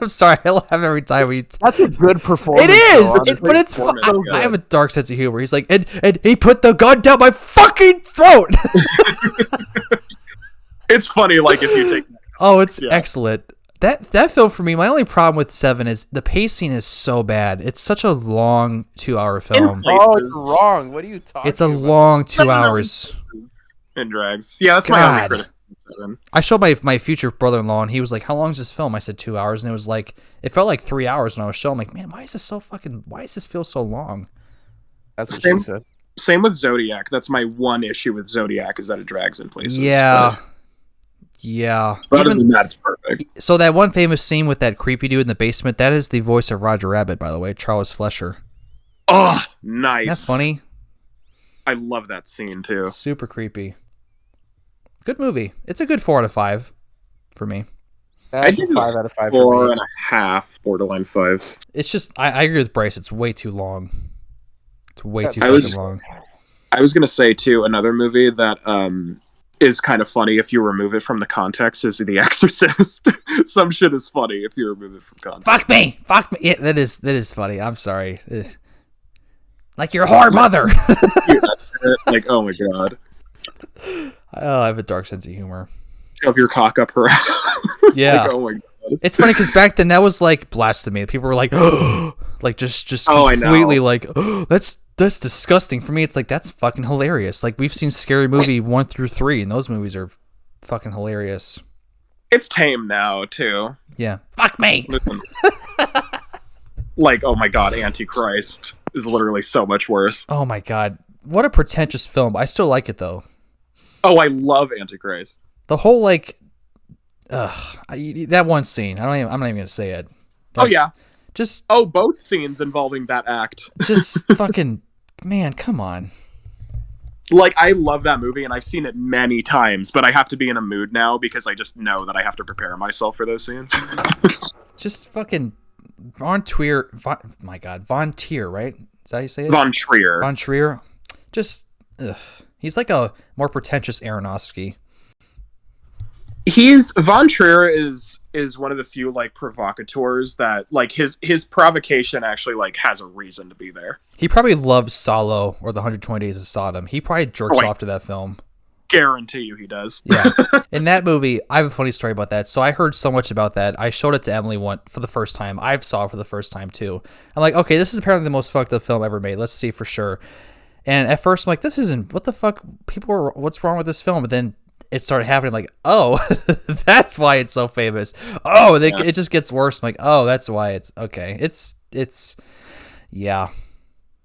I'm sorry, I laugh every time we. That's a good performance. It is, but it's fun. I have a dark sense of humor. He's like, and he put the gun down my fucking throat. It's funny, like if you take. Oh, it's excellent. That film for me. My only problem with 7 is the pacing is so bad. It's such a long 2-hour film. Oh, it's wrong. What are you talking about? It's a long 2 hours. In drags. Yeah, that's my only criticism. I showed my future brother-in-law, and he was like, "How long is this film?" I said 2 hours, and it felt like 3 hours when I was showing. I'm like, man, why does this feel so long? That's what she said. Same with Zodiac. That's my one issue with Zodiac, is that it drags in places. Yeah. But other than that, it's perfect. So that one famous scene with that creepy dude in the basement, that is the voice of Roger Rabbit, by the way, Charles Fleischer. Oh, nice. Isn't that funny? I love that scene, too. Super creepy. Good movie. It's a good 4 out of 5 for me. I do 5 out of 5 for me. 4.5, borderline 5. It's just, I agree with Bryce. It's way too long. It's way too fucking long. I was going to say, too, another movie that is kind of funny if you remove it from the context is The Exorcist. Some shit is funny if you remove it from context. Fuck me! Yeah, that is funny. I'm sorry. Like your whore mother! Like, oh my god. Oh, I have a dark sense of humor. Shove your cock up her ass. Yeah. Like, oh my god. It's funny because back then that was like blasphemy. People were like, oh, like just completely like, oh, that's disgusting. For me, it's like, that's fucking hilarious. Like, we've seen Scary Movie 1 through 3, and those movies are fucking hilarious. It's tame now too. Yeah. Fuck me. Listen. Like, oh my god, Antichrist is literally so much worse. Oh my god, what a pretentious film. I still like it though. Oh, I love Antichrist. The whole like, that one scene. I'm not even gonna say it. Both scenes involving that act. Just fucking man, come on. Like, I love that movie, and I've seen it many times, but I have to be in a mood now because I just know that I have to prepare myself for those scenes. Just fucking Von Trier, right? Is that how you say it? Von Trier. Just, he's like a more pretentious Aronofsky. Von Trier is one of the few like provocateurs that like his provocation actually like has a reason to be there. He probably loves Salo or the 120 Days of Sodom. He probably jerks off to that film. Guarantee you he does. Yeah. In that movie, I have a funny story about that. So I heard so much about that. I showed it to Emily for the first time. I saw it for the first time too. I'm like, okay, this is apparently the most fucked up film ever made. Let's see for sure. And at first I'm like, this isn't, what the fuck, what's wrong with this film? But then it started happening, like, oh, that's why it's so famous. Oh, it just gets worse. I'm like, oh, that's why it's, okay. It's, yeah.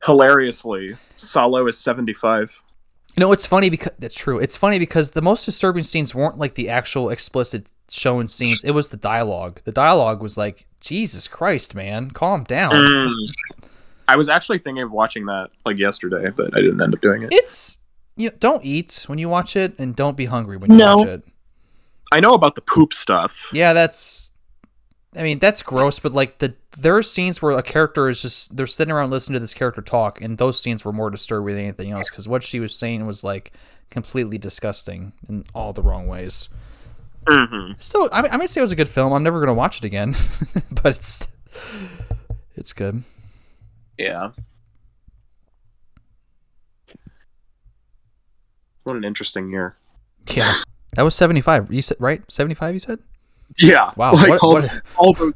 Hilariously, Salo is 75. It's funny because, that's true. It's funny because the most disturbing scenes weren't like the actual explicit shown scenes. It was the dialogue. The dialogue was like, Jesus Christ, man, calm down. I was actually thinking of watching that like yesterday, but I didn't end up doing it. It's, don't eat when you watch it, and don't be hungry when you watch it. I know about the poop stuff. Yeah, that's gross, but like there are scenes where a character is just, they're sitting around listening to this character talk, and those scenes were more disturbing than anything else, because what she was saying was like completely disgusting in all the wrong ways. Mm-hmm. So I might say it was a good film. I'm never going to watch it again, but it's good. Yeah. What an interesting year. Yeah. That was 75. You said, right? 75 you said? Yeah. Wow. Like all those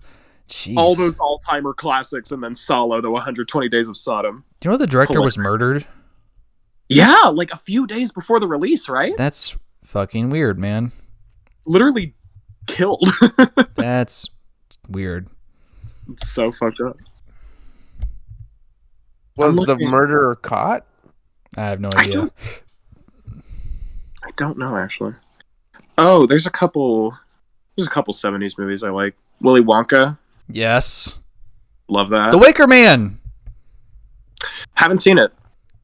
Jeez. all those all-timer classics, and then Salo, the 120 Days of Sodom. Do you know the director was murdered? Yeah, like a few days before the release, right? That's fucking weird, man. Literally killed. That's weird. It's so fucked up. Was the murderer caught? I have no idea. I don't know, actually. Oh, there's a couple 70s movies I like. Willy Wonka. Yes. Love that. The Wicker Man. Haven't seen it.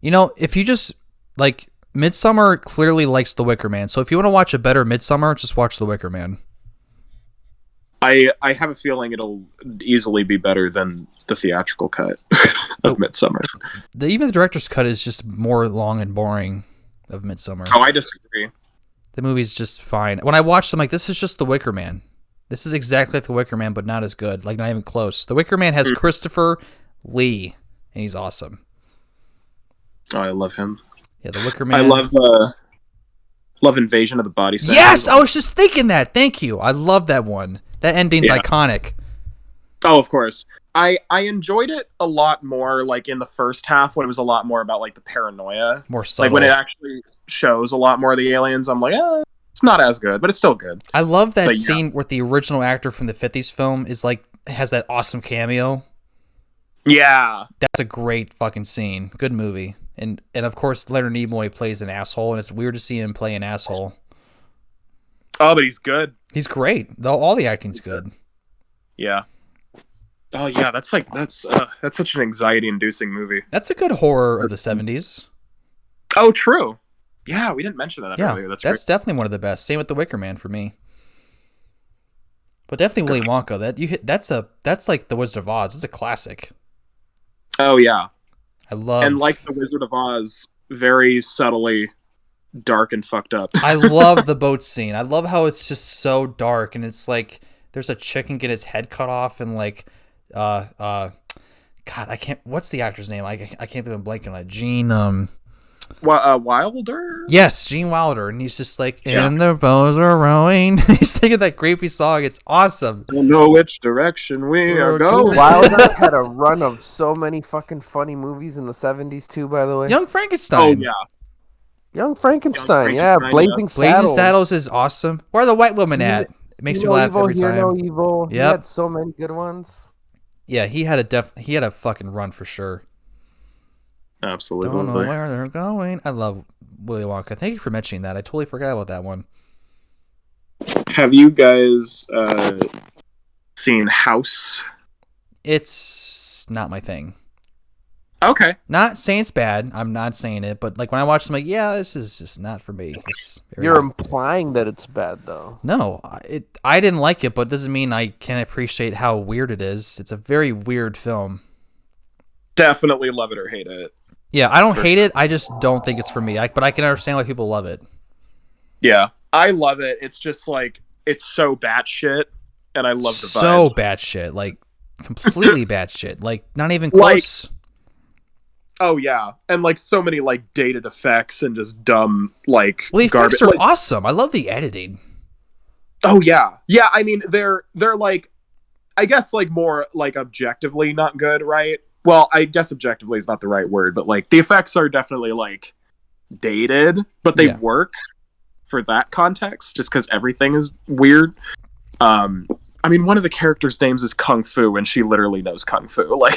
If you just, like, Midsommar clearly likes The Wicker Man. So if you want to watch a better Midsommar, just watch The Wicker Man. I have a feeling it'll easily be better than the theatrical cut of Midsommar. Even the director's cut is just more long and boring of Midsommar. Oh, I disagree. The movie's just fine. When I watched it, I'm like, this is just The Wicker Man. This is exactly like The Wicker Man, but not as good. Like, not even close. The Wicker Man has Christopher Lee, and he's awesome. Oh, I love him. Yeah, The Wicker Man. I love Invasion of the Body Snatchers. Yes, I was just thinking that. Thank you. I love that one. That ending's iconic. Oh, of course. I enjoyed it a lot more, like, in the first half, when it was a lot more about, like, the paranoia. More subtle. Like, when it actually shows a lot more of the aliens, I'm like, it's not as good, but it's still good. I love that scene where the original actor from the 50s film is, like, has that awesome cameo. Yeah. That's a great fucking scene. Good movie. And of course, Leonard Nimoy plays an asshole, and it's weird to see him play an asshole. Oh, but he's good. He's great. Though all the acting's good. Yeah. Oh yeah, that's such an anxiety-inducing movie. That's a good horror of the 70s. Oh, true. Yeah, we didn't mention that earlier. That's definitely one of the best. Same with The Wicker Man for me. But definitely Willy Wonka. That's like The Wizard of Oz. It's a classic. Oh yeah. And like The Wizard of Oz, very subtly dark and fucked up. I love the boat scene. I love how it's just so dark, and it's like there's a chicken get his head cut off, and like God, I can't, what's the actor's name? I can't believe I'm blanking on it. Gene Wilder? Yes, Gene Wilder, and he's just like, and the boats are rowing. He's singing that creepy song. It's awesome. I don't know which direction we are going. Wilder had a run of so many fucking funny movies in the 70s too, by the way. Young Frankenstein. Oh yeah. Young Frankenstein, yeah. Blazing Saddles is awesome. Where are the white women at? It makes me laugh every time. No Evil. Yep. He had so many good ones. Yeah, he had a fucking run for sure. Absolutely. Don't know where they're going. I love Willy Wonka. Thank you for mentioning that. I totally forgot about that one. Have you guys seen House? It's not my thing. Okay. Not saying it's bad. I'm not saying it, but like when I watch it, I'm like, yeah, this is just not for me. You're implying that it's bad, though. No, I didn't like it, but it doesn't mean I can't appreciate how weird it is. It's a very weird film. Definitely love it or hate it. Yeah, I don't hate it. I just don't think it's for me. But I can understand why people love it. Yeah, I love it. It's just like, it's so batshit, and I love the vibe. So batshit, like completely batshit, like not even close. Oh yeah, and like so many like dated effects and just dumb like. Well, the effects are awesome. I love the editing. Oh yeah, I mean they're like, I guess like more like objectively not good, right? well, I guess objectively is not the right word, but like the effects are definitely like dated, but they work for that context just because everything is weird. I mean, one of the characters' names is Kung Fu, and she literally knows Kung Fu. Like,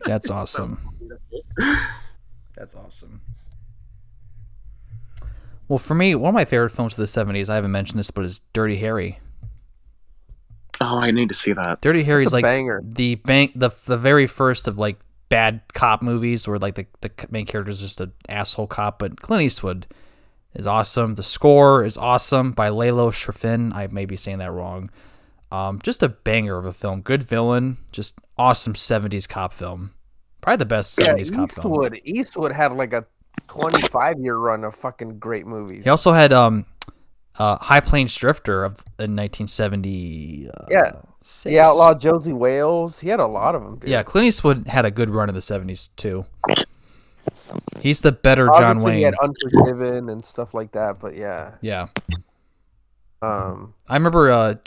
that's awesome. That's awesome. Well, for me, one of my favorite films of the 70s, I haven't mentioned this, but is Dirty Harry. Oh, I need to see that. Dirty Harry is like banger. the very first of like bad cop movies where like the main character is just an asshole cop, but Clint Eastwood is awesome. The score is awesome by Lalo Schifrin. I may be saying that wrong. Just a banger of a film. Good villain. Just awesome 70s cop film. Probably the best 70s cop film. Eastwood had like a 25-year run of fucking great movies. He also had High Plains Drifter in 1970. The Outlaw Josie Wales. He had a lot of them, dude. Yeah, Clint Eastwood had a good run in the 70s too. He's the better John Wayne. He had Unforgiven and stuff like that, but yeah. Yeah. I remember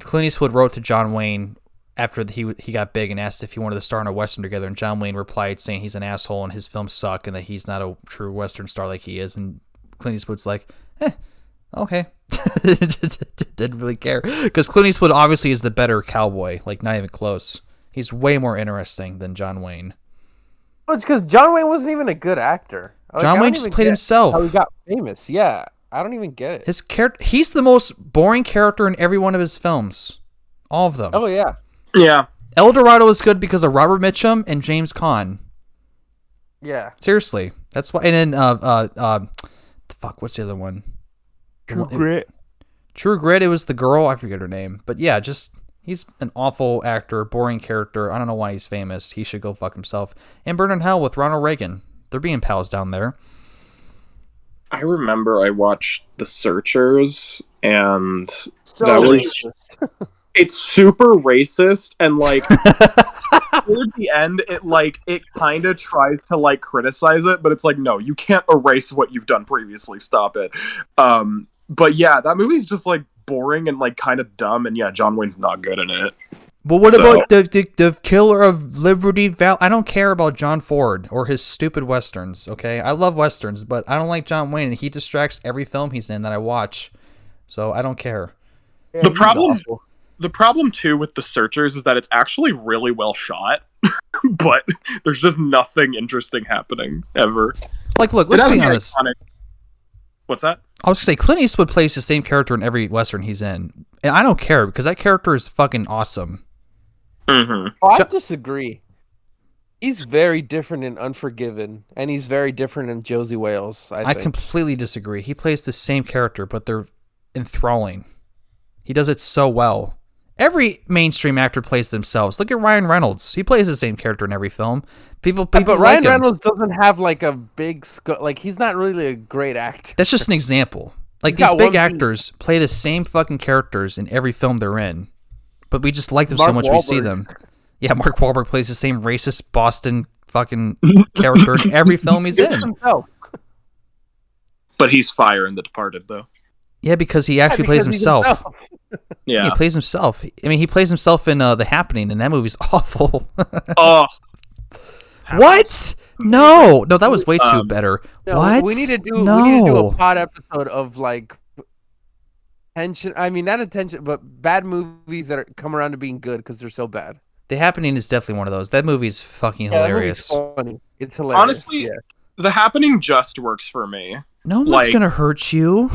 Clint Eastwood wrote to John Wayne after he got big and asked if he wanted to star in a Western together, and John Wayne replied saying he's an asshole and his films suck and that he's not a true Western star like he is, and Clint Eastwood's like, okay. Didn't really care. Because Clint Eastwood obviously is the better cowboy, like not even close. He's way more interesting than John Wayne. Well, it's because John Wayne wasn't even a good actor. John Wayne just played himself. How he got famous, yeah. I don't even get it. His he's the most boring character in every one of his films. All of them. Oh, yeah. Yeah. El Dorado is good because of Robert Mitchum and James Caan. Yeah. Seriously. That's why. And then, what's the other one? True Grit. True Grit, it was the girl. I forget her name. But yeah, just, he's an awful actor, boring character. I don't know why he's famous. He should go fuck himself. And Burn in Hell with Ronald Reagan. They're being pals down there. I remember I watched The Searchers, and it's super racist, and like toward the end, it kind of tries to like criticize it, but it's like, no, you can't erase what you've done previously. Stop it. But yeah, that movie's just like boring and like kind of dumb, and yeah, John Wayne's not good in it. But what about the killer of Liberty Valley? I don't care about John Ford or his stupid westerns, okay? I love westerns, but I don't like John Wayne, and he distracts every film he's in that I watch. So I don't care. Yeah, the problem too with The Searchers is that it's actually really well shot, but there's just nothing interesting happening ever. Like, look, let's be honest. What's that? I was going to say, Clint Eastwood plays the same character in every western he's in. And I don't care, because that character is fucking awesome. Mm-hmm. Oh, I disagree. He's very different in Unforgiven, and he's very different in Josie Wales, I think. Completely disagree. He plays the same character, but they're enthralling. He does it so well. Every mainstream actor plays themselves. Look at Ryan Reynolds. He plays the same character in every film. People but like Ryan Reynolds doesn't have like a big like he's not really a great actor. That's just an example. Like these big actors play the same fucking characters in every film they're in. But we just like them so much we see them. Yeah, Mark Wahlberg plays the same racist Boston fucking character in every film he's in. But he's fire in The Departed, though. Yeah, because he actually plays himself. Yeah, he plays himself. I mean, he plays himself in The Happening, and that movie's awful. Oh, what? No, that was way too better. No, what? We need to do a pod episode of like tension. I mean, not attention, but bad movies that come around to being good because they're so bad. The Happening is definitely one of those. That movie's fucking hilarious. That movie's funny. It's hilarious. Honestly, The Happening just works for me. No one's gonna hurt you.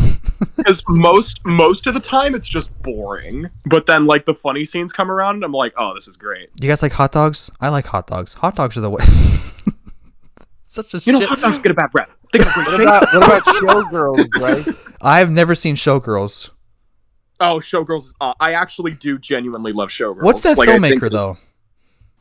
Because most of the time it's just boring. But then like the funny scenes come around and I'm like, oh, this is great. You guys like hot dogs? I like hot dogs. Hot dogs are the way. Such a hot dogs get a bad rap. What about Showgirls, right? I've never seen Showgirls. Oh, Showgirls. I actually do genuinely love Showgirls. What's that filmmaker though?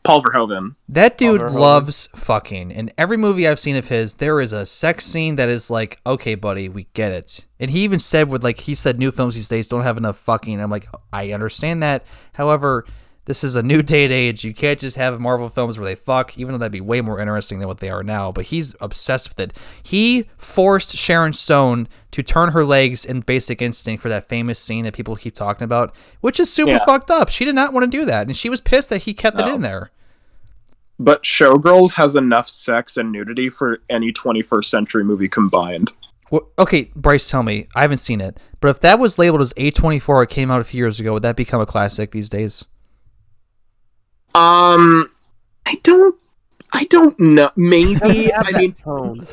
Paul Verhoeven. That dude loves fucking. In every movie I've seen of his, there is a sex scene that is like, okay, buddy, we get it. And he even said he said new films these days don't have enough fucking. I'm like, I understand that. However, this is a new day and age. You can't just have Marvel films where they fuck, even though that'd be way more interesting than what they are now. But he's obsessed with it. He forced Sharon Stone to turn her legs in Basic Instinct for that famous scene that people keep talking about, which is super fucked up. She did not want to do that, and she was pissed that he kept it in there. but Showgirls has enough sex and nudity for any 21st century movie combined. Well, okay, Bryce, tell me. I haven't seen it, but if that was labeled as A24, it came out a few years ago, would that become a classic these days? I don't know. Maybe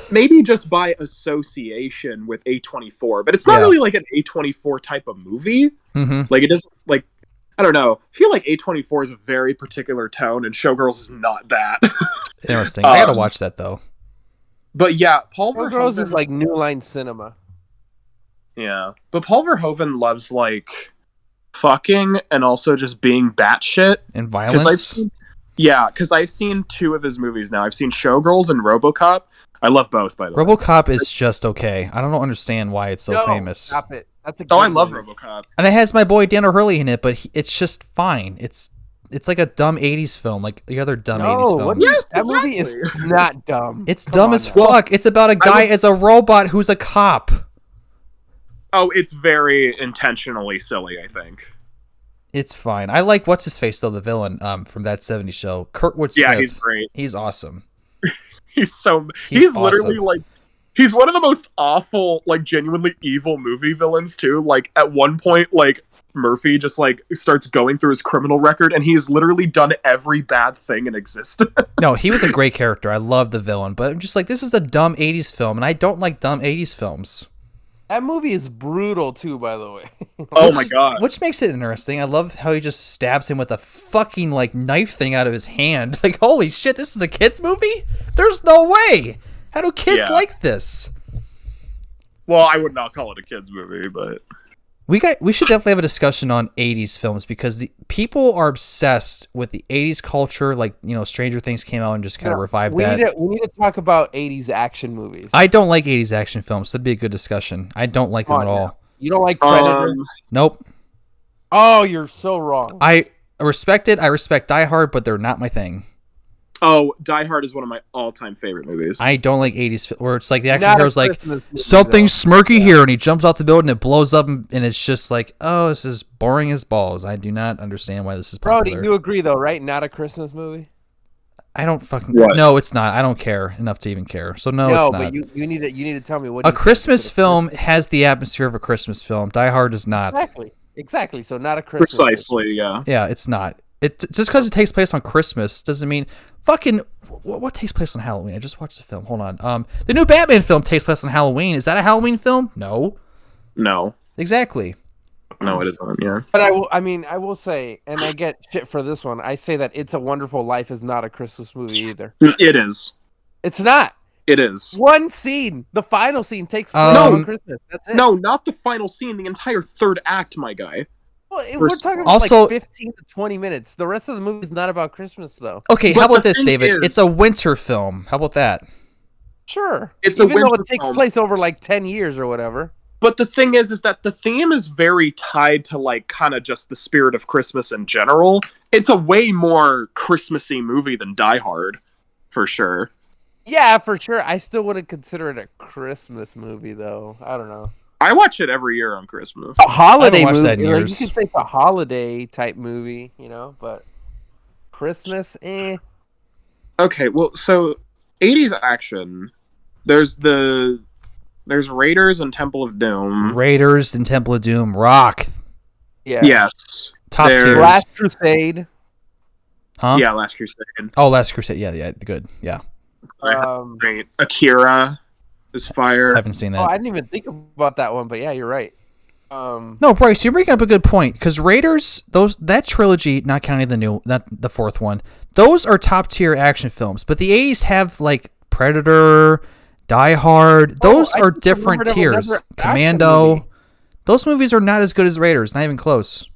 maybe just by association with A24, but it's not really like an A24 type of movie. Mm-hmm. Like it doesn't like. I don't know. I feel like A24 is a very particular tone, and Showgirls is not that. Interesting. I gotta watch that though. But yeah, Paul Showgirls Verhoeven is like New Line Cinema. Yeah, but Paul Verhoeven loves like fucking and also just being batshit and violence. Because I've seen 2 of his movies now. I've seen Showgirls and RoboCop. I love both, by the way. RoboCop is just okay. I don't understand why it's so famous. Stop it. That's a I love RoboCop. And it has my boy Dan O'Hurley in it, but it's just fine. It's like a dumb 80s film, like the other dumb 80s films. Yes, that movie is not dumb. It's dumb as fuck. It's about a guy as a robot who's a cop. Oh, it's very intentionally silly, I think. It's fine. I like what's-his-face, though, the villain from that 70s show. Kurtwood Smith. Yeah, he's great. He's awesome. He's awesome. Literally like... He's one of the most awful, like, genuinely evil movie villains, too. Like, at one point, like, Murphy just, like, starts going through his criminal record, and he's literally done every bad thing in existence. No, he was a great character. I love the villain. But I'm just like, this is a dumb 80s film, and I don't like dumb 80s films. That movie is brutal, too, by the way. Oh, my God. Which makes it interesting. I love how he just stabs him with a fucking, like, knife thing out of his hand. Like, holy shit, this is a kid's movie? There's no way! How do kids like this? Well, I would not call it a kids movie, but we should definitely have a discussion on 80s films because the people are obsessed with the 80s culture. Like, you know, Stranger Things came out and just kind of revived that. We need to talk about 80s action movies. I don't like 80s action films. So that'd be a good discussion. I don't like them at all. You don't like Predator? Nope. Oh, you're so wrong. I respect it. I respect Die Hard, but they're not my thing. Oh, Die Hard is one of my all-time favorite movies. I don't like 80s where it's like the action hero's like, something smirky here, and he jumps off the building, it blows up, and it's just like, oh, this is boring as balls. I do not understand why this is popular. Brodey, you agree, though, right? Not a Christmas movie? I don't fucking... What? No, it's not. I don't care enough to even care. So, no, it's not. No, but you need to tell me what... A Christmas film has the atmosphere of a Christmas film. Die Hard does not. Exactly. So, not a Christmas Precisely, yeah. Yeah, it's not. Just because it takes place on Christmas doesn't mean fucking what takes place on Halloween. I just watched the film. Hold on. The new Batman film takes place on Halloween. Is that a Halloween film? No. Exactly. No, it isn't. Yeah. But I will say, and I get shit for this one. I say that It's a Wonderful Life is not a Christmas movie either. It is. It's not. It is. One scene, the final scene takes place on Christmas. That's it. No, not the final scene. The entire third act, my guy. We're talking about also, like 15 to 20 minutes. The rest of the movie is not about Christmas, though. Okay, how about this, David? It's a winter film. How about that? Sure. It's even though it takes place over like 10 years or whatever. But the thing is that the theme is very tied to like kind of just the spirit of Christmas in general. It's a way more Christmassy movie than Die Hard, for sure. Yeah, for sure. I still wouldn't consider it a Christmas movie, though. I don't know. I watch it every year on Christmas. A holiday movie. Like, you could say it's a holiday type movie, you know, but Christmas, eh. Okay, well, so 80s action. There's Raiders and Temple of Doom. Raiders and Temple of Doom rock. Yeah. Yes. Top tier. Last Crusade. Huh? Yeah, Last Crusade. Oh, Last Crusade. Yeah, good. Yeah. Great. Akira is fire. I haven't seen that. Oh, I didn't even think about that one, but yeah, you're right. No, Bryce, you're bringing up a good point because Raiders, that trilogy, not counting not the fourth one, those are top tier action films. But the 80s have like Predator, Die Hard. Those are different tiers. Commando. Those movies are not as good as Raiders. Not even close.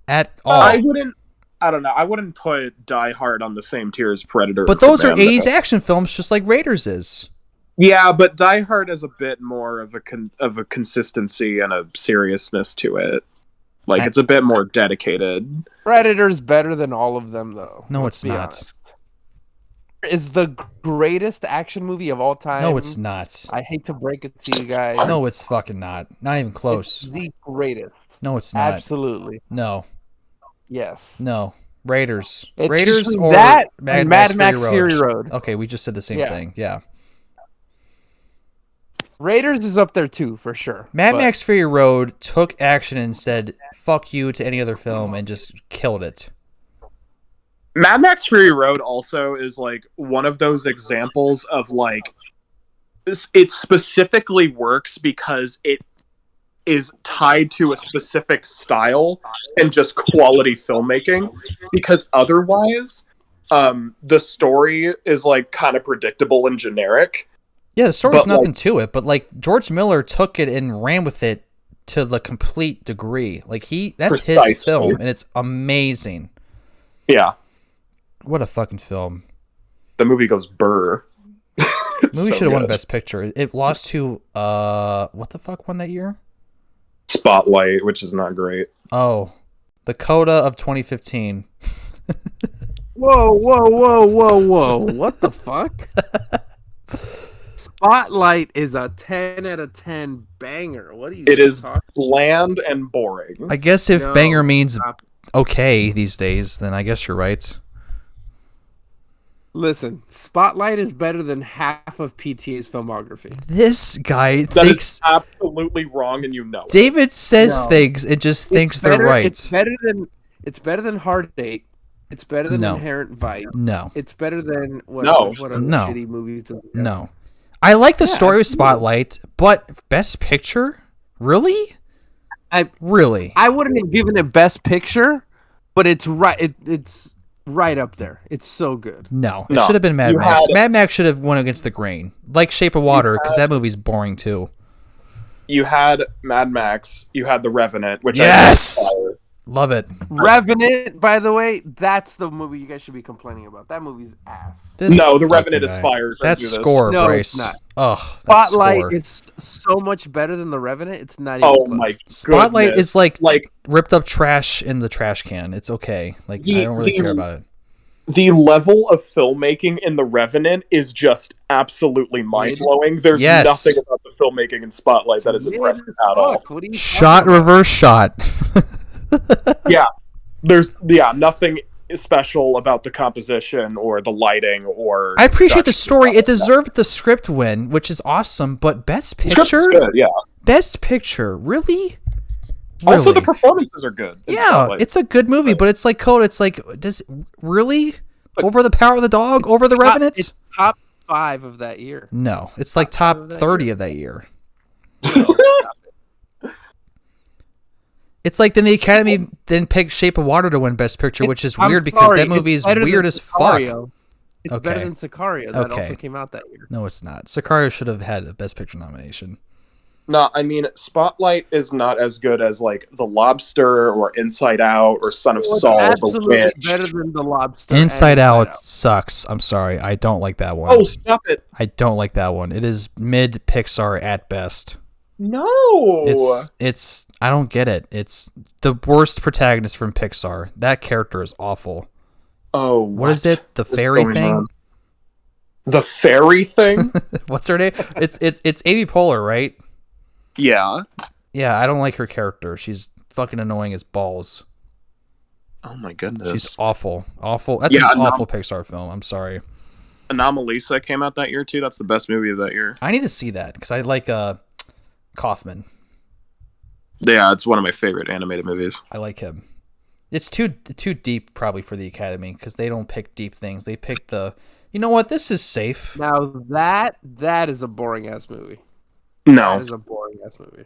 At all. I don't know. I wouldn't put Die Hard on the same tier as Predator. But those are 80s action films, just like Raiders is. Yeah, but Die Hard has a bit more of a consistency and a seriousness to it. Like, it's a bit more dedicated. Predator's better than all of them, though. No, it's not. Honest. Is the greatest action movie of all time. No, it's not. I hate to break it to you guys. No, it's fucking not. Not even close. It's the greatest. No, it's not. Absolutely. No. Yes. No. Raiders. It's Raiders or that Mad Max Fury Fury Road. Okay, we just said the same thing. Yeah. Raiders is up there too, for sure. Mad Max Fury Road took action and said "fuck you" to any other film and just killed it. Mad Max Fury Road also is like one of those examples of like it specifically works because it is tied to a specific style and just quality filmmaking, because otherwise the story is like kind of predictable and generic. Yeah, the story's nothing to it, but like George Miller took it and ran with it to the complete degree. Like that's his film, and it's amazing. Yeah. What a fucking film. The movie goes burr. Movie should have won Best Picture. It lost to what the fuck won that year? Spotlight, which is not great. Oh, the Coda of 2015. Whoa! What the fuck? Spotlight is a 10 out of 10 banger. What are you? It is bland and boring. I guess if banger means okay these days, then I guess you're right. Listen, Spotlight is better than half of PTA's filmography. This guy that thinks is absolutely wrong, and you know. David says things and just thinks they're right. It's better than Hard Date. It's better than Inherent Vice. No. It's better than what shitty movies do. No. I like the story of Spotlight, but Best Picture? Really? I wouldn't have given it Best Picture, but it's right. It's right up there. It's so good. No, it should have been Mad Max. Mad Max should have won against the grain, like Shape of Water, because that movie's boring too. You had Mad Max. You had The Revenant, which love it. Revenant, by the way, that's the movie you guys should be complaining about. That movie's ass. The Revenant is fire. That's score, no, Bryce. It's not. Oh, Spotlight is so much better than The Revenant. It's not even. Oh close. my! Spotlight is like ripped up trash in the trash can. It's okay. Like I don't really care about it. The level of filmmaking in The Revenant is just absolutely mind-blowing. There's nothing about the filmmaking in Spotlight that is impressive at all. Shot, reverse shot. Yeah. There's nothing special about the composition or the lighting or... I appreciate the story. It deserved the script win, which is awesome, but Best Picture? Good, yeah. Best Picture? Really? Also, the performances are good. Yeah, it's a good movie, but it's like Coda. It's like, really? Over The Power of the Dog? Over The Revenant? It's top 5 of that year. No, it's like top 30 of that year. It's like then the Academy then picked Shape of Water to win Best Picture, which is weird because that movie is weird as fuck. It's better than Sicario. That also came out that year. No, it's not. Sicario should have had a Best Picture nomination. No, I mean, Spotlight is not as good as like The Lobster or Inside Out or Son of Saul. Absolutely better than The Lobster. Inside Out sucks. I'm sorry. I don't like that one. Oh, stop it. I don't like that one. It is mid Pixar at best. No. It's I don't get it. It's the worst protagonist from Pixar. That character is awful. Oh, what is it? The fairy thing? On? The fairy thing? What's her name? It's Amy Poehler, right? Yeah. Yeah, I don't like her character. She's fucking annoying as balls. Oh my goodness. She's awful. Awful. That's an awful Pixar film. I'm sorry. Anomalisa came out that year too. That's the best movie of that year. I need to see that because I like Kaufman. Yeah, it's one of my favorite animated movies. I like him. It's too deep probably for the Academy because they don't pick deep things. They pick you know what? This is safe. Now that is a boring ass movie. No. That is a boring ass movie.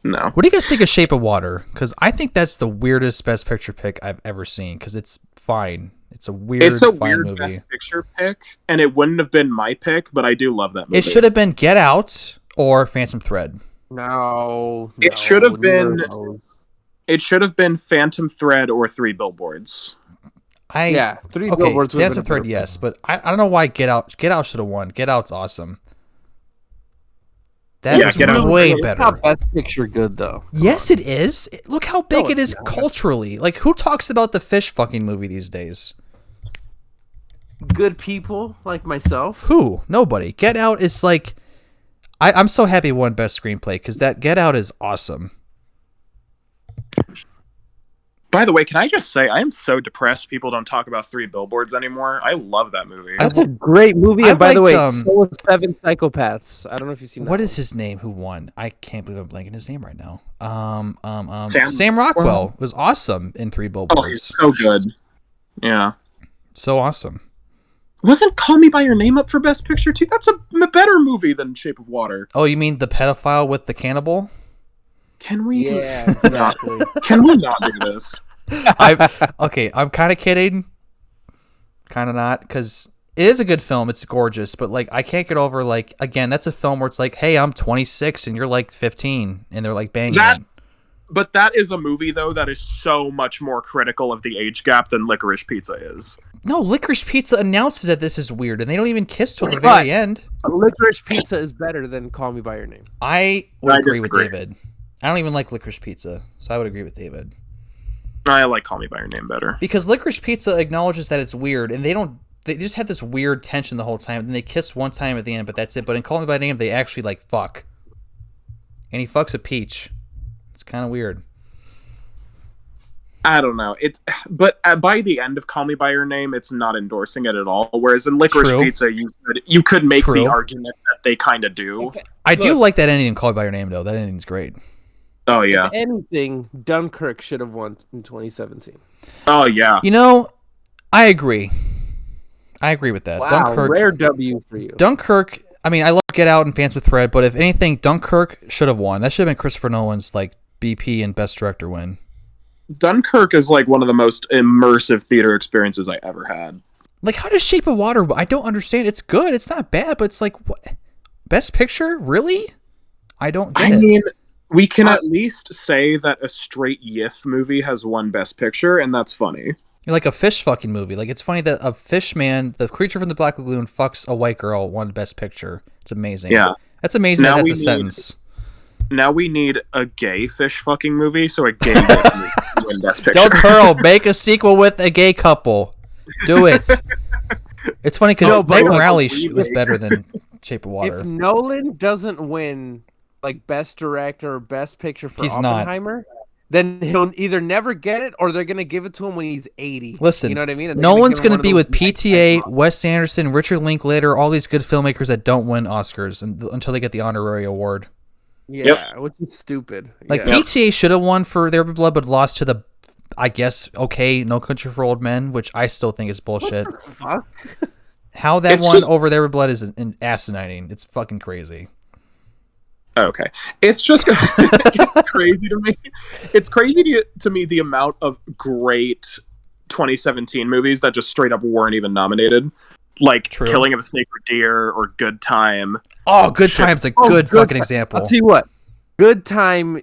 No. What do you guys think of Shape of Water? Because I think that's the weirdest Best Picture pick I've ever seen. Because it's fine. It's a weird movie. Best Picture pick, and it wouldn't have been my pick, but I do love that movie. It should have been Get Out or Phantom Thread. No. It should have been. It should have been Phantom Thread or Three Billboards. Three Billboards. Phantom Thread, yes, but I don't know why Get Out. Get Out should have won. Get Out's awesome. That was way better. Not Best Picture good though. Yes, it is. Look how big it is culturally. Like, who talks about the fish fucking movie these days? Good people like myself. Who? Nobody. Get Out is like, I'm so happy it won Best Screenplay because that Get Out is awesome. By the way, can I just say I am so depressed people don't talk about 3 Billboards anymore. I love that movie. That's a great movie. And by the way, so is 7 Psychopaths. I don't know if you've seen that. What is his name who won? I can't believe I'm blanking his name right now. Sam Rockwell was awesome in 3 Billboards. Oh, he's so good. Yeah. So awesome. Wasn't Call Me By Your Name up for Best Picture too? That's a better movie than Shape of Water. Oh, you mean the pedophile with the cannibal? Can we? Yeah, exactly. Can we not do this? I'm kind of kidding, kind of not, because it is a good film. It's gorgeous, but like I can't get over like again that's a film where it's like, hey, I'm 26 and you're like 15, and they're like banging. But that is a movie though that is so much more critical of the age gap than Licorice Pizza is. No, Licorice Pizza announces that this is weird, and they don't even kiss till the very end. Licorice Pizza is better than Call Me By Your Name. I would agree with David. I don't even like Licorice Pizza, so I would agree with David. I like Call Me By Your Name better. Because Licorice Pizza acknowledges that it's weird, and they just have this weird tension the whole time, and they kiss one time at the end, but that's it. But in Call Me By Name, they actually, like, fuck. And he fucks a peach. It's kind of weird. I don't know. But by the end of Call Me By Your Name, it's not endorsing it at all. Whereas in Licorice Pizza, you could make the argument that they kind of do. Okay. I do like that ending in Call Me By Your Name, though. That ending's great. Oh, yeah. If anything, Dunkirk should have won in 2017. Oh, yeah. You know, I agree. I agree with that. Wow, Dunkirk, rare W for you. Dunkirk, I mean, I love Get Out and Fans with Fred, but if anything, Dunkirk should have won. That should have been Christopher Nolan's like BP and Best Director win. Dunkirk is like one of the most immersive theater experiences I ever had. Like, how does Shape of Water... I don't understand. It's good. It's not bad, but it's like, what? Best Picture? Really? I don't get it. I mean... We can at least say that a straight yiff movie has won Best Picture, and that's funny. Like a fish fucking movie. Like, it's funny that a fish man, the creature from the Black Lagoon, fucks a white girl, won Best Picture. It's amazing. Yeah. That's amazing that that's a sentence. Now we need a gay fish fucking movie, so a gay yiff movie can win Best Picture. Del Toro, make a sequel with a gay couple. Do it. It's funny because Night Morales was better than Shape of Water. If Nolan doesn't win... like Best Director or Best Picture for Oppenheimer, then he'll either never get it or they're going to give it to him when he's 80. Listen, you know what I mean? No one's going to be with PTA, Wes Anderson, Richard Linklater, all these good filmmakers that don't win Oscars until they get the honorary award. Yeah, which is stupid. Like, PTA should have won for There Will Be Blood, but lost to the, I guess, okay, No Country for Old Men, which I still think is bullshit. What the fuck? How that won over There Will Be Blood is asinine. It's fucking crazy. Okay, it's just it's crazy to me. It's crazy to me the amount of great 2017 movies that just straight up weren't even nominated, like Killing of a Sacred Deer or Good Time. Oh, Good Time's a good fucking example. I'll tell you what, Good Time,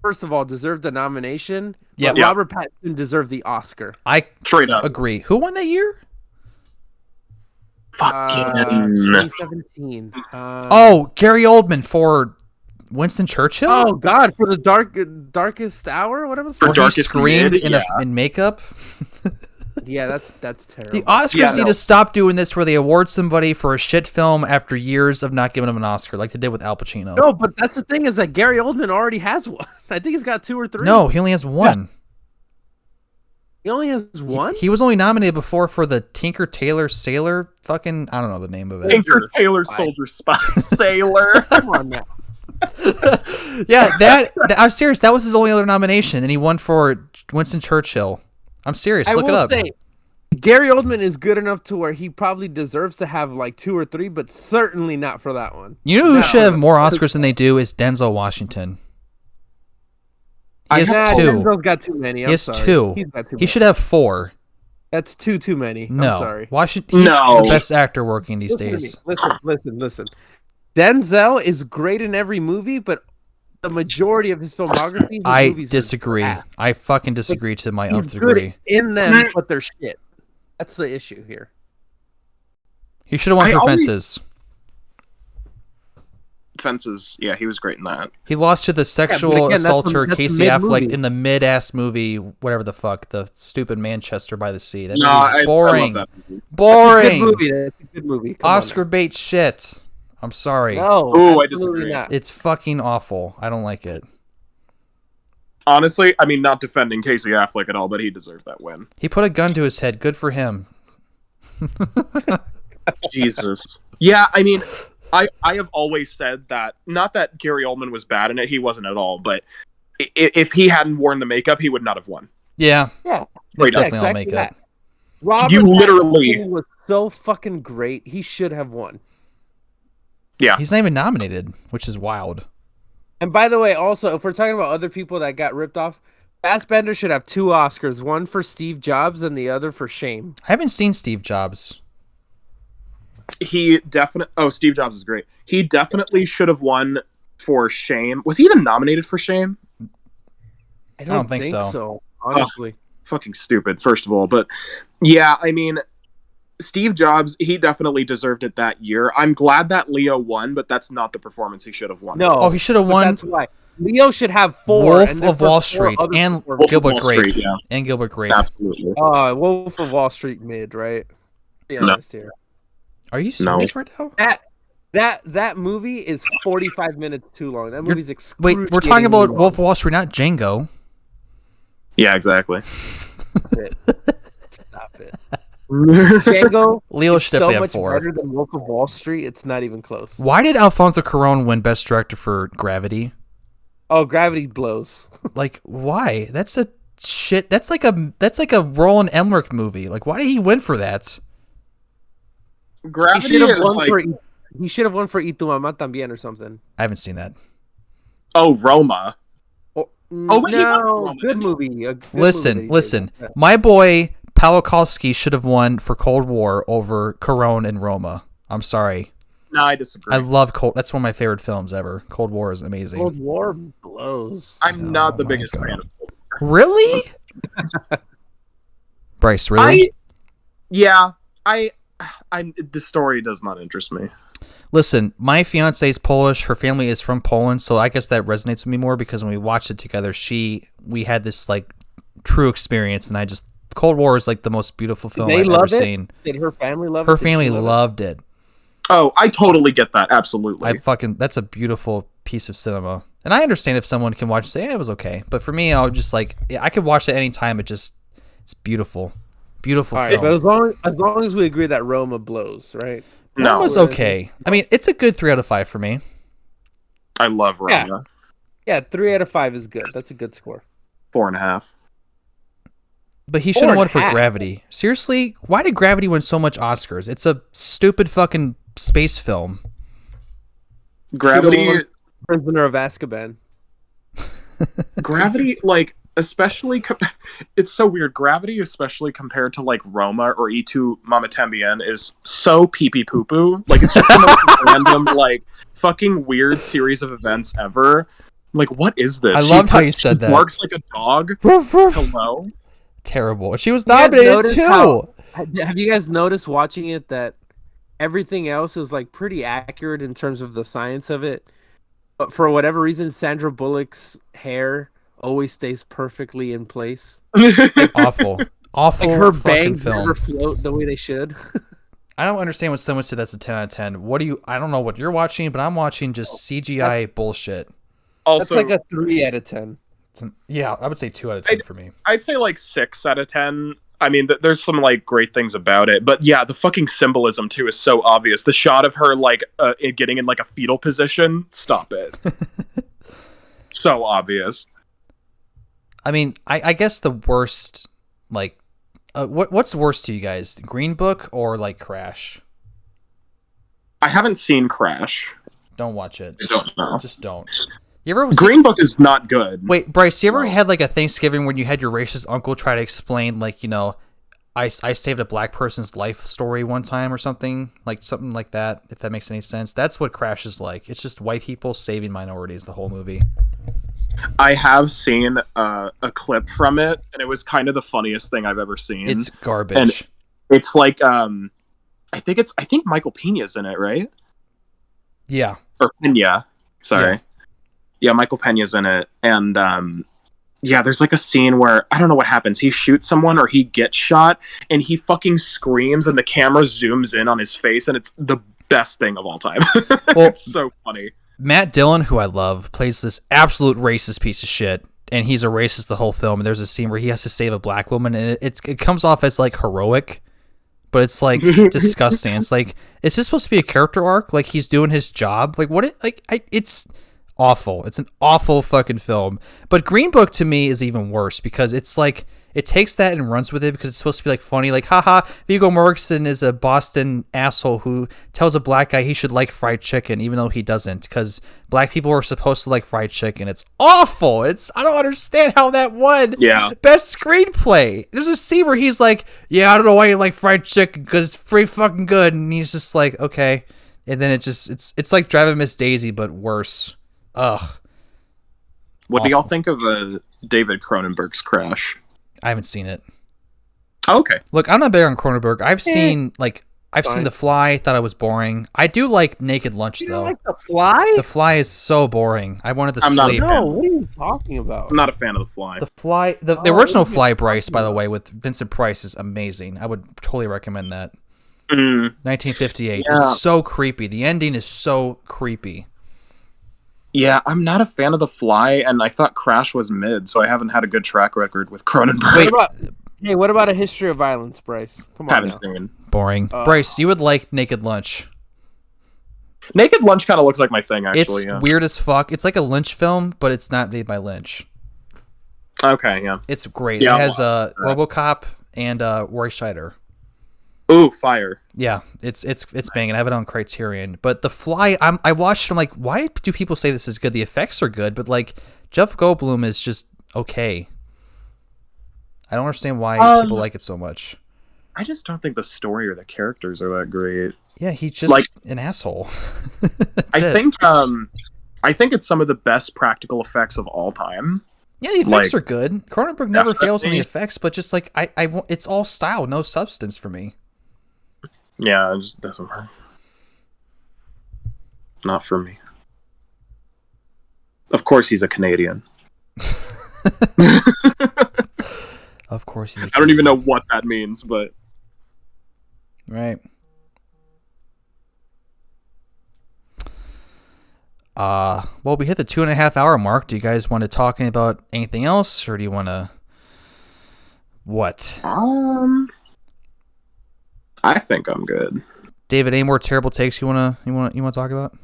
first of all, deserved a nomination. Yeah, Robert Pattinson deserved the Oscar. I straight up agree. Who won that year? 2017. Gary Oldman for Winston Churchill. Oh God, for the darkest hour, whatever. For he screamed in makeup. Yeah, that's terrible. The Oscars need to stop doing this, where they award somebody for a shit film after years of not giving them an Oscar, like they did with Al Pacino. No, but that's the thing is that Gary Oldman already has one. I think he's got 2 or 3. No, he only has one. Yeah. He only has one? He was only nominated before for the Tinker Tailor Sailor fucking... I don't know the name of it. Tinker Tailor Soldier Spy Sailor. Come on now. Yeah, I'm serious. That was his only other nomination, and he won for Winston Churchill. I'm serious. Look it up. Gary Oldman is good enough to where he probably deserves to have like 2 or 3, but certainly not for that one. You know who should have more Oscars than they do is Denzel Washington. He has 2. Denzel's got too many. He has 2. He should have 4. That's too many. No. I'm sorry. Washington, he's the best actor working these days. Listen. Denzel is great in every movie, but the majority of his filmography, I disagree. I fucking disagree to my nth degree. In them, but they're shit. That's the issue here. He should have won for Fences. Fences, yeah, he was great in that. He lost to the sexual assaulter Casey Affleck in the mid-ass movie, whatever the fuck, the stupid Manchester by the Sea. That movie's boring. I love that movie. Boring. That's a good movie. Oscar bait shit. I'm sorry. No, I disagree. Not. It's fucking awful. I don't like it. Honestly, I mean, not defending Casey Affleck at all, but he deserved that win. He put a gun to his head. Good for him. Jesus. Yeah, I mean, I have always said that, not that Gary Oldman was bad in it, he wasn't at all, but if he hadn't worn the makeup, he would not have won. Yeah. Yeah. It's definitely exactly all makeup. that. Robert You literally Pattinson was so fucking great. He should have won. Yeah. He's not even nominated, which is wild. And by the way, also, if we're talking about other people that got ripped off, Fassbender should have 2 Oscars, one for Steve Jobs and the other for Shame. I haven't seen Steve Jobs. Steve Jobs is great. He definitely should have won for Shame. Was he even nominated for Shame? I don't think so. Honestly. Fucking stupid, first of all. But yeah, I mean, Steve Jobs, he definitely deserved it that year. I'm glad that Leo won, but that's not the performance he should have won. No. He should have won. That's why. Leo should have 4. Wolf of Wall Street and Gilbert Grape. Yeah. And Gilbert Grape. Absolutely. Wolf of Wall Street mid, right? Be honest here. Are you serious right now? That movie is 45 minutes too long. That movie's excruciating. Wait, we're talking about Wolf of Wall Street, not Django. Yeah, exactly. Stop it. Django Leo is should so definitely have much 4. better than Wolf of Wall Street. It's not even close. Why did Alfonso Cuarón win Best Director for Gravity? Oh, Gravity blows. Like, why? That's a shit. That's like a Roland Emmerich movie. Like, why did he win for that? Gravity He should have won for Y Tu Mamá También or something. I haven't seen that. Oh, Roma. No, good movie. Listen. My boy Pawlikowski should have won for Cold War over Cuarón and Roma. I'm sorry. No, I disagree. I love That's one of my favorite films ever. Cold War is amazing. Cold War blows. I'm not the biggest fan of Cold War. Really? Bryce, really? The story does not interest me. Listen, my fiance is Polish. Her family is from Poland, so I guess that resonates with me more because when we watched it together, we had this like true experience, and Cold War is like the most beautiful film I've ever seen. Did her family love it? Her family loved it. Oh, I totally get that. Absolutely. That's a beautiful piece of cinema. And I understand if someone can watch and say, it was okay. But for me, I would just like, I could watch it anytime. It's beautiful. Beautiful film. But as long as we agree that Roma blows, right? No, Roma's okay. I mean, it's a good 3 out of 5 for me. I love Roma. Yeah, 3 out of 5 is good. That's a good score. 4.5. But he should have won for Gravity. Seriously, why did Gravity win so much Oscars? It's a stupid fucking space film. Gravity, Prisoner of Azkaban. Gravity, like, especially, it's so weird. Gravity, especially compared to like Roma or Y Tu Mamá También, is so pee-pee poo-poo. Like, it's just the most random, like, fucking weird series of events ever. Like, what is this? I loved how you said that. Barks like a dog. Hello. Terrible. She was nominated too. Have you guys noticed watching it that everything else is like pretty accurate in terms of the science of it, but for whatever reason, Sandra Bullock's hair always stays perfectly in place. Awful. Like her bangs never float the way they should. I don't understand when someone said that's a 10 out of 10. I don't know what you're watching, but I'm watching just CGI bullshit. Also, that's like a 3 out of 10. Yeah, I would say 2 out of 10 for me. I'd say like 6 out of 10. I mean, there's some like great things about it, but yeah, the fucking symbolism too is so obvious. The shot of her like getting in like a fetal position. Stop it. So obvious. I mean, I guess the worst, like, what's worse to you guys, Green Book or like Crash? I haven't seen Crash. Don't watch it. I don't know. Just don't. You ever Green Book is not good. Wait, Bryce, you ever had like a Thanksgiving when you had your racist uncle try to explain, like, you know, I saved a black person's life story one time or something like that, if that makes any sense? That's what Crash is like. It's just white people saving minorities the whole movie. I have seen a clip from it, and it was kind of the funniest thing I've ever seen. It's garbage. And it's like, I think Michael Pena's in it, right? Yeah. Or Pena. Sorry. Yeah, Michael Pena's in it. And there's like a scene where I don't know what happens. He shoots someone or he gets shot and he fucking screams and the camera zooms in on his face and it's the best thing of all time. Well, it's so funny. Matt Dillon, who I love, plays this absolute racist piece of shit. and he's a racist the whole film. And there's a scene where he has to save a black woman, and it comes off as like heroic, but it's like disgusting. It's like, is this supposed to be a character arc? Like he's doing his job? Like what? It's awful. It's an awful fucking film. But Green Book to me is even worse because it's like it takes that and runs with it because it's supposed to be like funny. Like, haha, Viggo Mortensen is a Boston asshole who tells a black guy he should like fried chicken even though he doesn't because black people are supposed to like fried chicken. It's awful. I don't understand how that won. Yeah. Best screenplay. There's a scene where he's like, yeah, I don't know why you like fried chicken because it's pretty fucking good. And he's just like, okay. And then it's like Driving Miss Daisy, but worse. Ugh. What do y'all think of David Cronenberg's Crash? I haven't seen it. Oh, okay. Look, I'm not big on Cronenberg. I've seen The Fly. Thought it was boring. I do like Naked Lunch though. You don't like The Fly? The Fly is so boring. I wanted to sleep. No, what are you talking about? I'm not a fan of The Fly. The Fly, the original Fly, Bryce, by the way, with Vincent Price is amazing. I would totally recommend that. 1958. Yeah. It's so creepy. The ending is so creepy. Yeah, I'm not a fan of The Fly, and I thought Crash was mid, so I haven't had a good track record with Cronenberg. What about A History of Violence, Bryce? Come on. Haven't seen. Boring. Bryce, you would like Naked Lunch. Naked Lunch kind of looks like my thing, actually. It's weird as fuck. It's like a Lynch film, but it's not made by Lynch. Okay, yeah. It's great. Yeah, it has RoboCop and Roy Scheider. Ooh, fire. Yeah, it's banging. I have it on Criterion. But The Fly, I watched it, I'm like, why do people say this is good? The effects are good, but like Jeff Goldblum is just okay. I don't understand why people like it so much. I just don't think the story or the characters are that great. Yeah, he's just an asshole. I think it's some of the best practical effects of all time. Yeah, the effects are good. Cronenberg never fails on the effects, but just like it's all style, no substance for me. Yeah, it just doesn't work. Not for me. Of course he's a Canadian. Of course he's a Canadian. I don't even know what that means, but... Right. Well, we hit the 2.5 hour mark. Do you guys want to talk about anything else, or do you want to... What? I think I'm good. David, any more terrible takes you want to talk about?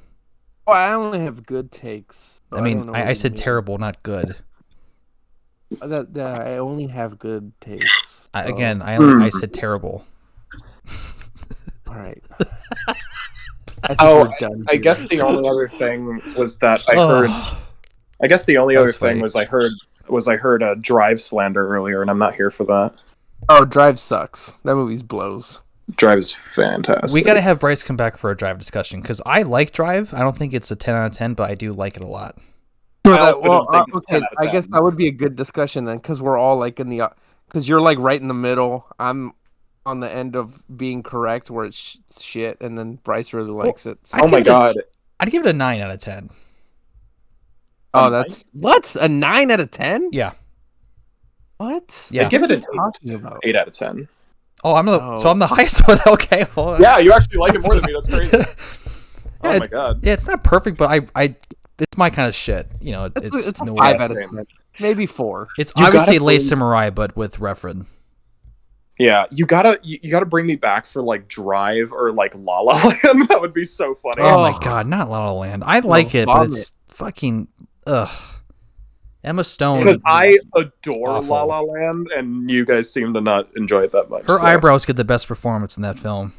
Oh, I only have good takes. I mean, I said terrible, not good. I only have good takes. So. I said terrible. All right. I guess the only other thing was that I heard. I guess the only other thing was I heard a Drive slander earlier, and I'm not here for that. Oh, Drive sucks. That movie's blows. Drive is fantastic. We got to have Bryce come back for a Drive discussion because I like Drive. I don't think it's a 10 out of 10, but I do like it a lot. Okay. I guess that would be a good discussion then, because we're all like because you're like right in the middle. I'm on the end of being correct where it's shit, and then Bryce really likes it. So. Oh my god! I'd give it a 9 out of 10. Oh, that's what? A 9 out of 10? Yeah. What? Yeah. I give it an 8 out of 10. Oh, so I'm the highest one. Okay. Well, yeah, you actually like it more than me. That's crazy. Oh my god. Yeah, it's not perfect, but it's my kind of shit. You know, it's a 5 out of 10. Maybe 4. It's obviously Les Samurai, but with Refred. Yeah, you gotta bring me back for like Drive or like La La Land. That would be so funny. Oh my god, not La La Land. I like it, but it's fucking ugh. Emma Stone. Because I adore La La Land, and you guys seem to not enjoy it that much. Her eyebrows get the best performance in that film.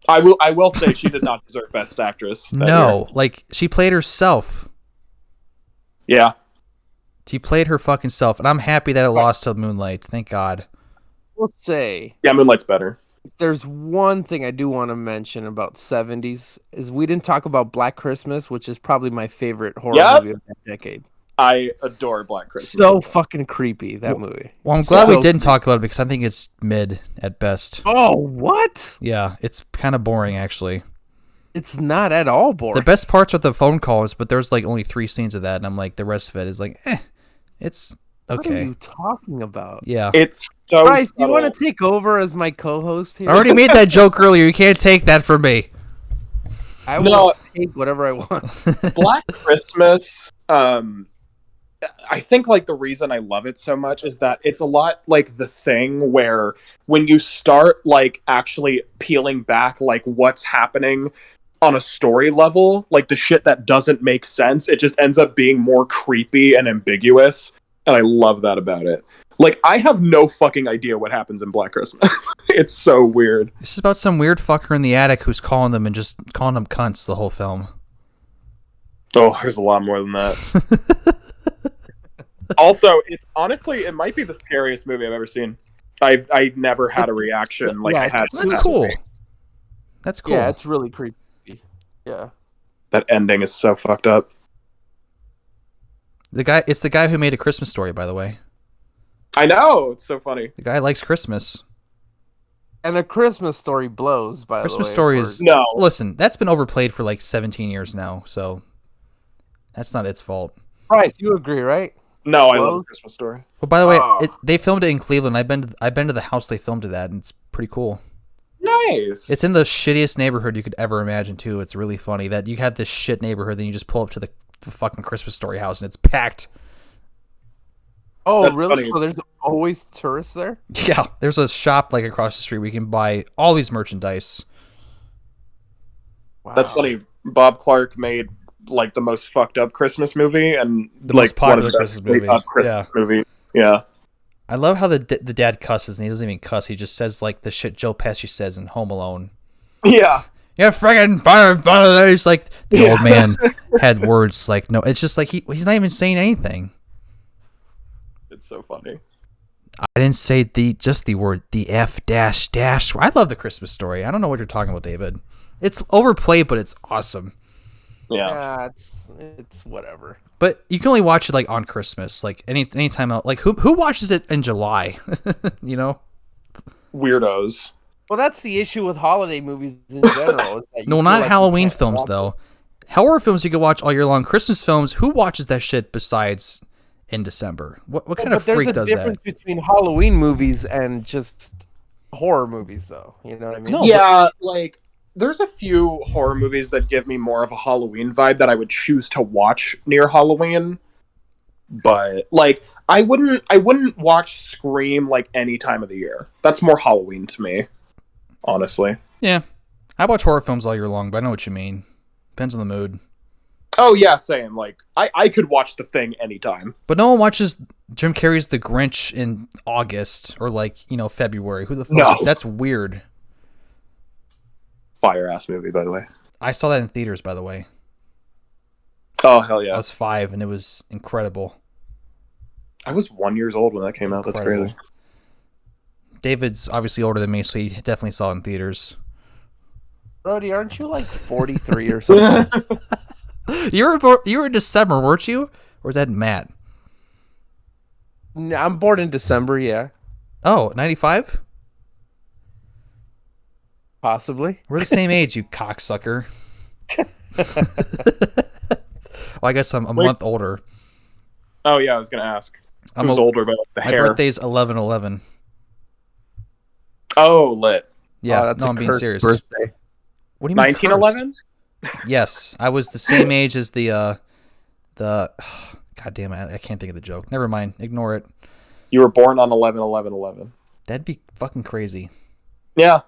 I will say she did not deserve Best Actress. No, like she played herself. Yeah. She played her fucking self, and I'm happy that it lost to Moonlight. Thank God. Let's say. Yeah, Moonlight's better. There's one thing I do want to mention about 70s is we didn't talk about Black Christmas, which is probably my favorite horror movie of that decade. I adore Black Christmas. So fucking creepy, that movie. Well, I'm glad we didn't talk about it because I think it's mid at best. Oh, what? Yeah, it's kind of boring, actually. It's not at all boring. The best parts are the phone calls, but there's like only 3 scenes of that, and I'm like, the rest of it is like, it's okay. What are you talking about? Yeah. It's so Bryce, do you want to take over as my co-host here? I already made that joke earlier. You can't take that from me. I will take whatever I want. Black Christmas, I think like the reason I love it so much is that it's a lot like The Thing, where when you start like actually peeling back like what's happening on a story level, like the shit that doesn't make sense, it just ends up being more creepy and ambiguous, and I love that about it. Like, I have no fucking idea what happens in Black Christmas. It's so weird. This is about some weird fucker in the attic who's calling them and just calling them cunts the whole film. Oh, there's a lot more than that. Also, it's honestly, it might be the scariest movie I've ever seen. I've never had a reaction like I had. That's cool. Movie. That's cool. Yeah, it's really creepy. Yeah. That ending is so fucked up. It's the guy who made A Christmas Story, by the way. I know, it's so funny. The guy likes Christmas. And A Christmas Story blows, by the way. Christmas Story is... No. Listen, that's been overplayed for like 17 years now, so that's not its fault. Bryce, you agree, right? No, I love A Christmas Story. Well, by the way, they filmed it in Cleveland. I've been to the house they filmed it at, and it's pretty cool. Nice. It's in the shittiest neighborhood you could ever imagine, too. It's really funny that you have this shit neighborhood, then you just pull up to the fucking Christmas Story house, and it's packed. Oh, that's really? Funny. So there's always tourists there? Yeah, there's a shop like across the street where you can buy all these merchandise. Wow. That's funny. Bob Clark made like the most fucked up Christmas movie and the like most popular Christmas movie. Yeah. I love how the dad cusses and he doesn't even cuss. He just says like the shit Joe Pesci says in Home Alone. Yeah. Yeah, friggin' fun. He's like the old man had words like no. It's just like he's not even saying anything. It's so funny. I didn't say the word the F dash dash. I love The Christmas Story. I don't know what you're talking about, David. It's overplayed, but it's awesome. Yeah, it's whatever. But you can only watch it like on Christmas, like any time out. Like who watches it in July? You know, weirdos. Well, that's the issue with holiday movies in general. No, not like Halloween films though. Horror films you can watch all year long. Christmas films, who watches that shit besides in December? What kind of freak does that? There's a difference between Halloween movies and just horror movies, though. You know what I mean? No, yeah, like there's a few horror movies that give me more of a Halloween vibe that I would choose to watch near Halloween. But like I wouldn't watch Scream like any time of the year. That's more Halloween to me, honestly. Yeah. I watch horror films all year long, but I know what you mean. Depends on the mood. Oh yeah, same. Like I could watch The Thing anytime. But no one watches Jim Carrey's The Grinch in August or like, February. Who the fuck? No. That's weird. Fire ass movie, by the way. I saw that in theaters, by the way. Oh hell yeah! I was 5 and it was incredible. I was 1 year old when that came out. That's crazy. David's obviously older than me, so he definitely saw it in theaters. Brodey, aren't you like 43 or something? You were in December, weren't you? Or is that Matt? I'm born in December, yeah. Oh, 95? Possibly. We're the same age, you cocksucker. Well, I guess I'm a month older. Oh yeah, I was gonna ask. Who's older about the hair? My birthday's 11/11. Oh, lit. Yeah, no, I'm being serious. Birthday. What do you mean 1911? Yes, I was the same age as the God damn it, I can't think of the joke. Never mind, ignore it. You were born on 11/11/11. That'd be fucking crazy. Yeah.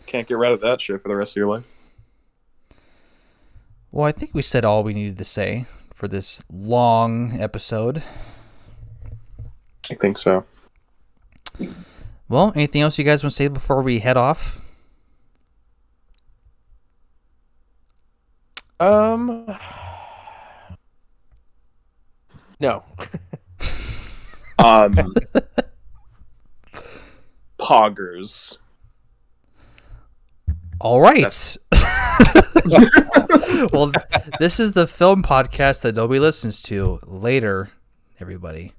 Can't get rid of that shit for the rest of your life. Well, I think we said all we needed to say for this long episode. I think so. Well, anything else you guys want to say before we head off? No. Poggers. All right. Well, this is the film podcast that nobody listens to. Later, everybody.